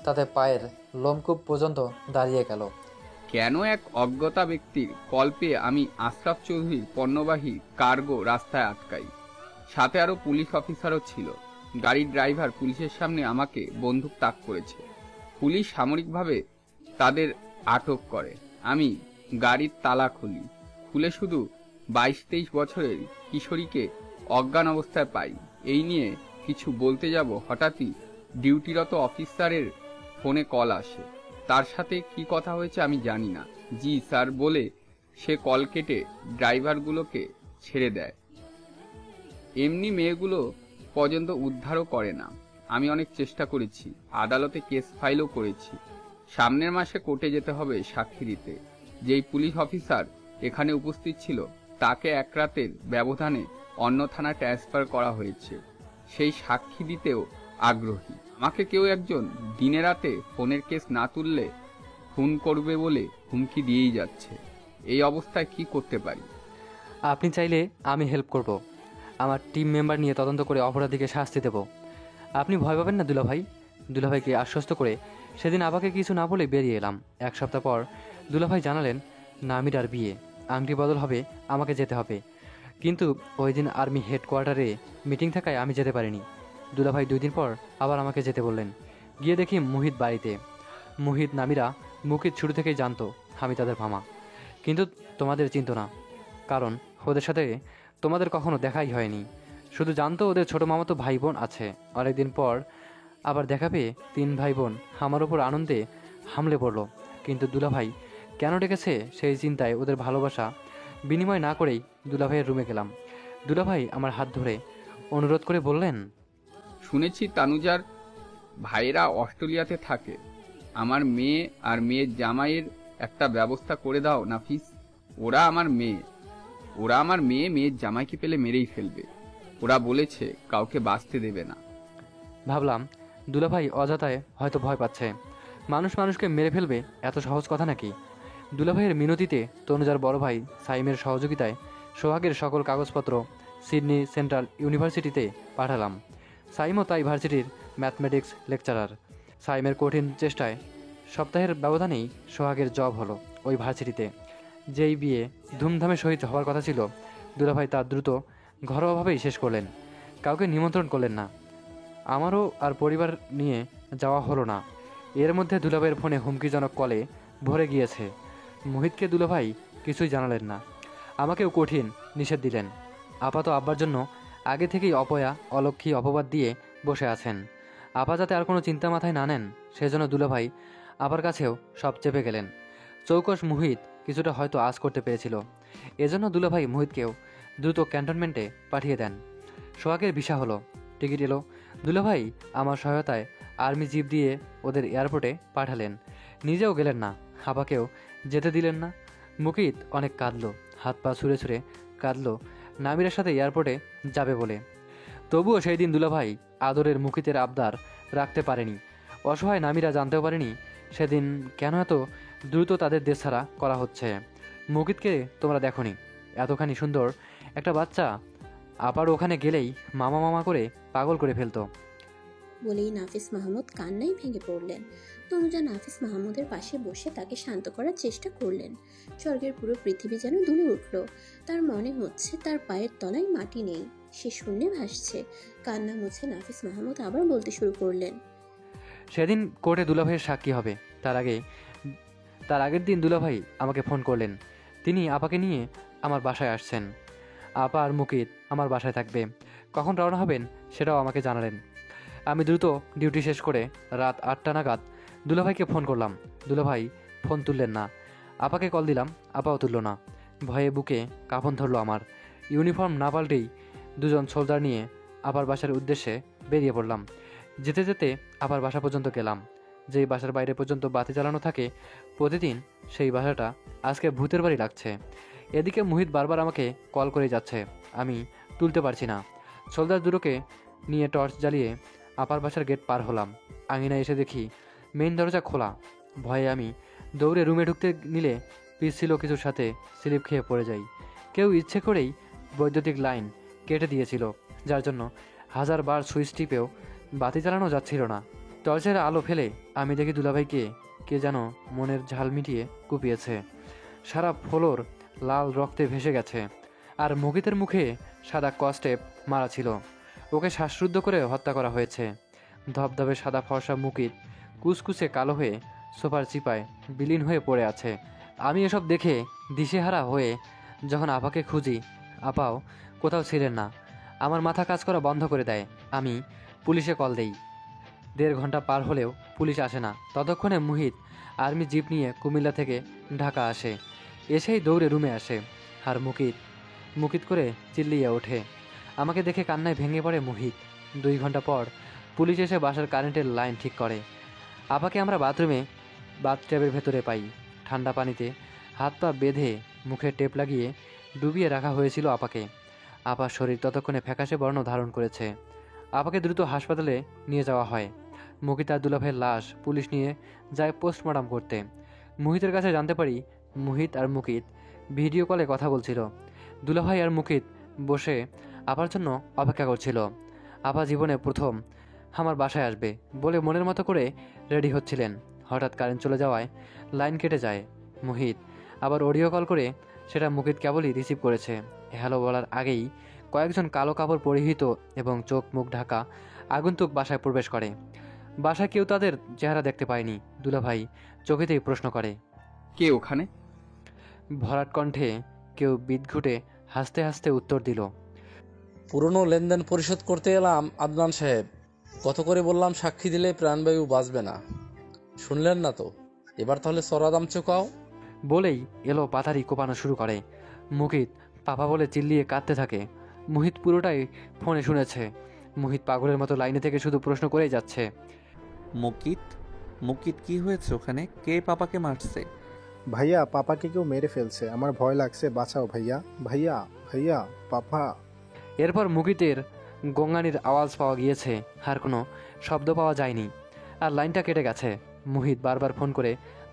তাতে পায়ের লোমকূপ পর্যন্ত দাঁড়িয়ে গেল। কেন এক অজ্ঞতা ব্যক্তির কল পেয়ে আমি আশরাফ চৌধুরীর পণ্যবাহী কার্গো রাস্তায় আটকাই। সাথে আরও পুলিশ অফিসারও ছিল। গাড়ির ড্রাইভার পুলিশের সামনে আমাকে বন্দুক তাক করেছে। পুলিশ সামরিকভাবে তাদের আটক করে। আমি গাড়ির তালা খুলে শুধু 22-23 বছরের কিশোরীকে অজ্ঞান অবস্থায় পাই। এই নিয়ে কিছু বলতে যাব, হঠাৎই ডিউটিরত অফিসারের ফোনে কল আসে। তার সাথে কি কথা হয়েছে আমি জানি না। জি স্যার বলে সে কল কেটে ড্রাইভারগুলোকে ছেড়ে দেয়। এমনি মেয়েগুলো পর্যন্ত উদ্ধারও করে না। আমি অনেক চেষ্টা করেছি, আদালতে কেস ফাইলও করেছি। সামনের মাসে কোর্টে যেতে হবে সাক্ষী দিতে। যেই পুলিশ অফিসার এখানে উপস্থিত ছিল তাকে এক রাতের ব্যবধানে অন্য থানা ট্রান্সফার করা হয়েছে। সেই সাক্ষী দিতেও আগ্রহী। আমাকে কেউ একজন দিনে রাতে ফোনের কেস না তুললে খুন করবে বলে হুমকি দিয়েই যাচ্ছে। এই অবস্থায় কি করতে পারি? আপনি চাইলে আমি হেল্প করব। আমার টিম মেম্বার নিয়ে তদন্ত করে অপরাধীকে শাস্তি দেব। আপনি ভয় পাবেন না দুলাভাই। দুলাভাইকে আশ্বস্ত করে সেদিন আপাকে কিছু না বলে বেরিয়ে এলাম। এক সপ্তাহ পর দুলাভাই জানালেন নামিরার বিয়ে, আংটি বদল হবে, আমাকে যেতে হবে। কিন্তু ওই দিন আর্মি হেডকোয়ার্টারে মিটিং থাকায় আমি যেতে পারিনি। দুলাভাই 2 দিন পর আবার আমাকে যেতে বললেন। গিয়ে দেখি মুহিত বাড়িতে। মুহিত নামিরা মুকিত শুরু থেকেই জানতো আমি তাদের মামা, কিন্তু তোমাদের চিনত না, কারণ ওদের সাথে তোমাদের কখনো দেখাই হয়নি। শুধু জানতো ওদের ছোটো মামাতো ভাই বোন আছে। অনেকদিন পর আবার দেখা পেয়ে 3 ভাই বোন আমার ওপর আনন্দে হামলে পড়ল। কিন্তু দুলাভাই কেন ডেকেছে সেই চিন্তায় ওদের ভালোবাসা বিনিময় না করেই দুলাভাইয়ের রুমে গেলাম। দুলাভাই আমার হাত ধরে অনুরোধ করে বললেন, শুনেছি তানুজার ভাইরা অস্ট্রেলিয়াতে থাকে। আমার মেয়ে আর মেয়ের জামাইয়ের একটা ব্যবস্থা করে দাও নাফিস। ওরা আমার মেয়ে মেয়ের জামাইকে পেলে মেরেই ফেলবে। ওরা বলেছে কাউকে বাঁচতে দেবে না। ভাবলাম দুলাভাই অযথায় হয়তো ভয় পাচ্ছে। মানুষ মানুষকে মেরে ফেলবে এত সহজ কথা নাকি? দুলাভাইয়ের মিনতিতে তনুজার বড় ভাই সাইমের সহযোগিতায় সোহাগের সকল কাগজপত্র সিডনি সেন্ট্রাল ইউনিভার্সিটিতে পাঠালাম। সাইমও তাই ভার্সিটির ম্যাথমেটিক্স লেকচারার। সাইমের কঠিন চেষ্টায় সপ্তাহের ব্যবধানেই সোহাগের জব হলো ওই ভার্সিটিতে। যেই বিয়ে ধুমধামে সহিত হওয়ার কথা ছিল, দুলাভাই তা দ্রুত ঘরোয়াভাবেই শেষ করলেন। কাউকে নিমন্ত্রণ করলেন না। আমারও আর পরিবার নিয়ে যাওয়া হলো না। এর মধ্যে দুলাভাইয়ের ফোনে হুমকিজনক কলে ভরে গিয়েছে। মোহিতকে দুলাভাই কিছুই জানালেন না। আমাকেও কঠিন নিষেধ দিলেন। আপাত আব্বার জন্য আগে থেকেই অপয়া অলক্ষী অপবাদ দিয়ে বসে আছেন। আপা যাতে আর কোনো চিন্তা মাথায় না নেন সেজন্য দুলাভাই আপার কাছেও সব চেপে গেলেন। চৌকস মুহিত কিছুটা হয়তো আশ করতে পেরেছিল। এজন্য দুলাভাই মুহিতকেও দ্রুত ক্যান্টনমেন্টে পাঠিয়ে দেন। সোহাগের ভিসা হলো, টিকিট এলো। দুলাভাই আমার সহায়তায় আর্মি জিপ দিয়ে ওদের এয়ারপোর্টে পাঠালেন। নিজেও গেলেন না, আপাকেও যেতে দিলেন না। মুকিত অনেক কাঁদলো, হাত পা ছুঁড়ে ছুঁড়ে কাঁদলো নামিরার সাথে এয়ারপোর্টে যাবে বলে। তবুও সেই দিন দুলাভাই আদরের মুকিতের আবদার রাখতে পারেনি। অসহায় নামিরা জানতেও পারেনি সেদিন কেন এত দ্রুত তাদের দেশ ছাড়া করা হচ্ছে। মুকিতকে তোমরা দেখোনি, এতখানি সুন্দর একটা বাচ্চা আপার ওখানে গেলেই মামা মামা করে পাগল করে ফেলতো। বলেই নাফিস মাহমুদ কান্নায় ভেঙে পড়লেন। তনুজা নাফিস মাহমুদের পাশে বসে তাকে শান্ত করার চেষ্টা করলেন। স্বর্গের পুরো পৃথিবী যেন দুলে উঠল। তার মনে হচ্ছে তার পায়ের তলায় মাটি নেই, সে শূন্যে ভাসছে। কান্না মুছে নাফিস মাহমুদ আবার বলতে শুরু করলেন, সেদিন কোর্টে দুলাভাইয়ের সাক্ষী হবে। তার আগের দিন দুলাভাই আমাকে ফোন করলেন। তিনি আপাকে নিয়ে আমার বাসায় আসছেন। আপা আর মুকিত আমার বাসায় থাকবে। কখন রওনা হবেন সেটাও আমাকে জানালেন। আমি দ্রুত ডিউটি শেষ করে রাত 8টা নাগাদ দুলাভাইকে ফোন করলাম। দুলাভাই ফোন তুললেন না। আপাকে কল দিলাম, আপাও তুলল না। ভয়ে বুকে কাঁপন ধরল আমার। ইউনিফর্ম না পাল্টেই দুজন সোলজার নিয়ে আপার বাসার উদ্দেশ্যে বেরিয়ে পড়লাম। যেতে যেতে আপার বাসা পর্যন্ত গেলাম। যেই বাসার বাইরে পর্যন্ত বাতি জ্বালানো থাকে প্রতিদিন, সেই বাসাটা আজকে ভূতের বাড়ি লাগছে। এদিকে মুহিত বারবার আমাকে কল করে যাচ্ছে, আমি তুলতে পারছি না। সোলজার দুটোকে নিয়ে টর্চ জ্বালিয়ে আপার বাসার গেট পার হলাম। আঙিনায় এসে দেখি মেইন দরজা খোলা। ভয়ে আমি দৌড়ে রুমে ঢুকতে নিলে পিছছিল কিছুর সাথে স্লিপ খেয়ে পড়ে যাই। কেউ ইচ্ছে করেই বৈদ্যুতিক লাইন কেটে দিয়েছিল, যার জন্য 1000বার সুইচ টিপেও বাতি জ্বালানো যাচ্ছিল না। টর্চের আলো ফেলে আমি দেখি দুলাভাইকে কে যেন মনের ঝাল মিটিয়ে কুপিয়েছে। সারা ফ্লোর লাল রক্তে ভেসে গেছে, আর মুকিতের মুখে সাদা কস্টেপ মারা ছিল। ওকে শ্বাসরুদ্ধ করে হত্যা করা হয়েছে। ধবধবে সাদা ফর্সা মুকিত কুচকুচে কালো হয়ে সোফার চিপায় বিলীন হয়ে পড়ে আছে। আমি এসব দেখে দিশেহারা হয়ে যখন আপাকে খুঁজি, আপাও কোথাও ছিলেন না। আমার মাথা কাজ করা বন্ধ করে দেয়। আমি পুলিশে কল দেই। 1.5 ঘন্টা পার হলেও পুলিশ আসে না। ততক্ষণে মুহিত আর্মি জিপ নিয়ে কুমিল্লা থেকে ঢাকা আসে। এসেই দৌড়ে রুমে আসে, আর মুকিত করে চিল্লিয়ে ওঠে। আমাকে দেখে কান্নায় ভেঙে পড়ে মুহিত। 2 ঘন্টা পর পুলিশ এসে বাসার কারেন্টের লাইন ঠিক করে। আপাকে আমরা বাথট্যাবের ভেতরে পাই। ঠান্ডা পানিতে হাত পা বেঁধে মুখে টেপ লাগিয়ে ডুবিয়ে রাখা হয়েছিল আপাকে। আপার শরীর ততক্ষণে ফ্যাকাশে বর্ণ ধারণ করেছে। আপাকে দ্রুত হাসপাতালে নিয়ে যাওয়া হয়। মুকিত আর দুলাভাইয়ের লাশ পুলিশ নিয়ে যায় পোস্টমর্টম করতে। মুহিতের কাছে জানতে পারি মুহিত আর মুকিত ভিডিও কলে কথা বলছিল। দুলাভাই আর মুকিত বসে আপার জন্য অপেক্ষা করছিল। আপা জীবনে প্রথম আমার বাসায় আসবে বলে মনের মতো করে রেডি হচ্ছিলেন। হঠাৎ কারেন্ট চলে যাওয়ায় লাইন কেটে যায়। মুহিত আবার অডিও কল করে সেটা মুকিত কেবলই রিসিভ করেছে। হ্যালো বলার আগেই কয়েকজন কালো কাপড় পরিহিত এবং চোখ মুখ ঢাকা আগন্তুক বাসায় প্রবেশ করে। বাসায় কেউ তাদের চেহারা দেখতে পায়নি। দুলাভাই চোখেতেই প্রশ্ন করে, কে ওখানে? ভরাট কণ্ঠে কেউ বিদঘুটে হাসতে হাসতে উত্তর দিল, পুরনো লেনদেন পরিশোধ করতে এলাম আদনান সাহেব। কত করে বললাম সাক্ষী দিলে প্রাণবায়ু বাঁচবে না, শুনলেন না তো? এবার তাহলে চড়া দাম চোকাও। বলেই এলো পাথারি কোপানো শুরু করে। মুকিত পাপা বলে চিল্লিয়ে কাঁদতে থাকে। মুহিত পুরোটাই ফোনে শুনেছে। মুহিত পাগলের মতো লাইনে থেকে শুধু প্রশ্ন করেই যাচ্ছে, মুকিত কি হয়েছে ওখানে? কে পাপাকে মারছে? ভাইয়া, পাপাকে কেউ মেরে ফেলছে, আমার ভয় লাগছে, বাঁচাও ভাইয়া, ভাইয়া, ভাইয়া, পাপা। এরপর মুকিতের গঙ্গানির আওয়াজ পাওয়া গিয়েছে, আর কোনো শব্দ পাওয়া যায়নি, আর লাইনটা কেটে গেছে। মুহিত বারবার ফোন করে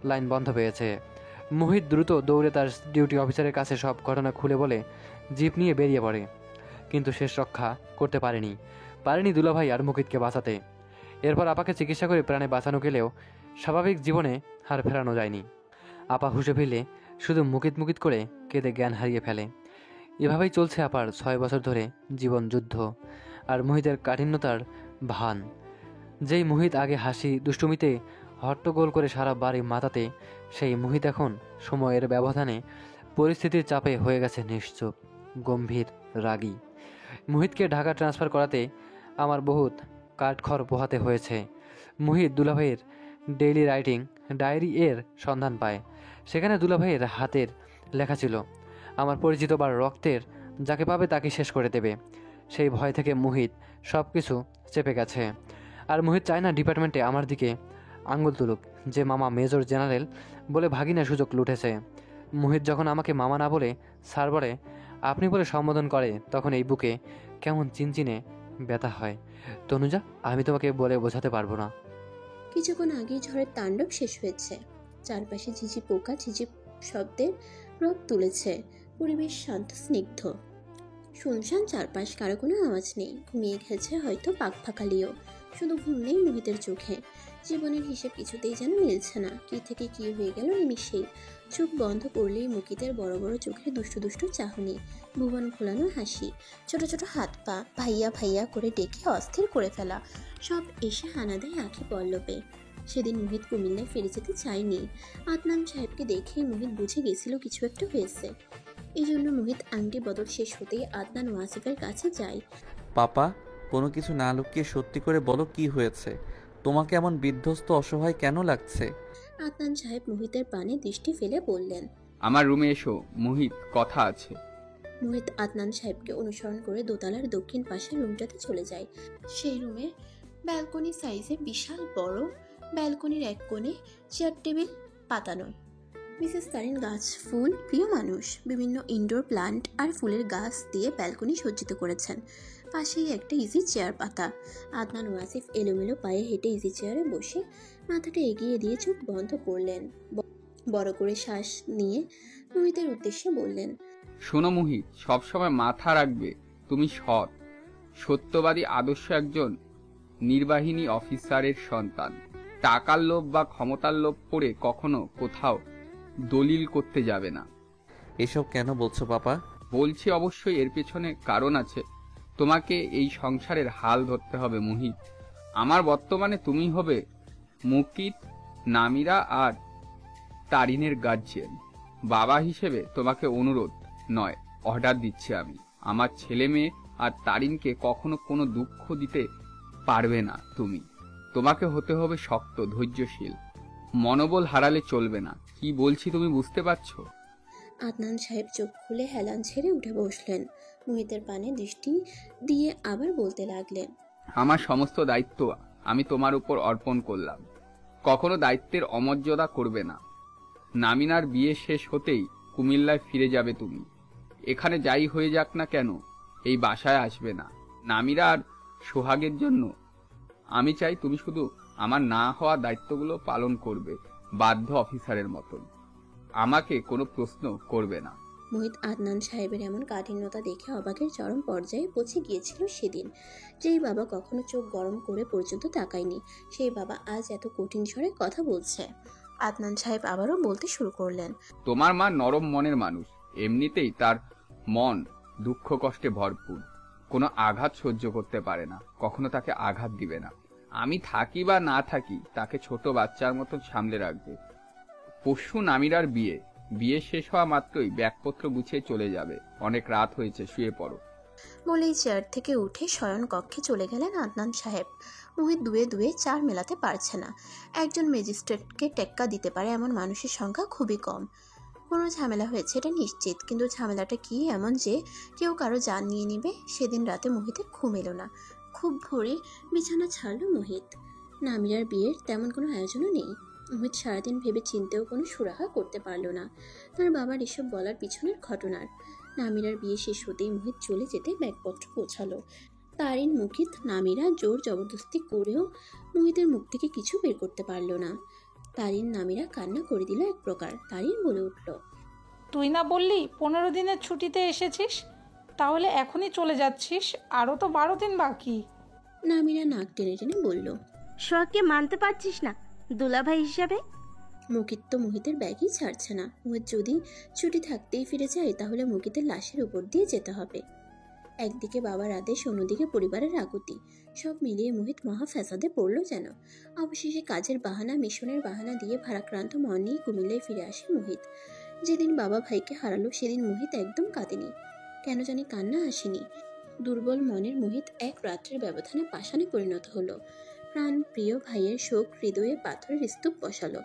লাইন বন্ধ পেয়েছে। মুহিত দ্রুত দৌড়ে তার ডিউটি অফিসারের কাছে সব ঘটনা খুলে বলে জিপ নিয়ে বেরিয়ে পড়ে। কিন্তু শেষ রক্ষা করতে পারেনি দুলাভাই আর মুকিতকে বাঁচাতে। এরপর আপাকে চিকিৎসা করে প্রাণে বাঁচানো গেলেও স্বাভাবিক জীবনে হার ফেরানো যায়নি। আপা হুঁশে ফিরলে শুধু মুকিত করে কেঁদে জ্ঞান হারিয়ে ফেলে। এভাবেই চলছে আপার 6 বছর ধরে জীবন যুদ্ধ আর মুহিতের কাঠিন্যতার ভান। যেই মুহিত আগে হাসি দুষ্টুমিতে হট্টগোল করে সারা বাড়ি মাতাতে, সেই মুহিত এখন সময়ের ব্যবধানে পরিস্থিতির চাপে হয়ে গেছে নিশ্চুপ, গম্ভীর, রাগী। মুহিতকে ঢাকা ট্রান্সফার করাতে আমার বহুত কাঠখড় পোহাতে হয়েছে। মুহিত দুলাভাইয়ের ডেইলি রাইটিং ডায়েরি এর সন্ধান পায়। সেখানে দুলাভাইয়ের হাতের লেখা ছিল, আমার পরিচিত বা রক্তের যাকে পাবে তাকে শেষ করে দেবে। সেই ভয় থেকে মুহিত সব কিছু চেপে গেছে। আর মুহিত চায় না ডিপার্টমেন্টে আমার দিকে আঙ্গুল তুলুক, যে মামা মেজর জেনারেল বলে ভাগিনা সুযোগ লুটেছে। মুহিত যখন আমাকে মামা না বলে স্যার বলে আপনি বলে সম্বোধন করে, তখন এই বুকে কেমন চিনচিনে ব্যথা হয়। তনুজা, আমি তোমাকে বলে বোঝাতে পারবো না। কিছুক্ষণ আগেই ঝড়ের তাণ্ডব শেষ হয়েছে। চারপাশে ঝিঝি পোকা ঝিঝি শব্দের রব তুলেছে। পরিবেশ শান্ত স্নিগ্ধ, শুনশান চারপাশ, কারো কোনো আওয়াজ নেই। ঘুমিয়ে গেছে হয়তো পাক ফাঁকালিও। শুধু ঘুম নেই মুহিতের চোখে। জীবনের হিসেব কিছুতেই যেন মিলছে না। কি থেকে কি হয়ে গেল নিমিষেই। চোখ বন্ধ করলেই মুকিতের বড় বড় চোখে দুষ্টু দুষ্টু চাহনি। ভুবন ঘোলানো হাসি, ছোট ছোট হাত পা ভাইয়া ভাইয়া করে ডেকে অস্থির করে ফেলা, সব এসে হানা দেয় আঁখি পল্লবে। সেদিন মোহিত কুমিল্লায় ফিরে যেতে চায়নি। আদনান সাহেবকে দেখেই মোহিত বুঝে গেছিল কিছু একটা হয়েছে। এই জন্য মোহিত আংটি বদল শেষ হতেই আদনান ওয়াসিফের কাছে যায়। পাপা, কোনো কিছু না লুকিয়ে সত্যি করে বলো কি হয়েছে? তোমাকে এমন বিধ্বস্ত অসহায় কেন লাগছে? আদনান সাহেব মোহিতের পানে দৃষ্টি ফেলে বললেন, আমার রুমে এসো মোহিত, কথা আছে। মোহিত আদনান সাহেবকে অনুসরণ করে দোতলার দক্ষিণ পাশের রুমটাতে চলে যায়। সেই রুমে ব্যালকনি সাইজে বিশাল বড়, ব্যালকনির এক কোণে চেয়ার টেবিল পাতানো। মিসেস তারিন গাছ ফুল প্রিয় মানুষ, বিভিন্ন ইনডোর প্লান্ট আর ফুলের গাছ দিয়ে ব্যালকনি সজ্জিত করেছেন। পাশেই একটা ইজি চেয়ার পাতা। আদনান ওয়াসিফ এলোমেলো পায়ে হেঁটে ইজি চেয়ারে বসে মাথাটা এগিয়ে দিয়ে চোখ বন্ধ করলেন। বড় করে শ্বাস নিয়ে মোহিতের উদ্দেশ্যে বললেন, শোনো মোহিত, সবসময় মাথা রাখবে তুমি সৎ, সত্যবাদী, আদর্শ একজন নির্বাহিনী অফিসারের সন্তান। টাকার লোভ বা ক্ষমতার লোভ করে কখনো কোথাও দলিল করতে যাবে না। এসব কেন বলছো পাপা? বলছি অবশ্যই এর পেছনে কারণ আছে। তোমাকে এই সংসারের হাল ধরতে হবে মোহিত। আমার বর্তমানে তুমি হবে মুকিত, নামিরা আর তারিনের গার্জিয়ান। বাবা হিসেবে তোমাকে অনুরোধ নয়, অর্ডার দিচ্ছি আমি। আমার ছেলে মেয়ে আর তারিনকে কখনো কোনো দুঃখ দিতে পারবে না তুমি। তোমাকে হতে হবে শক্ত, ধৈর্যশীল, মনোবল হারালে চলবে না। কি বলছি তুমি বুঝতে পারছো? আদনান সাহেব চোখ খুলে হেলান ছেড়ে উঠে বসলেন। মোহিতের পানে দৃষ্টি দিয়ে আবার বলতে লাগলেন, আমার সমস্ত দায়িত্ব আমি তোমার উপর অর্পণ করলাম। কখনো দায়িত্বের অমর্যাদা করবে না। নামিনার বিয়ে শেষ হতেই কুমিল্লায় ফিরে যাবে তুমি। এখানে যাই হয়ে যাক না কেন এই বাসায় আসবে না। নামিরা আর সোহাগের জন্য আমি চাই তুমি শুধু আমার না হওয়া দায়িত্বগুলো পালন করবে, বাধ্য অফিসারের মতন। আমাকে কোনো প্রশ্ন করবে না। মোহিত আদনান সাহেবের এমন কাঠিন্যতা দেখে অবাকের চরম পর্যায়ে পৌঁছে গিয়েছিল সেদিন। যেই বাবা কখনো চোখ গরম করে পর্যন্ত তাকায়নি, সেই বাবা আজ এত কঠিন স্বরে কথা বলছে। আদনান সাহেব আবারও বলতে শুরু করলেন, তোমার মা নরম মনের মানুষ, এমনিতেই তার মন দুঃখ কষ্টে ভরপুর। কোনো আঘাত সহ্য করতে পারে না, কখনো তাকে আঘাত দিবে না। আমি থাকি বা না থাকি তাকে ছোট বাচ্চার মতন সামলে রাখবে। পরশু নামিরার বিয়ে শেষ হওয়া মাত্রই ব্যাগপত্র গুছিয়ে চলে যাবে। অনেক রাত হয়েছে, শুয়ে পড়ো। বলেই চেয়ার থেকে উঠে শয়ন কক্ষে চলে গেলেন আদনান সাহেব। মোহিত দুয়ে দুয়ে চার মেলাতে পারছে না। একজন ম্যাজিস্ট্রেটকে টেক্কা দিতে পারে এমন মানুষের সংখ্যা খুবই কম। কোনো ঝামেলা হয়েছে এটা নিশ্চিত, কিন্তু ঝামেলাটা কি এমন যে কেউ কারো জান নিয়ে নিবে? সেদিন রাতে মোহিতের ঘুম এলো না। খুব ভোরে বিছানা ছাড়ল মোহিত। নামিরার বিয়ের তেমন কোনো আয়োজনও নেই। মোহিত সারাদিন ভেবে চিনতেও কোনো সুরাহা করতে পারল না তার বাবার এসব বলার পিছনের ঘটনার। নামিরার বিয়ে শেষ হতেই মোহিত চলে যেতে ব্যাগপত্র পৌঁছালো। তারিন, মুকিত, নামিরা জোর জবরদস্তি করেও মোহিতের মুখ থেকে কিছু বের করতে পারল না। তারিন নামিরা কান্না করে দিল এক প্রকার। তারিন বলে উঠল, তুই না বললি 15 দিনের ছুটিতে এসেছিস, তাহলে এখনই চলে যাচ্ছিস? আরও তো 12 দিন বাকি। নামিরা নাক টেনে টেনে বলল, সোহাগকে মানতে পারছিস না দুলাভাই হিসাবে? মুকিত তো মোহিতের ব্যাগই ছাড়ছে না। মোহিত যদি ছুটি থাকতেই ফিরে যায় তাহলে মুকিতের লাশের উপর দিয়ে যেতে হবে। একদিকে বাবার আদেশ, অন্যদিকে পরিবারের আকুতি, সব মিলিয়ে মোহিত মহা ফ্যাসাদে পড়ল যেন। অবশেষে কাজের বাহানা, মিশনের বাহানা দিয়ে ভারাক্রান্ত মন নিয়ে কুমিল্লায় ফিরে আসে মোহিত। যেদিন বাবা ভাইকে হারালো সেদিন মোহিত একদম কাঁদেনি। কেন জানি কান্না আসেনি। দুর্বল মনের মোহিত এক রাত্রের ব্যবধানে পাষাণে পরিণত হলো। প্রাণ প্রিয় ভাইয়ের শোক হৃদয়ে পাথরের স্তূপ বসালো।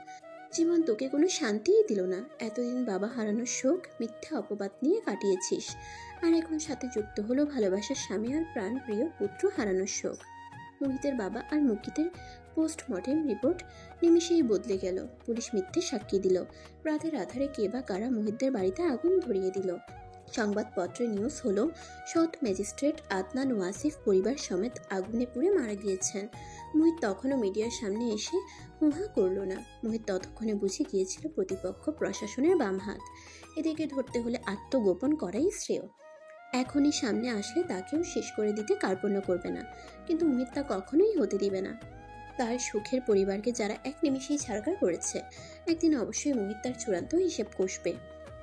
জীবন তোকে কোনো শান্তিই দিল না। এতদিন বাবা হারানোর শোক মিথ্যা অপবাদ নিয়ে কাটিয়েছিস, আর এখন সাথে যুক্ত হলো ভালোবাসার স্বামী আর প্রাণ প্রিয় পুত্র হারানোর শোক। মোহিতের বাবা আর মুকিতের পোস্টমর্টেম রিপোর্ট নিমিষেই বদলে গেল। পুলিশ মিথ্যে সাক্ষী দিল। রাতের আধারে কে বা কারা মোহিতদের বাড়িতে আগুন ধরিয়ে দিল। সংবাদপত্রে নিউজ হলো সৎ ম্যাজিস্ট্রেট আদনান ওয়াসিফ পরিবার সমেত আগুনে পুড়ে মারা গিয়েছেন। মোহিত তখনও মিডিয়ার সামনে এসে হুহা করল না। মোহিত ততক্ষণে বুঝে গিয়েছিল প্রতিপক্ষ প্রশাসনের বাম হাত। এদেরকে ধরতে হলে আত্মগোপন করাই শ্রেয়। এখনই সামনে আসলে তাকেও শেষ করে দিতে কার্পণ্য করবে না, কিন্তু মোহিত তা কখনোই হতে দিবে না। তার সুখের পরিবারকে যারা এক নিমিষেই ছাড়কার করেছে, একদিন অবশ্যই মোহিত তার চূড়ান্ত হিসেব কষবে।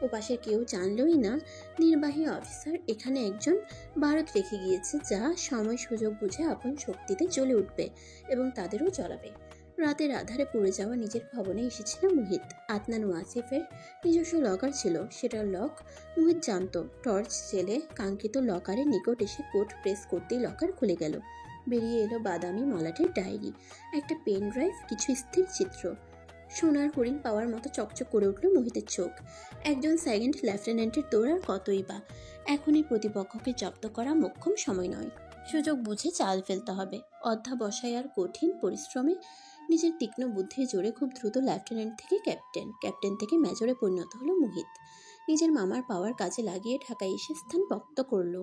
ওপাশে কেউ জানলই না নির্বাহী অফিসার এখানে একজন বারত রেখে গিয়েছে, যা সময় সুযোগ বুঝে আপন শক্তিতে জ্বলে উঠবে এবং তাদেরও জ্বলাবে। রাতের আধারে পুড়ে যাওয়া নিজের ভবনে এসেছিল মুহিত। আদনান ওয়াসিফের নিজস্ব লকার ছিল, সেটার লক মুহিত জানত। টর্চ জেলে কাঙ্ক্ষিত লকারের নিকট এসে কোড প্রেস করতেই লকার খুলে গেল। বেরিয়ে এলো বাদামি মলাটের ডায়েরি, একটা পেন ড্রাইভ, কিছু স্থির চিত্র। সোনার হরিণ পাওয়ার মতো চকচক করে উঠল মোহিতের চোখ। একজন সেকেন্ড লেফটেন্যান্টের দৌড় আর কতই বা। এখনই প্রতিপক্ষকে জব্দ করা মোক্ষম সময় নয়, সুযোগ বুঝে চাল ফেলতে হবে। অধ্যাবসায় আর কঠিন পরিশ্রমে নিজের তীক্ষ্ণ বুদ্ধির জোরে খুব দ্রুত লেফটেন্যান্ট থেকে ক্যাপ্টেন, ক্যাপ্টেন থেকে মেজরে পরিণত হলো মুহিত। নিজের মামার পাওয়ার কাজে লাগিয়ে ঢাকায় এসে স্থান পক্ত করল।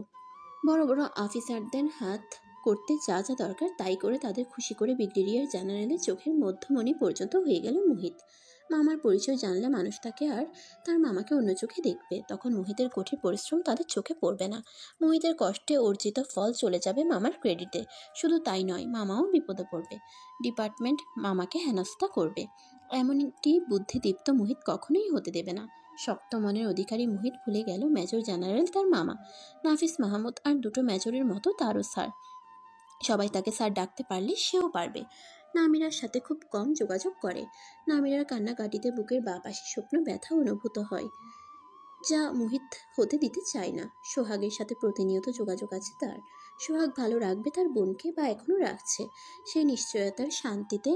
বড় বড় অফিসারদের হাত করতে যা যা দরকার তাই করে তাদের খুশি করে ব্রিগেডিয়ার জেনারেলের চোখের মধ্যমণি পর্যন্ত হয়ে গেল মুহিত। মামার পরিচয় জানলে মানুষ তাকে আর তার মামাকে অন্য চোখে দেখবে। তখন মোহিতের কঠিন পরিশ্রম তাদের চোখে পড়বে না। মোহিতের কষ্টে অর্জিত ফল চলে যাবে মামার ক্রেডিটে। শুধু তাই নয়, মামাও বিপদে পড়বে। ডিপার্টমেন্ট মামাকে হেনস্থা করবে। এমনটি বুদ্ধিদীপ্ত মোহিত কখনোই হতে দেবে না। শক্ত মনের অধিকারী মোহিত ভুলে গেল মেজর জেনারেল তার মামা। নাফিস মাহমুদ আর দুটো মেজরের মতো তারও স্যার। সবাই তাকে স্যার ডাকতে পারলে সেও পারবে। নামিরার সাথে খুব কম যোগাযোগ করে। নামিরার কান্নাকাটিতে বুকের বাঁ পাশে শুকনো ব্যথা অনুভূত হয়, যা মোহিত হতে দিতে চায় না। সোহাগের সাথে প্রতিনিয়ত যোগাযোগ আছে তার। সোহাগ ভালো রাখবে তার বোনকে, বা এখনো রাখছে। সেই নিশ্চয়তার শান্তিতে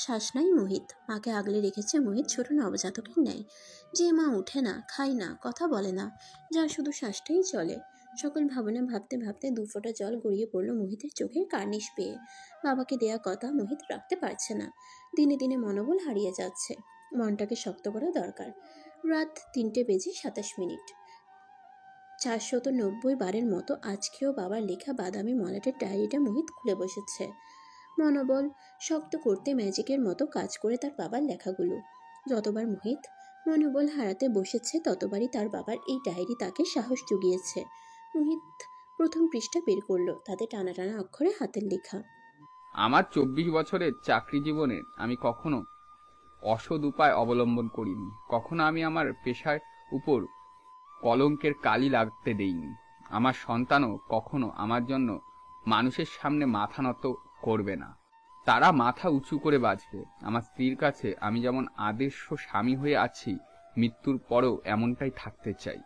শ্বাস নাই মোহিত। মাকে আগলে রেখেছে মোহিত ছোট নবজাতকের ন্যায়, যে মা উঠে না, খায় না, কথা বলে না, যার শুধু শ্বাসটাই চলে। সকল ভাবনা ভাবতে ভাবতে দুফোঁটা জল গড়িয়ে পড়ল মোহিতের চোখের কার্নিশ পেয়ে। বাবাকে দেয়া কথা মোহিত রাখতে পারছে না। দিনে দিনে মনোবল হারিয়ে যাচ্ছে। মনটাকে শক্ত করা দরকার। রাত 3:27। 490 বারের মতো আজকেও বাবার লেখা বাদামি মলাটের ডায়েরিটা মোহিত খুলে বসেছে। মনোবল শক্ত করতে ম্যাজিকের মতো কাজ করে তার বাবার লেখাগুলো। যতবার মোহিত মনোবল হারাতে বসেছে, ততবারই তার বাবার এই ডায়েরি তাকে সাহস জুগিয়েছে। মোহিত প্রথম পৃষ্ঠা বের করলো, তাতে টানা টানা অক্ষরে হাতের লেখা। আমার 24 বছরের চাকরি জীবনে আমি কখনো অসৎ উপায় অবলম্বন করিনি। কখনো আমি আমার পেশার উপর কলঙ্কের কালি লাগতে দেইনি। আমার সন্তানও কখনো আমার জন্য মানুষের সামনে মাথা নত করবে না। তারা মাথা উঁচু করে বাঁচবে। আমার স্ত্রীর কাছে আমি যেমন আদর্শ স্বামী হয়ে আছি, মৃত্যুর পরেও এমনটাই থাকতে চাই।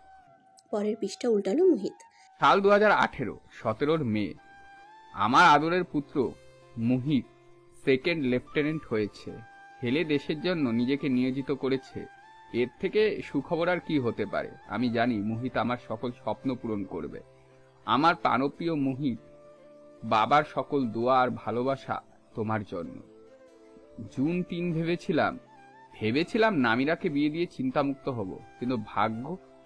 পরের পৃষ্ঠা উল্টালো মোহিত। সাল 2018, 17 মে। আমার আদরের পুত্র মুহিত সেকেন্ড লেফটেন্যান্ট হয়েছে। হেলে দেশের জন্য নিজেকে নিয়োজিত করেছে। এর থেকে সুখবর আর কি হতে পারে? আমি জানি মুহিত আমার সকল স্বপ্ন পূরণ করবে। আমার প্রাণপ্রিয় মুহিত, বাবার সকল দোয়া আর ভালোবাসা তোমার জন্য। জুন 3 ভেবেছিলাম নামিরাকে বিয়ে দিয়ে চিন্তামুক্ত হব, কিন্তু ভাগ্য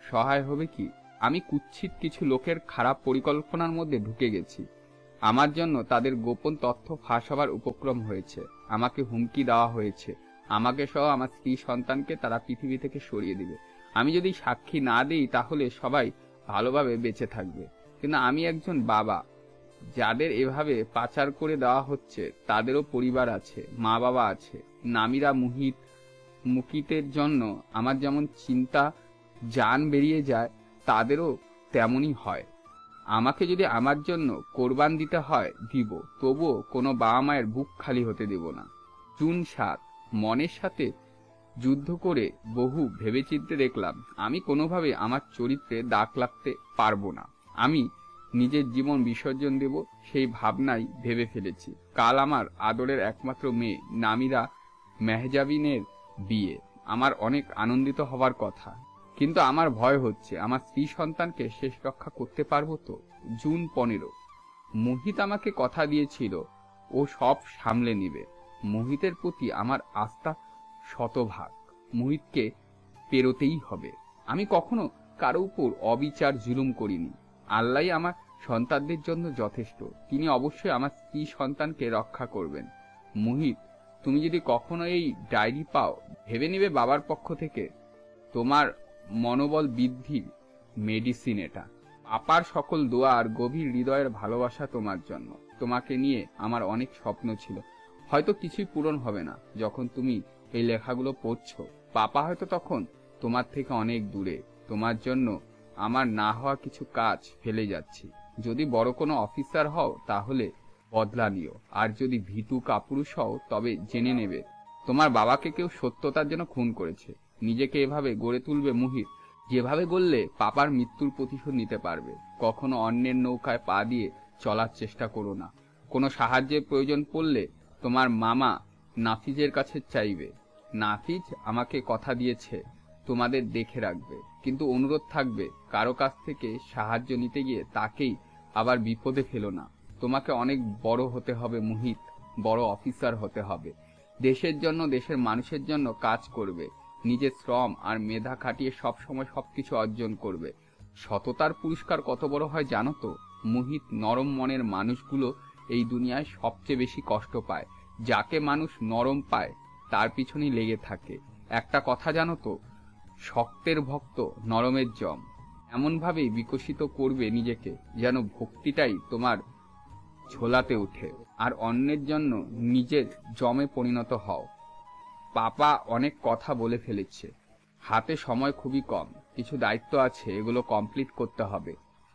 সহায় হবে কি, আমি কুৎসিত কিছু লোকের খারাপ পরিকল্পনার মধ্যে ঢুকে গেছি। আমার জন্য তাদের গোপন তথ্য ফাঁস হবার উপক্রম হয়েছে। আমাকে হুমকি দেওয়া হয়েছে, আমাকে সহ আমার স্ত্রী সন্তানকে তারা পৃথিবী থেকে সরিয়ে দিবে। আমি যদি সাক্ষী না দিই তাহলে সবাই ভালোভাবে বেঁচে থাকবে, কিন্তু আমি একজন বাবা। যাদের এভাবে পাচার করে দেওয়া হচ্ছে তাদেরও পরিবার আছে, মা বাবা আছে। নামিরা মুকিতের জন্য আমার যেমন চিন্তা জান বেরিয়ে যায়, তাদেরও তেমনই হয়। আমাকে যদি আমার জন্য কোরবান দিতে হয় দিব, তবুও কোনো বাবা মায়ের বুক খালি হতে দেব না। জুন 7, মনের সাথে যুদ্ধ করে বহু ভেবেচিন্তে দেখলাম আমি কোনোভাবে আমার চরিত্রে দাগ লাগতে পারবো না। আমি নিজের জীবন বিসর্জন দেব, সেই ভাবনাই ভেবে ফেলেছি। কাল আমার আদরের একমাত্র মেয়ে নামিরা মেহজাবিনের বিয়ে। আমার অনেক আনন্দিত হবার কথা, কিন্তু আমার ভয় হচ্ছে আমার স্ত্রী সন্তানকে শেষ রক্ষা করতে পারবো তো। জুন 15, মোহিত আমাকে কথা দিয়েছিল ও সব সামলে নিবে। মোহিতের প্রতি আমার আস্থা শতভাগ। মোহিতকে পেরোতেই হবে। আমি কখনো কারো উপর অবিচার জুলুম করিনি। আল্লাহই আমার সন্তানদের জন্য যথেষ্ট। তিনি অবশ্যই আমার স্ত্রী সন্তানকে রক্ষা করবেন। মোহিত, তুমি যদি কখনো এই ডায়েরি পাও, ভেবে নিবে বাবার পক্ষ থেকে তোমার মনোবল বৃদ্ধির মেডিসিন এটা। আপার সকল দোয়া আর গভীর হৃদয়ের ভালোবাসা তোমার জন্য। তোমাকে নিয়ে আমার অনেক স্বপ্ন ছিল, হয়তো কিছুই পূরণ হবে না। যখন তুমি এই লেখাগুলো পড়ছো, পাপা হয়তো তখন তোমার থেকে অনেক দূরে। তোমার জন্য আমার না হওয়া কিছু কাজ ফেলে যাচ্ছি। যদি বড় কোনো অফিসার হও তাহলে বদলা নিও, আর যদি ভীতু কাপুরুষ হও তবে জেনে নেবে তোমার বাবাকে কেউ সত্যতার জন্য খুন করেছে। নিজেকে এভাবে গড়ে তুলবে মুহিত, যেভাবে গড়লে পাপার মৃত্যুর প্রতিশোধ নিতে পারবে। কখনো অন্যের নৌকায় পা দিয়ে চলার চেষ্টা করো না। কোনো সাহায্যের প্রয়োজন পড়লে তোমার মামা নাফিজের কাছে চাইবে। নাফিজ আমাকে কথা দিয়েছে তোমাদের দেখে রাখবে, কিন্তু অনুরোধ থাকবে কারো কাছ থেকে সাহায্য নিতে গিয়ে তাকেই আবার বিপদে ফেলো না। তোমাকে অনেক বড় হতে হবে মুহিত, বড় অফিসার হতে হবে। দেশের জন্য, দেশের মানুষের জন্য কাজ করবে। নিজের শ্রম আর মেধা খাটিয়ে সবসময় সবকিছু অর্জন করবে। সততার পুরস্কার কত বড় হয় জানো তো মুহিত? নরম মনের মানুষগুলো এই দুনিয়ায় সবচেয়ে বেশি কষ্ট পায়। যাকে মানুষ নরম পায় তার পিছনেই লেগে থাকে। একটা কথা জানো তো, শক্তের ভক্ত নরমের জম। এমনভাবেই বিকশিত করবে নিজেকে যেন ভক্তিটাই তোমার ঝোলাতে উঠে, আর অন্যের জন্য নিজের জমে পরিণত হও। পাপা অনেক কথা বলে ফেলেছে, হাতে সময় খুবই কম, কিছু দায়িত্ব আছে, এগুলো কমপ্লিট করতে হবে।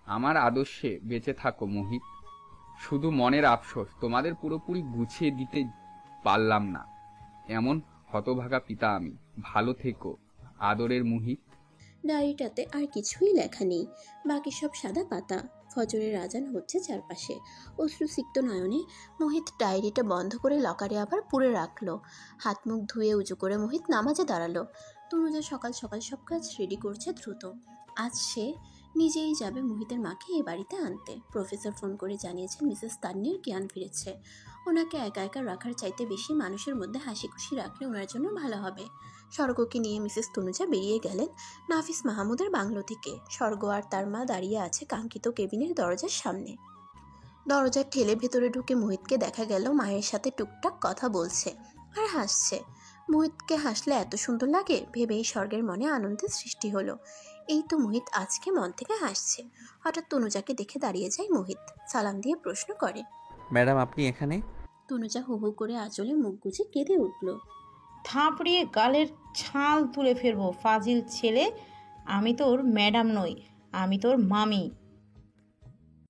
আমার আদর্শে বেঁচে থাকো মোহিত। শুধু মনের আফসোস তোমাদের পুরোপুরি গুছিয়ে দিতে পারলাম না। এমন হতভাগা পিতা আমি। ভালো থেকো আদরের মুহিত। ডায়েরিটাতে আর কিছুই লেখা নেই, বাকি সব সাদা পাতা। ফজরের আজান হচ্ছে চারপাশে। অশ্রুসিক্ত নয়নে মোহিত ডায়েরিটা বন্ধ করে লকারে আবার পুরে রাখলো। হাত মুখ ধুয়ে উঁচু করে মোহিত নামাজে দাঁড়ালো। তনুজা সকাল সকাল সব কাজ রেডি করছে দ্রুত। আজ সে নিজেই যাবে মোহিতের মাকে এই বাড়িতে আনতে। প্রফেসর ফোন করে জানিয়েছেন মিসেস তান্নির জ্ঞান ফিরেছে। ওনাকে একা একা রাখার চাইতে বেশি মানুষের মধ্যে হাসি খুশি রাখলে ওনার জন্য ভালো হবে। স্বর্গকে নিয়ে মিসেস তনুজা বেরিয়ে গেলেন নাফিস মাহমুদের বাংলো থেকে। স্বর্গ আর তার মা দাঁড়িয়ে আছে কাঙ্ক্ষিত কেবিনের দরজার সামনে। দরজা ঠেলে ভেতরে ঢুকে মোহিতকে দেখা গেল মায়ের সাথে টুকটাক কথা বলছে আর হাসছে। মোহিতকে হাসলে এত সুন্দর লাগে ভেবেই স্বর্গের মনে আনন্দের সৃষ্টি হলো। এই তো মোহিত আজকে মন থেকে হাসছে। হঠাৎ তনুজাকে দেখে দাঁড়িয়ে যায় মোহিত, সালাম দিয়ে প্রশ্ন করে, ম্যাডাম আপনি এখানে? তনুজা হু হু করে আঁচলে মুখ গুজে কেঁদে উঠল। থাপড়িয়ে গালের ছাল তুলে ফেলবো ফাজিল ছেলে। আমি তোর ম্যাডাম নই, আমি তোর মামি।